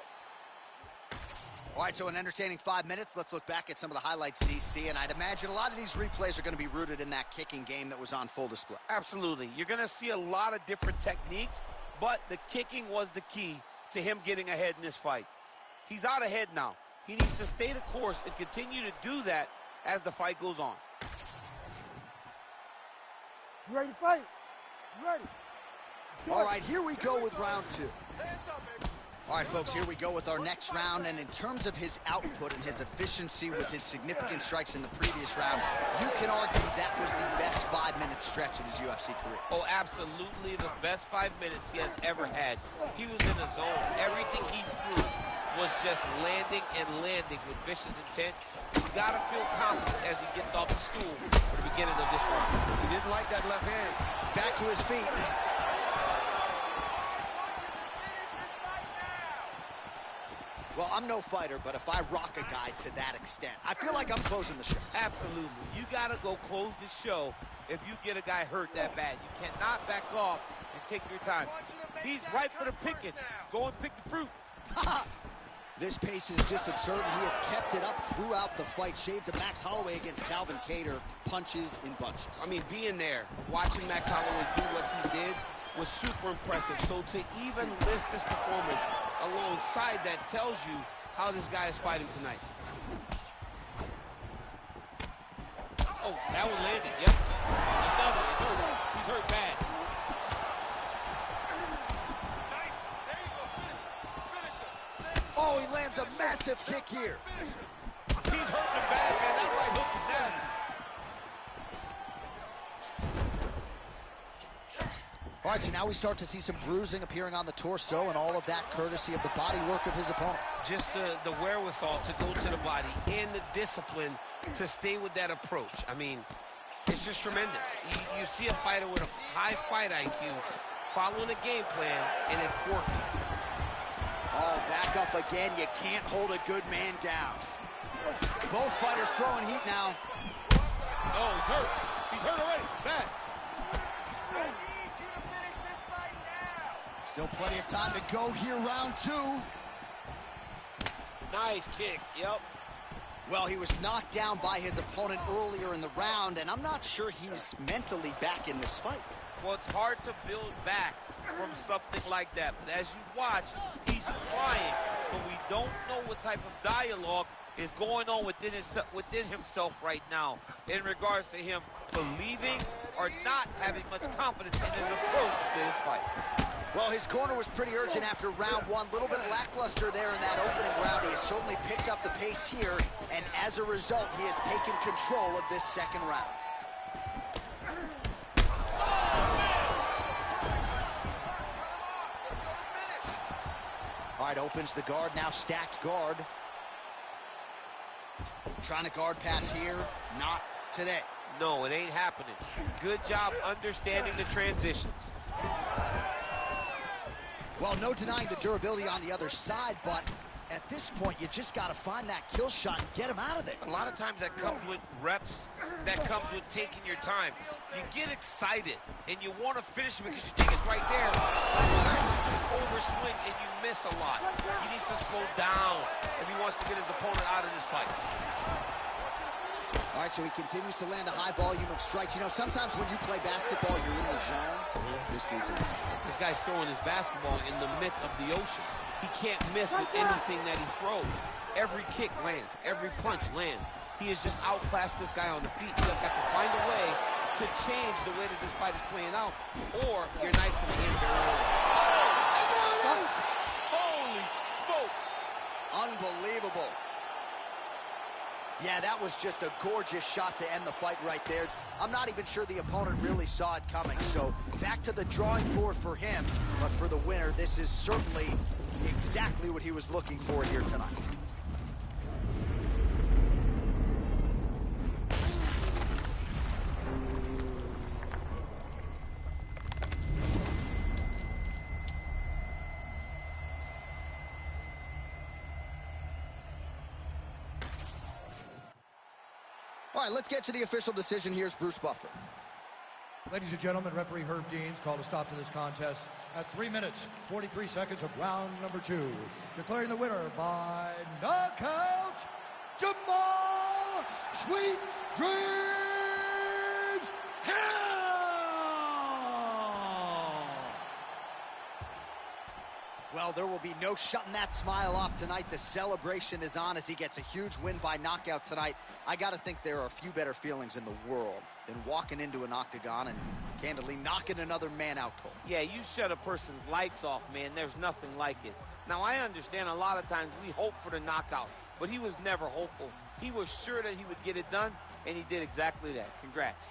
All right, so an entertaining 5 minutes. Let's look back at some of the highlights, DC, and I'd imagine a lot of these replays are going to be rooted in that kicking game that was on full display. Absolutely. You're going to see a lot of different techniques, but the kicking was the key to him getting ahead in this fight. He's out ahead now. He needs to stay the course and continue to do that as the fight goes on. You ready to fight? You ready? All right, here we go with round two. Hands up, baby. All right, folks, here we go with our next round, and in terms of his output and his efficiency with his significant strikes in the previous round, you can argue that was the best 5-minute stretch of his UFC career. Oh, absolutely the best 5 minutes he has ever had. He was in a zone. Everything he threw was just landing and landing with vicious intent. You gotta feel confident as he gets off the stool for the beginning of this round. He didn't like that left hand. Back to his feet. Well, I'm no fighter, but if I rock a guy to that extent, I feel like I'm closing the show. Absolutely. You gotta go close the show if you get a guy hurt that bad. You cannot back off and take your time. He's ripe for the picking. Go and pick the fruit. This pace is just absurd, and he has kept it up throughout the fight. Shades of Max Holloway against Calvin Kattar, punches in bunches. I mean, being there, watching Max Holloway do what he did was super impressive. So to even list this performance alongside that tells you how this guy is fighting tonight. Oh, that one landed, yep. Another, he's hurt bad. Nice. There you go. Finish him. Finish him. Oh, he lands a massive kick here. He's hurting him bad, man. That right hook is nasty. All right, so now we start to see some bruising appearing on the torso, and all of that courtesy of the body work of his opponent. Just the wherewithal to go to the body and the discipline to stay with that approach. I mean, it's just tremendous. You see a fighter with a high fight IQ following a game plan, and it's working. Oh, back up again. You can't hold a good man down. Both fighters throwing heat now. Oh, he's hurt. He's hurt already. Bad. I need you to finish this fight now. Still plenty of time to go here, round two. Nice kick. Yep. Well, he was knocked down by his opponent earlier in the round, and I'm not sure he's mentally back in this fight. Well, it's hard to build back from something like that. But as you watch, he's trying, but we don't know what type of dialogue is going on within himself right now in regards to him believing or not having much confidence in his approach to his fight. Well, his corner was pretty urgent after round one. A little bit lackluster there in that opening round. He has certainly picked up the pace here, and as a result, he has taken control of this second round. All right, opens the guard, now stacked guard. Trying to guard pass here, not today. No, it ain't happening. Good job understanding the transitions. Well, no denying the durability on the other side, but at this point, you just got to find that kill shot and get him out of there. A lot of times that comes with reps, that comes with taking your time. You get excited, and you want to finish it because you think it's right there. Sometimes you just overswing, and you miss a lot. He needs to slow down if he wants to get his opponent out of this fight. All right, so he continues to land a high volume of strikes. You know, sometimes when you play basketball, you're in the zone. This dude's in the zone. This guy's throwing his basketball in the midst of the ocean. He can't miss with anything that he throws. Every kick lands. Every punch lands. He has just outclassed this guy on the feet. He has got to find a way to change the way that this fight is playing out, or your night's going to end very early. Oh, and there it is! Holy smokes! Unbelievable. Yeah, that was just a gorgeous shot to end the fight right there. I'm not even sure the opponent really saw it coming. So back to the drawing board for him. But for the winner, this is certainly exactly what he was looking for here tonight. All right, let's get to the official decision. Here's Bruce Buffer. Ladies and gentlemen, referee Herb Deans called a stop to this contest at 3 minutes, 43 seconds of round number 2. Declaring the winner by knockout, Jamal Sweet Dreams Hill! Well, there will be no shutting that smile off tonight. The celebration is on as he gets a huge win by knockout tonight. I got to think there are a few better feelings in the world than walking into an octagon and candidly knocking another man out cold. Yeah, you shut a person's lights off, man. There's nothing like it. Now, I understand a lot of times we hope for the knockout, but he was never hopeful. He was sure that he would get it done, and he did exactly that. Congrats.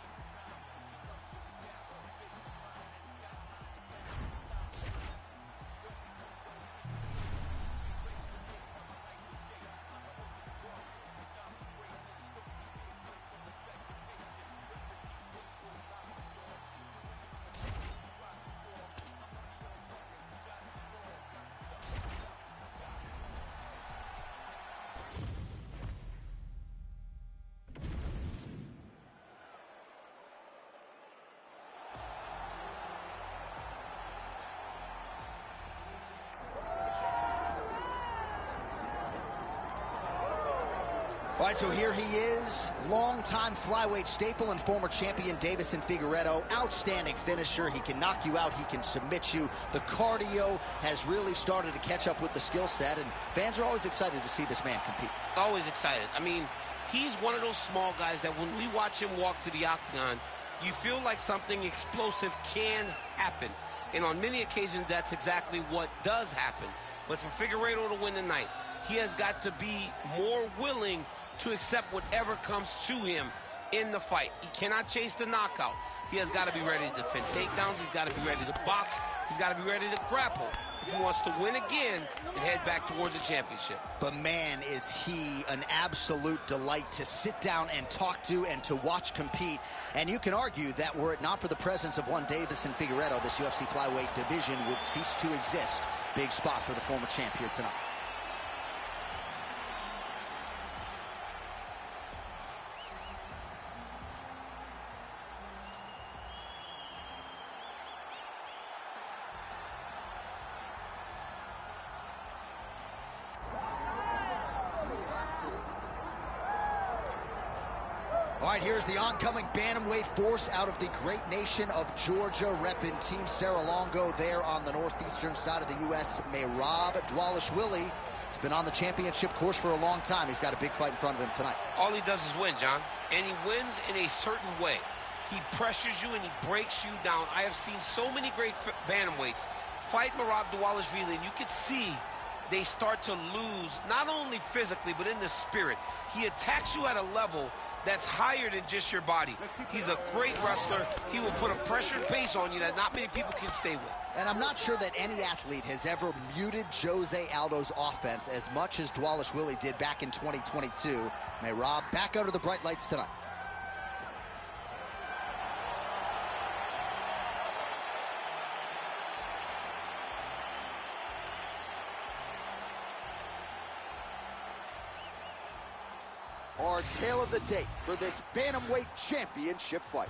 All right, so here he is, longtime flyweight staple and former champion Davison Figueiredo. Outstanding finisher. He can knock you out. He can submit you. The cardio has really started to catch up with the skill set, and fans are always excited to see this man compete. Always excited. I mean, he's one of those small guys that when we watch him walk to the octagon, you feel like something explosive can happen. And on many occasions, that's exactly what does happen. But for Figueiredo to win tonight, he has got to be more willing to accept whatever comes to him in the fight. He cannot chase the knockout. He has got to be ready to defend takedowns. He's got to be ready to box. He's got to be ready to grapple if he wants to win again and head back towards the championship. But man, is he an absolute delight to sit down and talk to and to watch compete. And you can argue that were it not for the presence of one Davison Figueiredo, this UFC flyweight division would cease to exist. Big spot for the former champ here tonight. All right, here's the oncoming bantamweight force out of the great nation of Georgia, repping Team Serra-Longo there on the northeastern side of the U.S. Merab Dvalishvili. He's been on the championship course for a long time. He's got a big fight in front of him tonight. All he does is win, John, and he wins in a certain way. He pressures you and he breaks you down. I have seen so many great bantamweights fight Merab Dvalishvili, and you could see they start to lose, not only physically, but in the spirit. He attacks you at a level that's higher than just your body. He's a great wrestler. He will put a pressured pace on you that not many people can stay with. And I'm not sure that any athlete has ever muted Jose Aldo's offense as much as Dvalishvili did back in 2022. Merab back under the bright lights tonight. Our tale of the tape for this bantamweight championship fight.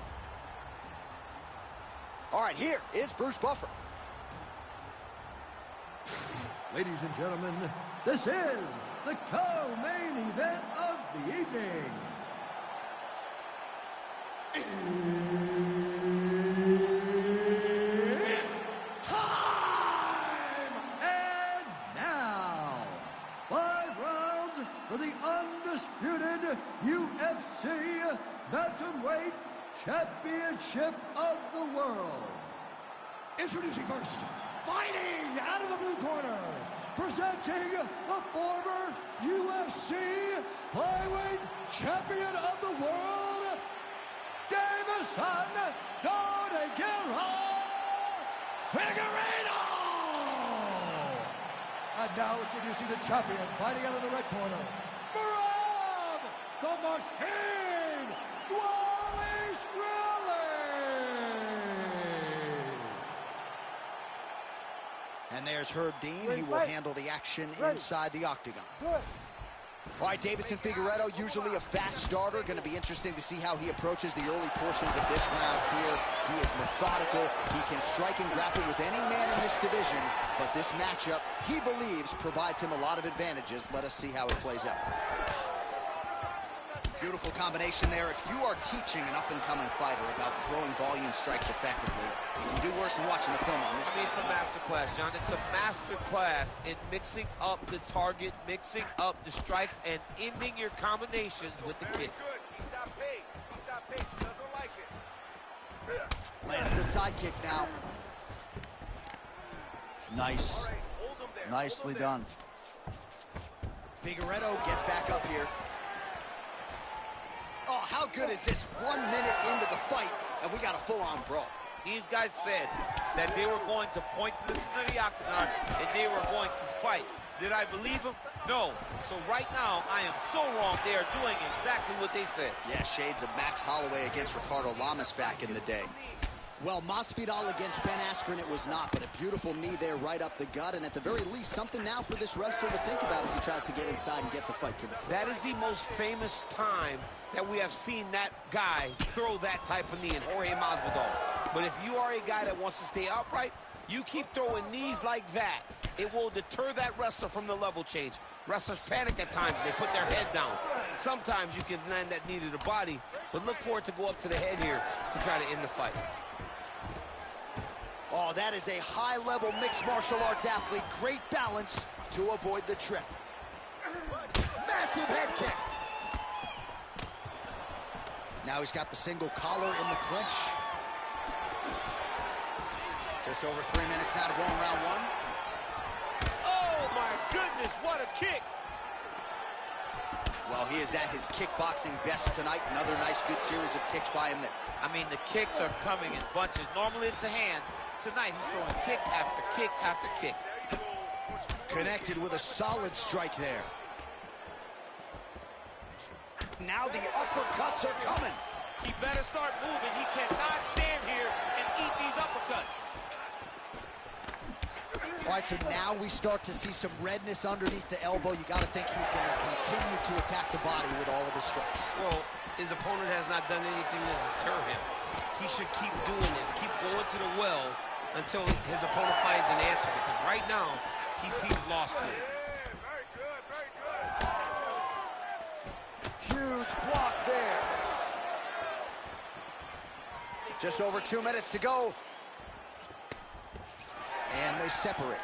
All right, here is Bruce Buffer. Ladies and gentlemen, this is the co-main event of the evening. It's time! And now, 5 rounds for the undisputed UFC Bantamweight Championship of the World. Introducing first, fighting out of the blue corner, presenting the former UFC Flyweight Champion of the World, Davison Figueiredo! And now introducing the champion, fighting out of the red corner, from the machine, Wally And there's Herb Dean. He will handle the action inside the octagon. Good. All right, Davison Figueiredo, usually a fast starter. Going to be interesting to see how he approaches the early portions of this round here. He is methodical. He can strike and grapple with any man in this division. But this matchup, he believes, provides him a lot of advantages. Let us see how it plays out. Beautiful combination there. If you are teaching an up-and-coming fighter about throwing volume strikes effectively, you can do worse than watching the film on this. I mean, it's a master class, John. It's a master class in mixing up the target, mixing up the strikes, and ending your combinations with the kick. Good. Keep that pace. Keep that pace. He doesn't like it. Lands the side kick now. Nice. All right, hold him there. Nicely Hold him done. Figueiredo gets back up here. Oh, how good is this? 1 minute into the fight, and we got a full-on brawl. These guys said that they were going to point this to the octagon and they were going to fight. Did I believe them? No. So right now, I am so wrong. They are doing exactly what they said. Yeah, shades of Max Holloway against Ricardo Lamas back in the day. Well, Masvidal against Ben Askren, it was not, but a beautiful knee there right up the gut, and at the very least, something now for this wrestler to think about as he tries to get inside and get the fight to the floor. That is the most famous time that we have seen that guy throw that type of knee in, Jorge Masvidal. But if you are a guy that wants to stay upright, you keep throwing knees like that. It will deter that wrestler from the level change. Wrestlers panic at times. They put their head down. Sometimes you can land that knee to the body, but look for it to go up to the head here to try to end the fight. Oh, that is a high-level mixed martial arts athlete. Great balance to avoid the trip. Massive head kick. Now he's got the single collar in the clinch. Just over 3 minutes now to go in round 1. Oh, my goodness, what a kick. Well, he is at his kickboxing best tonight. Another nice, good series of kicks by him there. I mean, the kicks are coming in bunches. Normally it's the hands. Tonight he's throwing kick after kick after kick. Connected with a solid strike there. Now the uppercuts are coming. He better start moving. He cannot stand here and eat these uppercuts. All right, so now we start to see some redness underneath the elbow. You got to think he's going to continue to attack the body with all of his strikes. Well, his opponent has not done anything to deter him. He should keep doing this, keep going to the well until his opponent finds an answer, because right now he seems lost to it. Yeah, very good, very good. Huge block there. Just over 2 minutes to go. And they separate.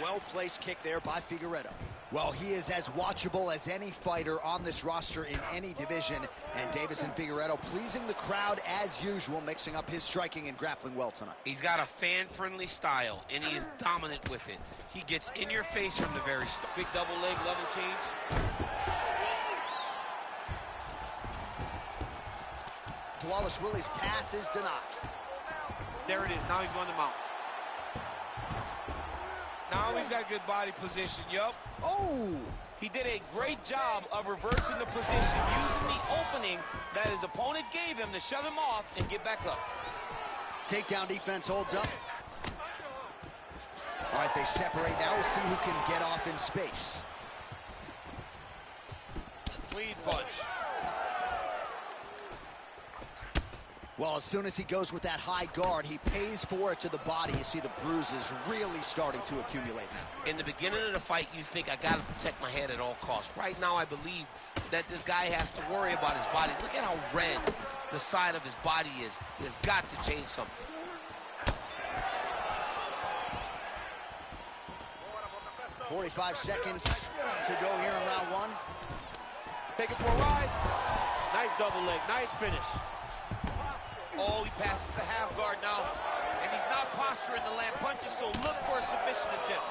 Well-placed kick there by Figueiredo. Well, he is as watchable as any fighter on this roster in any division. And Davison Figueiredo pleasing the crowd as usual, mixing up his striking and grappling well tonight. He's got a fan-friendly style, and he is dominant with it. He gets in your face from the very start. Big double leg level change. Wallace Willie's pass is denied. There it is. Now he's going to mount. Now he's got good body position. Yup. Oh! He did a great job of reversing the position, using the opening that his opponent gave him to shut him off and get back up. Takedown defense holds up. All right, they separate now. We'll see who can get off in space. Clean punch. Well, as soon as he goes with that high guard, he pays for it to the body. You see the bruises really starting to accumulate now. In the beginning of the fight, you think, I got to protect my head at all costs. Right now, I believe that this guy has to worry about his body. Look at how red the side of his body is. He has got to change something. 45 seconds to go here in round one. Take it for a ride. Nice double leg, nice finish. Oh, he passes the half guard now. And he's not posturing the land punches, so look for a submission attempt.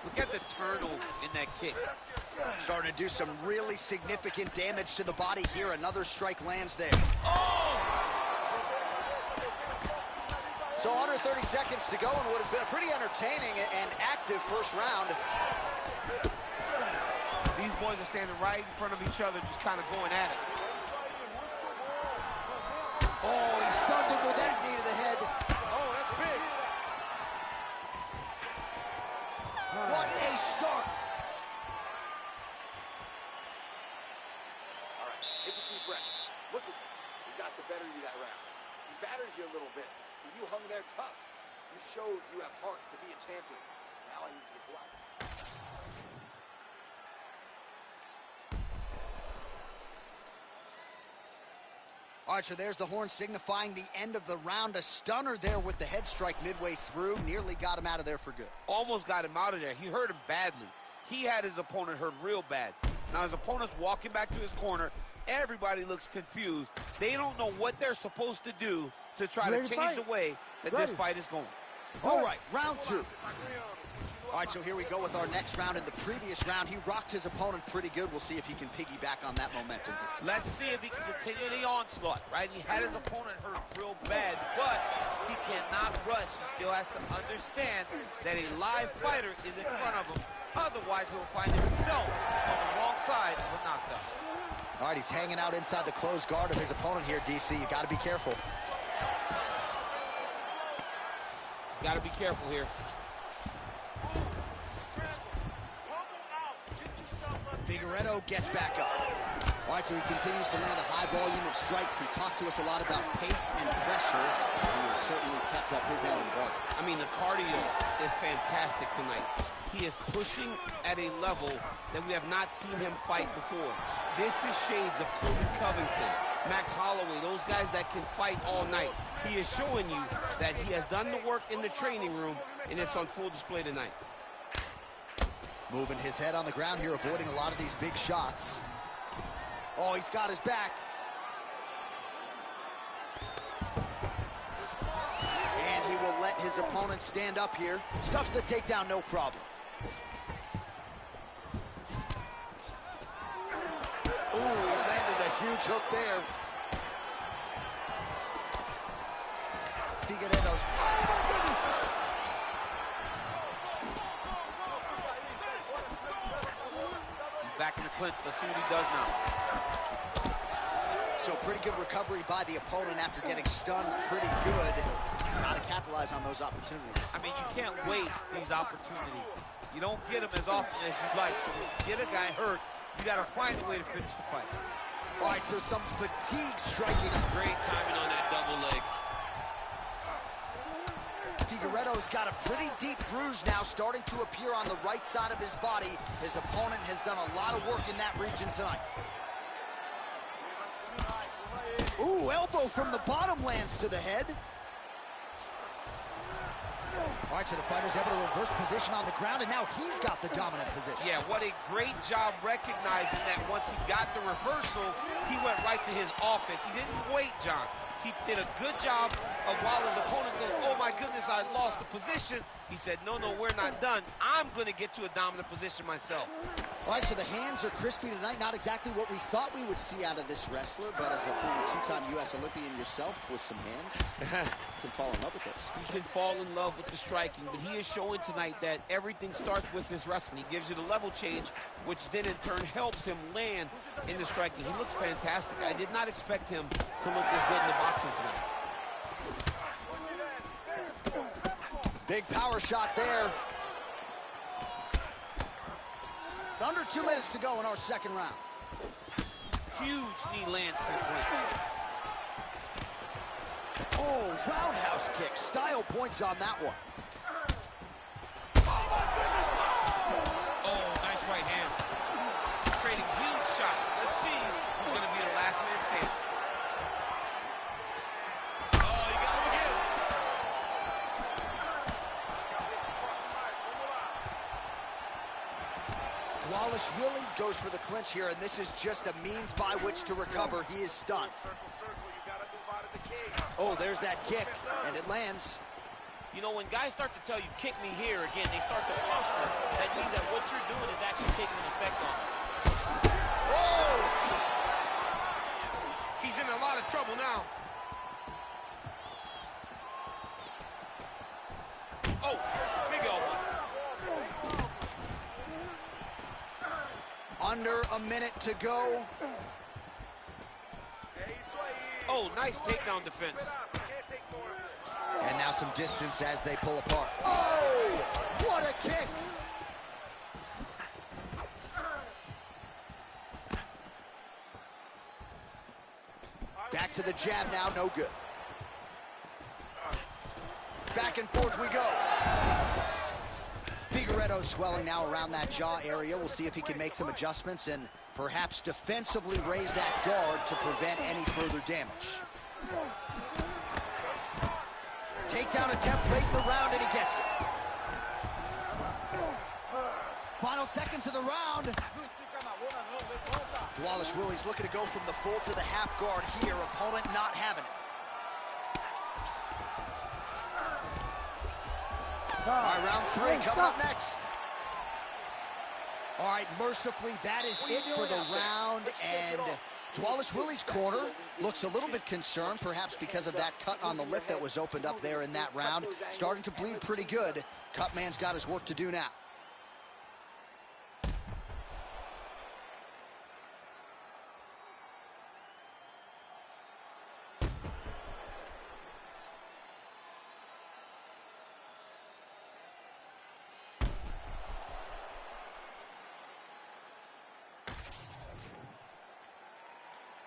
Look at the turnover in that kick. Starting to do some really significant damage to the body here. Another strike lands there. Oh! So under 30 seconds to go in what has been a pretty entertaining and active first round. These boys are standing right in front of each other, just kind of going at it. Oh, he stunned him with that knee to the head. Oh, that's big. What a start. All right, take a deep breath. Look at him. He got the better of you that round. He battered you a little bit, but you hung there tough. You showed you have heart to be a champion. Now I need you to go out. All right, so there's the horn signifying the end of the round. A stunner there with the head strike midway through. Nearly got him out of there for good. Almost got him out of there. He hurt him badly. He had his opponent hurt real bad. Now his opponent's walking back to his corner. Everybody looks confused. They don't know what they're supposed to do to try to change the way that this fight is going. All right, round two. All right, so here we go with our next round. In the previous round, he rocked his opponent pretty good. We'll see if he can piggyback on that momentum. Let's see if he can continue the onslaught, right? He had his opponent hurt real bad, but he cannot rush. He still has to understand that a live fighter is in front of him. Otherwise, he'll find himself on the wrong side of a knockdown. All right, he's hanging out inside the closed guard of his opponent here, DC. You got to be careful. He's got to be careful here. Figueiredo gets back up. All right, so he continues to land a high volume of strikes. He talked to us a lot about pace and pressure. He has certainly kept up his end of the bargain. I mean, the cardio is fantastic tonight. He is pushing at a level that we have not seen him fight before. This is shades of Colby Covington, Max Holloway, those guys that can fight all night. He is showing you that he has done the work in the training room, and it's on full display tonight. Moving his head on the ground here, avoiding a lot of these big shots. Oh, he's got his back. And he will let his opponent stand up here. Stuffs the takedown, no problem. Ooh, he landed a huge hook there. Figueiredo's... Back in the clinch. Let's see what he does now. So pretty good recovery by the opponent after getting stunned pretty good. Got to capitalize on those opportunities. I mean, you can't waste these opportunities. You don't get them as often as you'd like. So get a guy hurt, you got to find a way to finish the fight. All right, so some fatigue striking. Great timing on that double leg. Figueiredo's got a pretty deep bruise now starting to appear on the right side of his body. His opponent has done a lot of work in that region tonight. Ooh, elbow from the bottom lands to the head. All right, so the fighter's able to reverse position on the ground, and now he's got the dominant position. Yeah, what a great job recognizing that once he got the reversal, he went right to his offense. He didn't wait, John. He did a good job of while his opponent goes, oh my goodness, I lost the position. He said, no, we're not done. I'm going to get to a dominant position myself. All right, so the hands are crispy tonight. Not exactly what we thought we would see out of this wrestler, but as a former two-time U.S. Olympian yourself with some hands, you can fall in love with those. He can fall in love with the striking, but he is showing tonight that everything starts with his wrestling. He gives you the level change, which then in turn helps him land in the striking. He looks fantastic. I did not expect him to look this good in the boxing tonight. Big power shot there. Under 2 minutes to go in our second round. Huge knee lands here, Clint. Oh, roundhouse kick. Style points on that one. Oh, nice right hand. Trading Flawless Willie goes for the clinch here, and this is just a means by which to recover. He is stunned. Oh, there's that kick, and it lands. You know, when guys start to tell you, kick me here, again, they start to posture. That means that what you're doing is actually taking an effect on them. Oh! He's in a lot of trouble now. Oh, big elbow. Under a minute to go. Oh, nice takedown defense. And now some distance as they pull apart. Oh! What a kick! Back to the jab now, no good. Back and forth we go. Figueiredo swelling now around that jaw area. We'll see if he can make some adjustments and perhaps defensively raise that guard to prevent any further damage. Takedown attempt late in the round, and he gets it. Final seconds of the round. Flawless Willie's looking to go from the full to the half guard here. Opponent not having it. All right, round 3 coming up next. All right, mercifully, that is it for the round, and Flawless Willie's corner looks a little bit concerned, perhaps because of that cut on the lip that was opened up there in that round. Starting to bleed pretty good. Cutman's got his work to do now.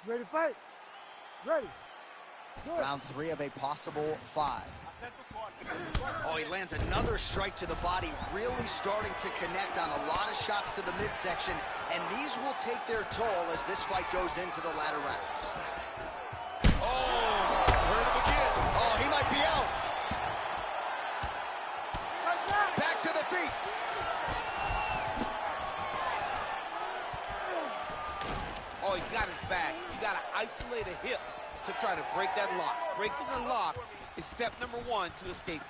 Ready to fight? Ready. Good. Round 3 of a possible 5. Oh, he lands another strike to the body, really starting to connect on a lot of shots to the midsection, and these will take their toll as this fight goes into the latter rounds. Oh, hurt him again. Oh, he might be out. Back to the feet. Oh, he's got his back. You got to isolate a hip to try to break that lock. Breaking the lock is step number 1 to escape.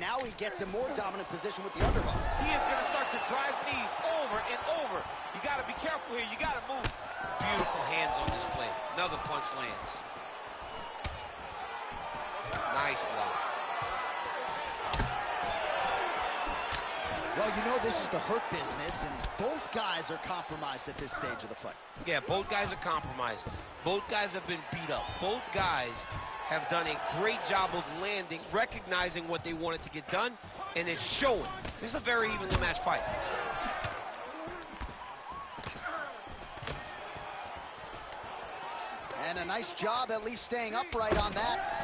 Now he gets a more dominant position with the underhook. He is going to start to drive knees over and over. You got to be careful here. You got to move. Beautiful hands on display. Another punch lands. Nice block. Well, you know this is the hurt business, and both guys are compromised at this stage of the fight. Yeah, both guys are compromised. Both guys have been beat up. Both guys have done a great job of landing, recognizing what they wanted to get done, and it's showing. This is a very evenly matched fight. And a nice job at least staying upright on that.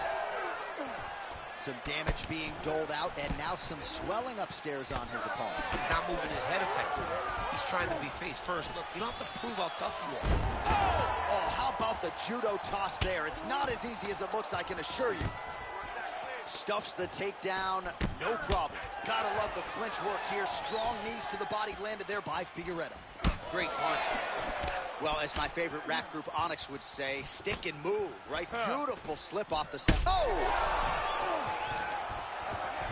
Some damage being doled out, and now some swelling upstairs on his opponent. He's not moving his head effectively. He's trying to be face first. Look, you don't have to prove how tough you are. Oh, how about the judo toss there? It's not as easy as it looks, I can assure you. Stuffs the takedown, no problem. Gotta love the clinch work here. Strong knees to the body landed there by Figueiredo. Great punch. Well, as my favorite rap group Onyx would say, stick and move, right? Beautiful slip off the set. Oh!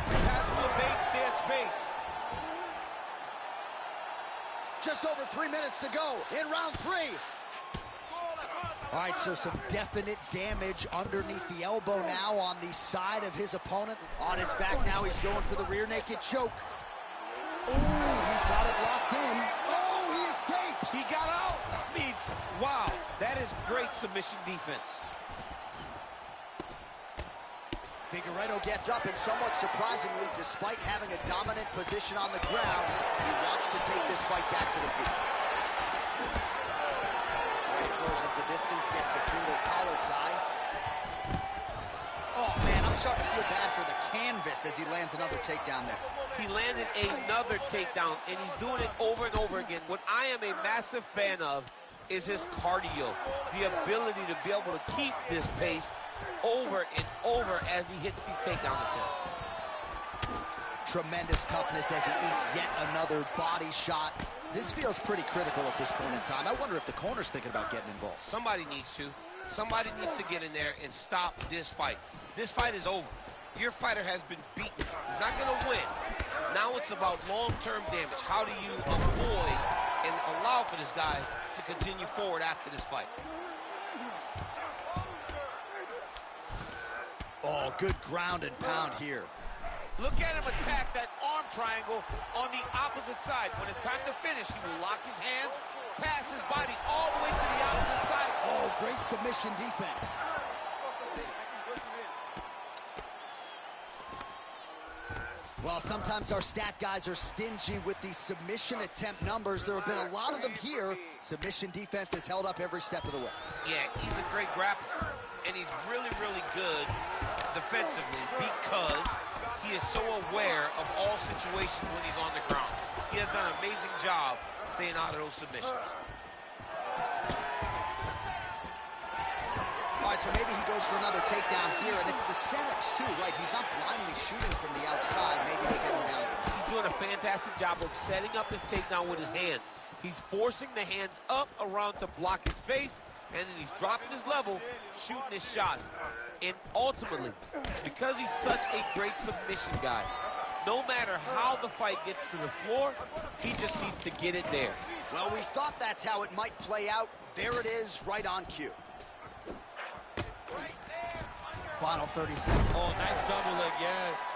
He has to evade, stay at space. Just over 3 minutes to go in round 3. All right, so some definite damage underneath the elbow now on the side of his opponent. On his back now, he's going for the rear naked choke. Ooh, he's got it locked in. Oh, he escapes. He got out. I mean, wow, that is great submission defense. Figueiredo gets up, and somewhat surprisingly, despite having a dominant position on the ground, he wants to take this fight back to the feet. He closes the distance, gets the single collar tie. Oh, man, I'm starting to feel bad for the canvas as he lands another takedown there. He landed another takedown, and he's doing it over and over again. What I am a massive fan of is his cardio, the ability to be able to keep this pace over and over as he hits these takedown attempts. Tremendous toughness as he eats yet another body shot. This feels pretty critical at this point in time. I wonder if the corner's thinking about getting involved. Somebody needs to. Somebody needs to get in there and stop this fight. This fight is over. Your fighter has been beaten. He's not going to win. Now it's about long-term damage. How do you avoid and allow for this guy to continue forward after this fight? Oh, good ground and pound here. Look at him attack that arm triangle on the opposite side. When it's time to finish, he will lock his hands, pass his body all the way to the opposite side. Oh, great submission defense. Well, sometimes our stat guys are stingy with the submission attempt numbers. There have been a lot of them here. Submission defense has held up every step of the way. Yeah, he's a great grappler, and he's really, really good defensively because he is so aware of all situations when he's on the ground. He has done an amazing job staying out of those submissions. All right, so maybe he goes for another takedown here, and it's the setups too, right? He's not blindly shooting from the outside. Maybe he'll get him down again. He's doing a fantastic job of setting up his takedown with his hands. He's forcing the hands up around to block his face, and then he's dropping his level, shooting his shots. And ultimately, because he's such a great submission guy, no matter how the fight gets to the floor, he just needs to get it there. Well, we thought that's how it might play out. There it is, right on cue. Final 30 seconds. Oh, nice double leg, yes.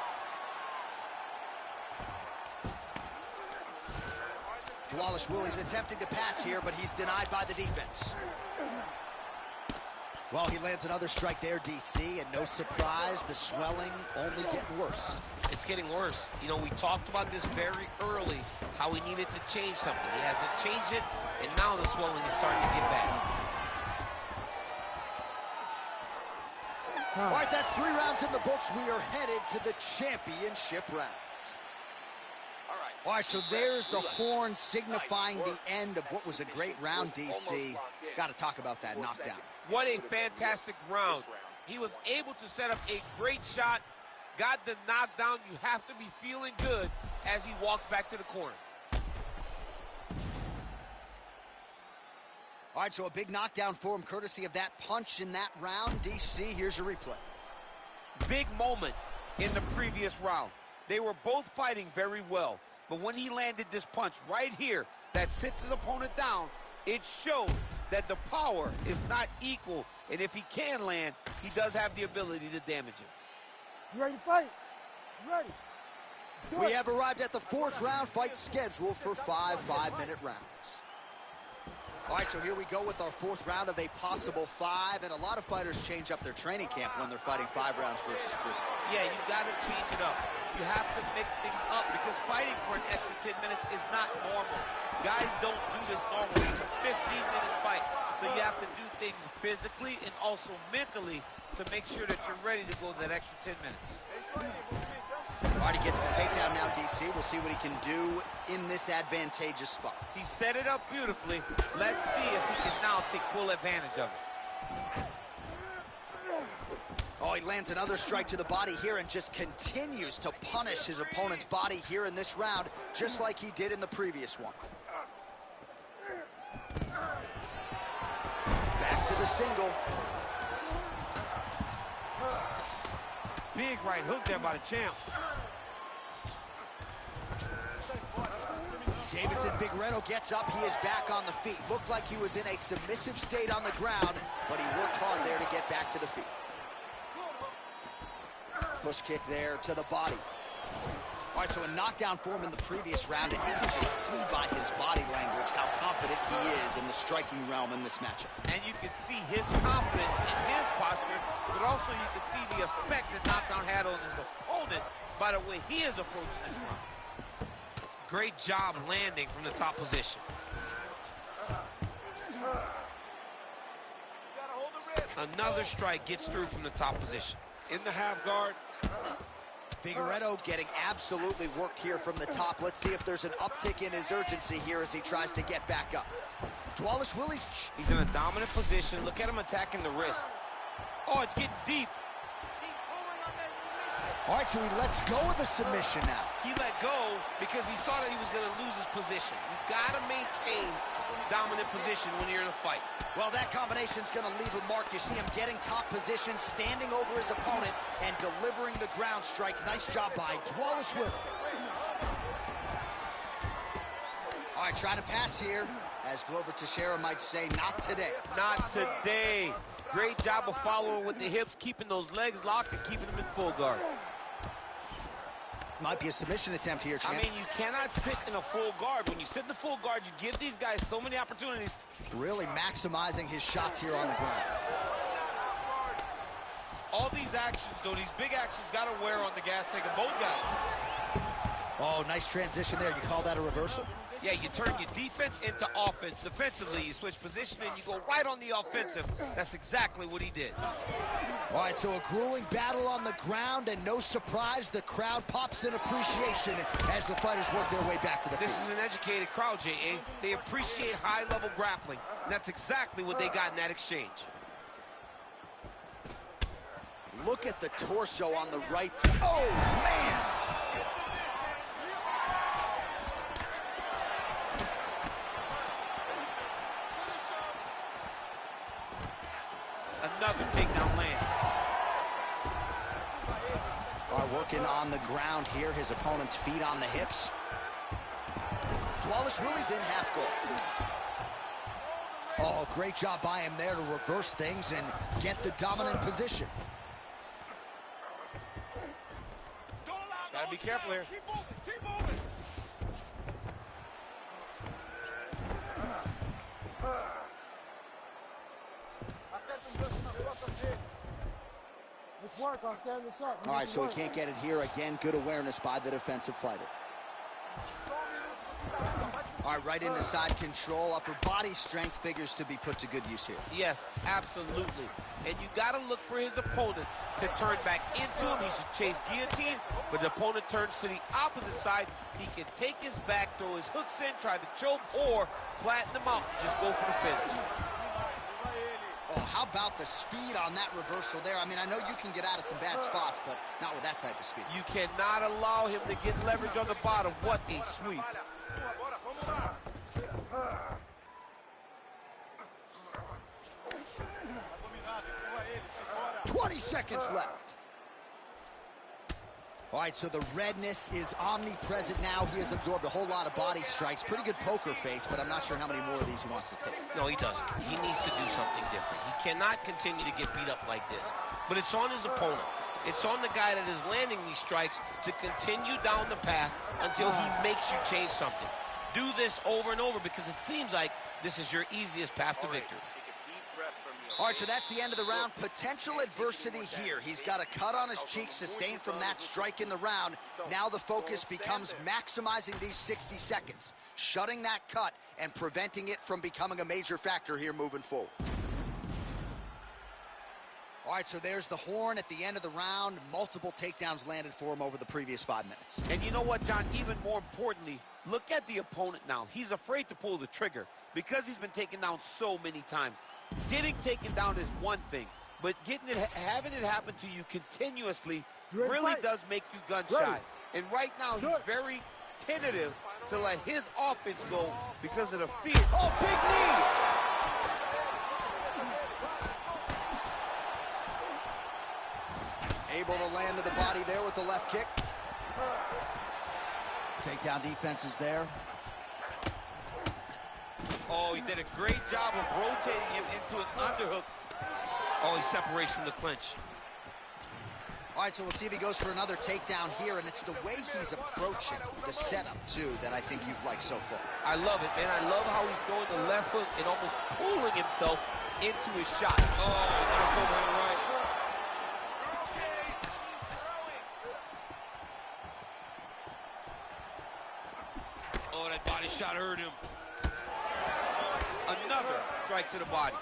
Wallace Willie's attempting to pass here, but he's denied by the defense. Well, he lands another strike there, DC, and no surprise, the swelling only getting worse. It's getting worse. You know, we talked about this very early, how he needed to change something. He hasn't changed it, and now the swelling is starting to get bad. All right, that's 3 rounds in the books. We are headed to the championship rounds. All right, so there's the horn signifying the end of what was a great round, DC. Got to talk about that knockdown. What a fantastic round. He was able to set up a great shot, got the knockdown. You have to be feeling good as he walks back to the corner. All right, so a big knockdown for him, courtesy of that punch in that round. DC, here's your replay. Big moment in the previous round. They were both fighting very well, but when he landed this punch right here that sits his opponent down, it showed that the power is not equal, and if he can land, he does have the ability to damage him. You ready to fight? You ready? We have arrived at the 4th round, fight scheduled for 5 5-minute rounds. All right, so here we go with our 4th round of a possible 5, and a lot of fighters change up their training camp when they're fighting 5 rounds versus 3. Yeah, you got to change it up. You have to mix things up because fighting for an extra 10 minutes is not normal. Guys don't do this normally. It's a 15-minute fight, so you have to do things physically and also mentally to make sure that you're ready to go that extra 10 minutes. All right, he gets the takedown now, DC. We'll see what he can do in this advantageous spot. He set it up beautifully. Let's see if he can now take full advantage of it. Oh, he lands another strike to the body here and just continues to punish his opponent's body here in this round, just like he did in the previous one. Back to the single. Big right hook there by the champ. Davison Figueiredo gets up. He is back on the feet. Looked like he was in a submissive state on the ground, but he worked hard there to get back to the feet. Push kick there to the body. All right, so a knockdown for him in the previous round, and you can just see by his body language how confident he is in the striking realm in this matchup. And you can see his confidence in his posture, but also you can see the effect that knockdown had on his opponent by the way he is approaching this round. Great job landing from the top position. Another strike gets through from the top position. In the half guard. Figueiredo getting absolutely worked here from the top. Let's see if there's an uptick in his urgency here as he tries to get back up. Wallace Willie's... He's in a dominant position. Look at him attacking the wrist. Oh, it's getting deep. All right, so he lets go of the submission now. He let go because he saw that he was going to lose his position. You got to maintain dominant position when you're in a fight. Well, that combination's going to leave a mark. You see him getting top position, standing over his opponent, and delivering the ground strike. Nice job by Wallace Willis. All right, trying to pass here, as Glover Teixeira might say, not today. Not today. Great job of following with the hips, keeping those legs locked and keeping them in full guard. Might be a submission attempt here, champ. I mean, you cannot sit in a full guard. When you sit in the full guard, you give these guys so many opportunities. Really maximizing his shots here on the ground. All these actions, though, these big actions, got to wear on the gas tank of both guys. Oh, nice transition there. You call that a reversal? Yeah, you turn your defense into offense. Defensively, you switch position and you go right on the offensive. That's exactly what he did. All right, so a grueling battle on the ground, and no surprise, the crowd pops in appreciation as the fighters work their way back to the field. This is an educated crowd, J.A. They appreciate high-level grappling, and that's exactly what they got in that exchange. Look at the torso on the right side. Oh, man! Another takedown lands. All right, working on the ground here. His opponent's feet on the hips. Wallace Willie's in half guard. Oh, great job by him there to reverse things and get the dominant position. Gotta be careful here. Keep moving, keep moving. Let's work. I'll stand this up. All right, so he can't get it here. Again, good awareness by the defensive fighter. All right into side control. Upper body strength figures to be put to good use here. Yes, absolutely. And you got to look for his opponent to turn back into him. He should chase guillotine, but the opponent turns to the opposite side. He can take his back, throw his hooks in, try to choke, or flatten him out. Just go for the finish. Oh, how about the speed on that reversal there? I mean, I know you can get out of some bad spots, but not with that type of speed. You cannot allow him to get leverage on the bottom. What a sweep. 20 seconds left. All right, so the redness is omnipresent now. He has absorbed a whole lot of body strikes. Pretty good poker face, but I'm not sure how many more of these he wants to take. No, he doesn't. He needs to do something different. He cannot continue to get beat up like this. But it's on his opponent. It's on the guy that is landing these strikes to continue down the path until he makes you change something. Do this over and over because it seems like this is your easiest path to victory. All right, so that's the end of the round. Potential adversity here. He's got a cut on his cheek sustained from that strike in the round. Now the focus becomes maximizing these 60 seconds, shutting that cut and preventing it from becoming a major factor here moving forward. All right, so there's the horn at the end of the round. Multiple takedowns landed for him over the previous 5 minutes. And you know what, John? Even more importantly, look at the opponent now. He's afraid to pull the trigger because he's been taken down so many times. Getting taken down is one thing, but having it happen to you continuously really does make you gun shy. And right now, he's very tentative to let his offense go because of the fear. Oh, big knee! Able to land to the body there with the left kick. Takedown defense is there. Oh, he did a great job of rotating him into his underhook. Oh, he separates from the clinch. All right, so we'll see if he goes for another takedown here, and it's the way he's approaching the setup, too, that I think you've liked so far. I love it, man. I love how he's throwing the left hook and almost pulling himself into his shot. Oh, nice overhand right. Oh, that body shot hurt him. Another strike to the body.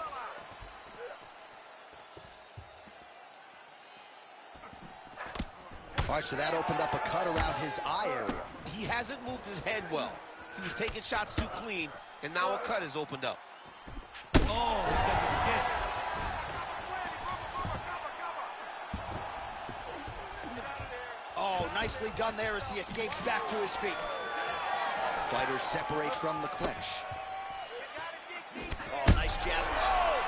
All right, so that opened up a cut around his eye area. He hasn't moved his head well. He was taking shots too clean, and now a cut has opened up. Oh, he got his skin. Oh, Nicely done there as he escapes back to his feet. Fighters separate from the clinch. Oh, nice jab. Oh!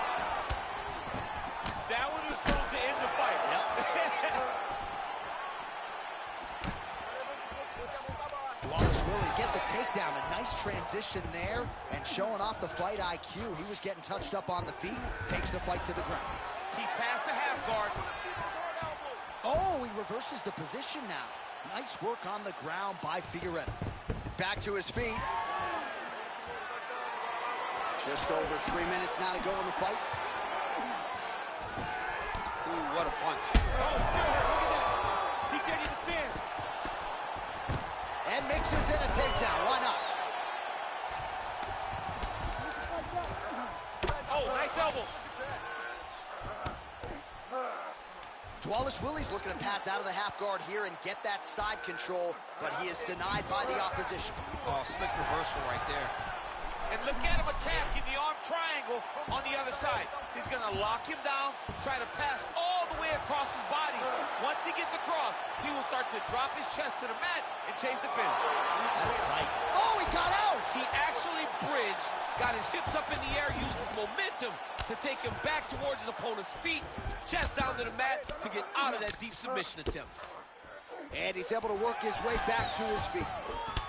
That one was thrown to end the fight. Yep. Wallace Willie get the takedown. A nice transition there and showing off the fight IQ. He was getting touched up on the feet. Takes the fight to the ground. He passed the half guard. Oh, he reverses the position now. Nice work on the ground by Figueiredo. Back to his feet. Just over 3 minutes now to go in the fight. Ooh, what a punch. Oh, still hurt. Look at that. He can't even stand. And mixes in a takedown. Why not? Oh, nice elbow. Wallace Willie's looking to pass out of the half guard here and get that side control, but he is denied by the opposition. Oh, slick reversal right there. And look at him attack in the arm triangle on the other side. He's going to lock him down, try to pass all the way across his body. Once he gets across, he will start to drop his chest to the mat and chase the finish. That's tight. Oh, he got out! He actually bridged, got his hips up in the air, used his momentum to take him back towards his opponent's feet, chest down to the mat to get out of that deep submission attempt. And he's able to work his way back to his feet.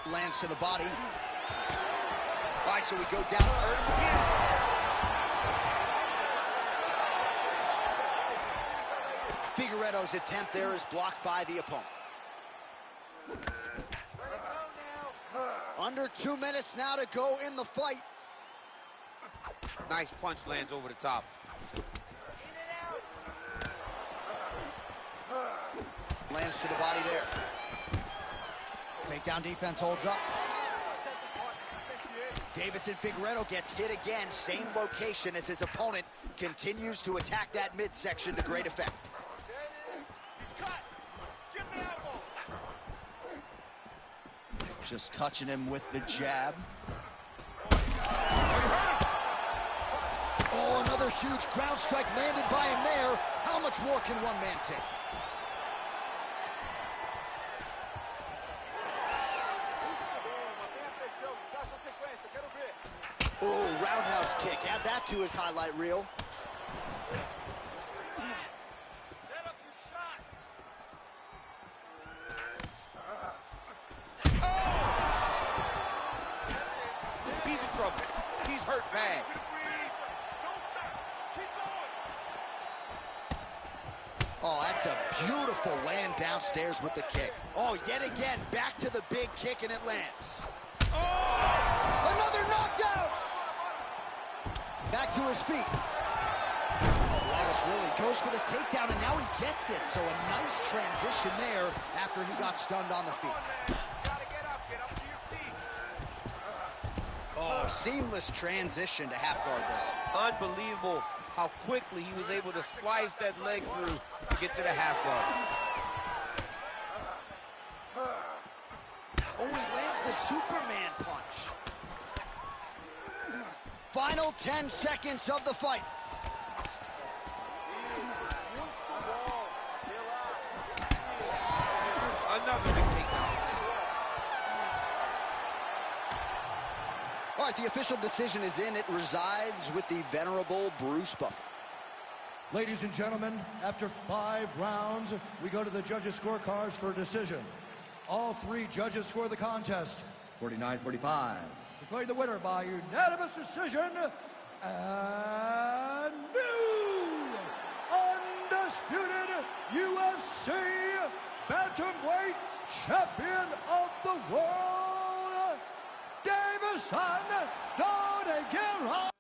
Lands to the body. All right, so we go down. Hurt him again. Figueiredo's attempt there is blocked by the opponent. Under 2 minutes now to go in the fight. Nice punch lands over the top. Lands to the body there. Takedown defense holds up. Davison Figueiredo gets hit again, same location as his opponent, continues to attack that midsection to great effect. Just touching him with the jab. Oh, another huge ground strike landed by him there. How much more can one man take? Oh, roundhouse kick. Add that to his highlight reel. Set up your shots. He's in trouble. He's hurt bad. Don't stop. Keep going. Oh, that's a beautiful land downstairs with the kick. Oh, yet again, back to the big kick, and it lands. Oh! Another knockdown! Back to his feet. Wallace Willie goes for the takedown, and now he gets it. So a nice transition there after he got stunned on the feet. Gotta get up to your feet. Oh, seamless transition to half guard there. Unbelievable how quickly he was able to slice that leg through to get to the half guard. Oh, he lands the Superman punch. Final 10 seconds of the fight. Another big takedown. All right, the official decision is in. It resides with the venerable Bruce Buffer. Ladies and gentlemen, after 5 rounds, we go to the judges' scorecards for a decision. All 3 judges score the contest 49-45. Declared the winner by unanimous decision, and new undisputed UFC bantamweight champion of the world, Davison Don't Get Wrong.